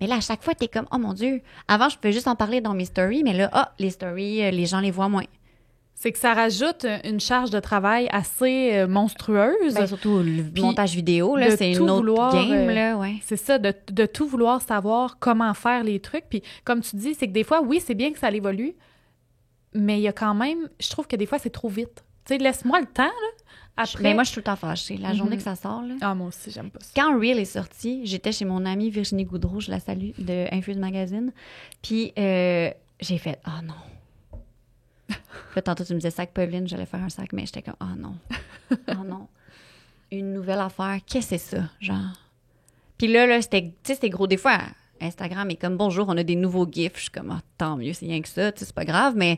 Mais là, à chaque fois, t'es comme, oh mon Dieu, avant, je pouvais juste en parler dans mes stories, mais là, les stories, les gens les voient moins. C'est que ça rajoute une charge de travail assez monstrueuse. Ben, surtout le montage vidéo, là, c'est une autre game, là, ouais. C'est ça, de tout vouloir savoir comment faire les trucs. Puis comme tu dis, c'est que des fois, oui, c'est bien que ça évolue, mais il y a quand même, je trouve que des fois, c'est trop vite. Tu sais, laisse-moi le temps, là. Après... Mais moi, je suis tout le temps fâchée. La journée que ça sort, là. Ah, moi aussi, j'aime pas ça. Quand Reel est sorti, j'étais chez mon amie Virginie Goudreau, je la salue, de Infuse Magazine. Puis j'ai fait « Oh non! » Là, tantôt, tu me disais sac Pauline, j'allais faire un sac, mais j'étais comme « Oh non! Oh non! » Une nouvelle affaire, qu'est-ce que c'est ça, genre? Puis là, c'était gros. Des fois, Instagram est comme « Bonjour, on a des nouveaux gifs. » Je suis comme « Tant mieux, c'est rien que ça, c'est pas grave. » Mais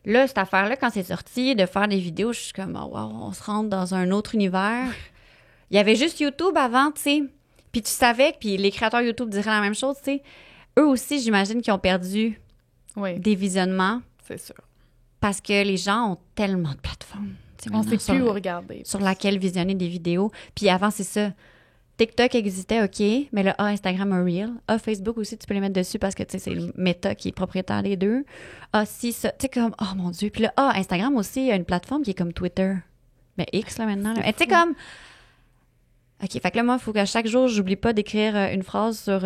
là, cette affaire-là, quand c'est sorti, de faire des vidéos, je suis comme « Oh wow, on se rentre dans un autre univers. » Il y avait juste YouTube avant, tu sais. Puis tu savais, puis les créateurs YouTube diraient la même chose, tu sais. Eux aussi, j'imagine qu'ils ont perdu des visionnements. C'est sûr. Parce que les gens ont tellement de plateformes. On ne sait plus où regarder. Sur laquelle visionner des vidéos. Puis avant, c'est ça. TikTok existait, OK, mais là, Instagram a Reel. Facebook aussi, tu peux les mettre dessus parce que, tu sais, c'est Meta qui est propriétaire des deux. Si, ça, tu sais, comme, oh mon Dieu. Puis là, Instagram aussi, il y a une plateforme qui est comme Twitter. Mais X, là, maintenant. Tu sais, comme... OK, fait que là, moi, il faut qu'à chaque jour, j'oublie pas d'écrire une phrase sur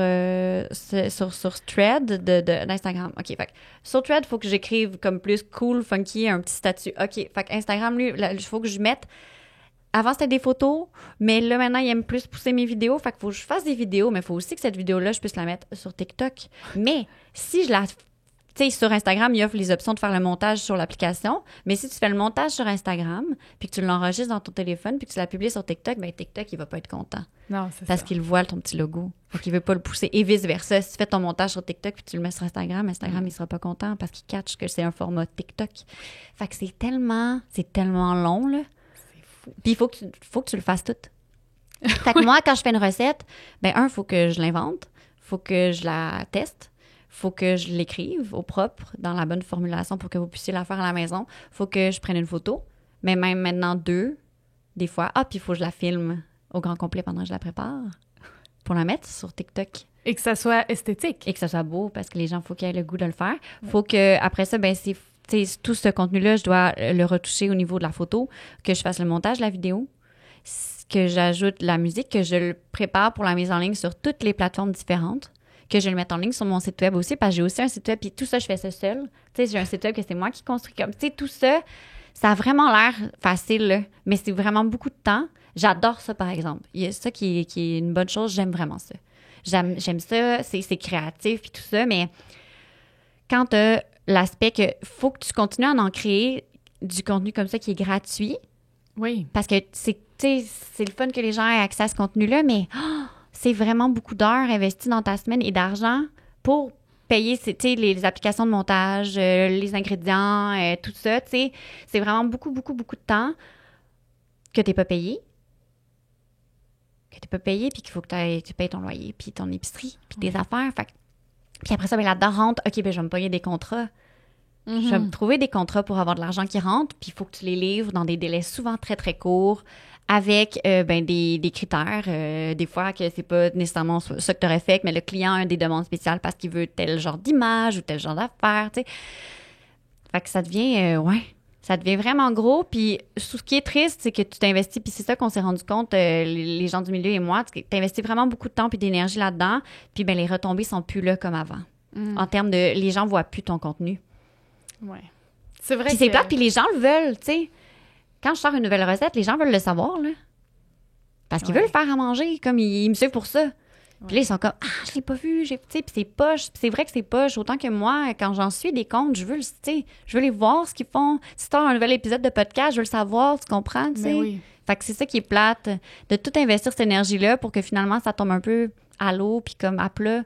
Thread d'Instagram. OK, fait que sur Thread, il faut que j'écrive comme plus cool, funky, un petit statut. OK, fait que Instagram, lui, il faut que je mette... Avant, c'était des photos, mais là, maintenant, il aime plus pousser mes vidéos. Fait qu'il faut que je fasse des vidéos, mais il faut aussi que cette vidéo-là, je puisse la mettre sur TikTok. Mais si je la sais, sur Instagram, ils offrent les options de faire le montage sur l'application. Mais si tu fais le montage sur Instagram, puis que tu l'enregistres dans ton téléphone, puis que tu l'as publié sur TikTok, ben TikTok, il va pas être content. Non, c'est parce ça. qu'il voit ton petit logo. Fait qu'il veut pas le pousser. Et vice-versa. Si tu fais ton montage sur TikTok, puis tu le mets sur Instagram, il sera pas content parce qu'il catch que c'est un format TikTok. Fait que c'est tellement long, là. C'est fou. Puis il faut que tu le fasses tout. Fait que moi, quand je fais une recette, il faut que je l'invente, faut que je la teste, faut que je l'écrive au propre, dans la bonne formulation pour que vous puissiez la faire à la maison. Faut que je prenne une photo, mais même maintenant 2, des fois. Ah, puis il faut que je la filme au grand complet pendant que je la prépare pour la mettre sur TikTok. Et que ça soit esthétique. Et que ça soit beau, parce que les gens, faut qu'ils aient le goût de le faire. Faut que, après ça, tout ce contenu-là, je dois le retoucher au niveau de la photo, que je fasse le montage de la vidéo, que j'ajoute la musique, que je le prépare pour la mise en ligne sur toutes les plateformes différentes, que je le mette en ligne sur mon site web aussi, parce que j'ai aussi un site web, puis tout ça, je fais ça seule. Tu sais, j'ai un site web que c'est moi qui construis comme... Tu sais, tout ça, ça a vraiment l'air facile, là, mais c'est vraiment beaucoup de temps. J'adore ça, par exemple. Il y a ça qui est une bonne chose, j'aime vraiment ça. J'aime ça, c'est créatif, puis tout ça, mais quand tu as l'aspect que faut que tu continues à en créer du contenu comme ça qui est gratuit, oui. Parce que c'est le fun que les gens aient accès à ce contenu-là, mais c'est vraiment beaucoup d'heures investies dans ta semaine et d'argent pour payer les applications de montage, les ingrédients, tout ça. C'est vraiment beaucoup, beaucoup, beaucoup de temps que tu n'es pas payé. Puis qu'il faut que tu payes ton loyer, puis ton épicerie, puis tes affaires. Puis après ça, là-dedans rentre, OK, je vais me payer des contrats. Je vais me trouver des contrats pour avoir de l'argent qui rentre, puis il faut que tu les livres dans des délais souvent très, très courts, avec des critères. Des fois, que c'est pas nécessairement ça que tu aurais fait, mais le client a des demandes spéciales parce qu'il veut tel genre d'image ou tel genre d'affaires, tu sais. Fait que ça devient, ça devient vraiment gros. Puis ce qui est triste, c'est que tu t'investis, puis c'est ça qu'on s'est rendu compte, les gens du milieu et moi, tu t'investis vraiment beaucoup de temps puis d'énergie là-dedans, puis les retombées sont plus là comme avant. En termes de, les gens voient plus ton contenu. Ouais. C'est vrai. Puis c'est plate, puis les gens le veulent, tu sais. Quand je sors une nouvelle recette, les gens veulent le savoir, là. Parce qu'ils veulent le faire à manger, comme ils me suivent pour ça. Puis là, ils sont comme, je l'ai pas vu, tu sais, puis c'est poche. Puis c'est vrai que c'est poche. Autant que moi, quand j'en suis des comptes, je veux les voir, ce qu'ils font. Si t'as un nouvel épisode de podcast, je veux le savoir, tu comprends, tu sais. Oui. Fait que c'est ça qui est plate, de tout investir cette énergie-là pour que finalement, ça tombe un peu à l'eau, puis comme à plat.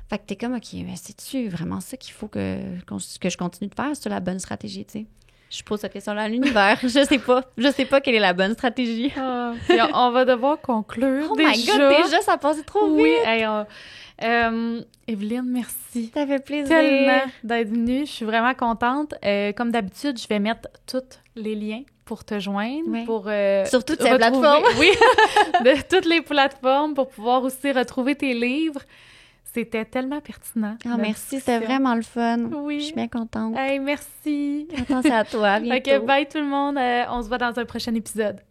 Fait que t'es comme, OK, mais c'est-tu vraiment ça qu'il faut que je continue de faire? C'est la bonne stratégie, tu sais? Je pose cette question-là à l'univers. Je sais pas quelle est la bonne stratégie. Puis on va devoir conclure Oh déjà. my God, déjà, ça passe trop vite! Oui, Evelyne, merci. Ça fait plaisir. Tellement d'être venue. Je suis vraiment contente. Comme d'habitude, je vais mettre tous les liens pour te joindre. Pour, sur toutes ces plateformes. Oui, de toutes les plateformes pour pouvoir aussi retrouver tes livres. C'était tellement pertinent. Merci, c'était vraiment le fun. Oui. Je suis bien contente. Hey, merci. Attention à toi, à bientôt. OK, bye tout le monde. On se voit dans un prochain épisode.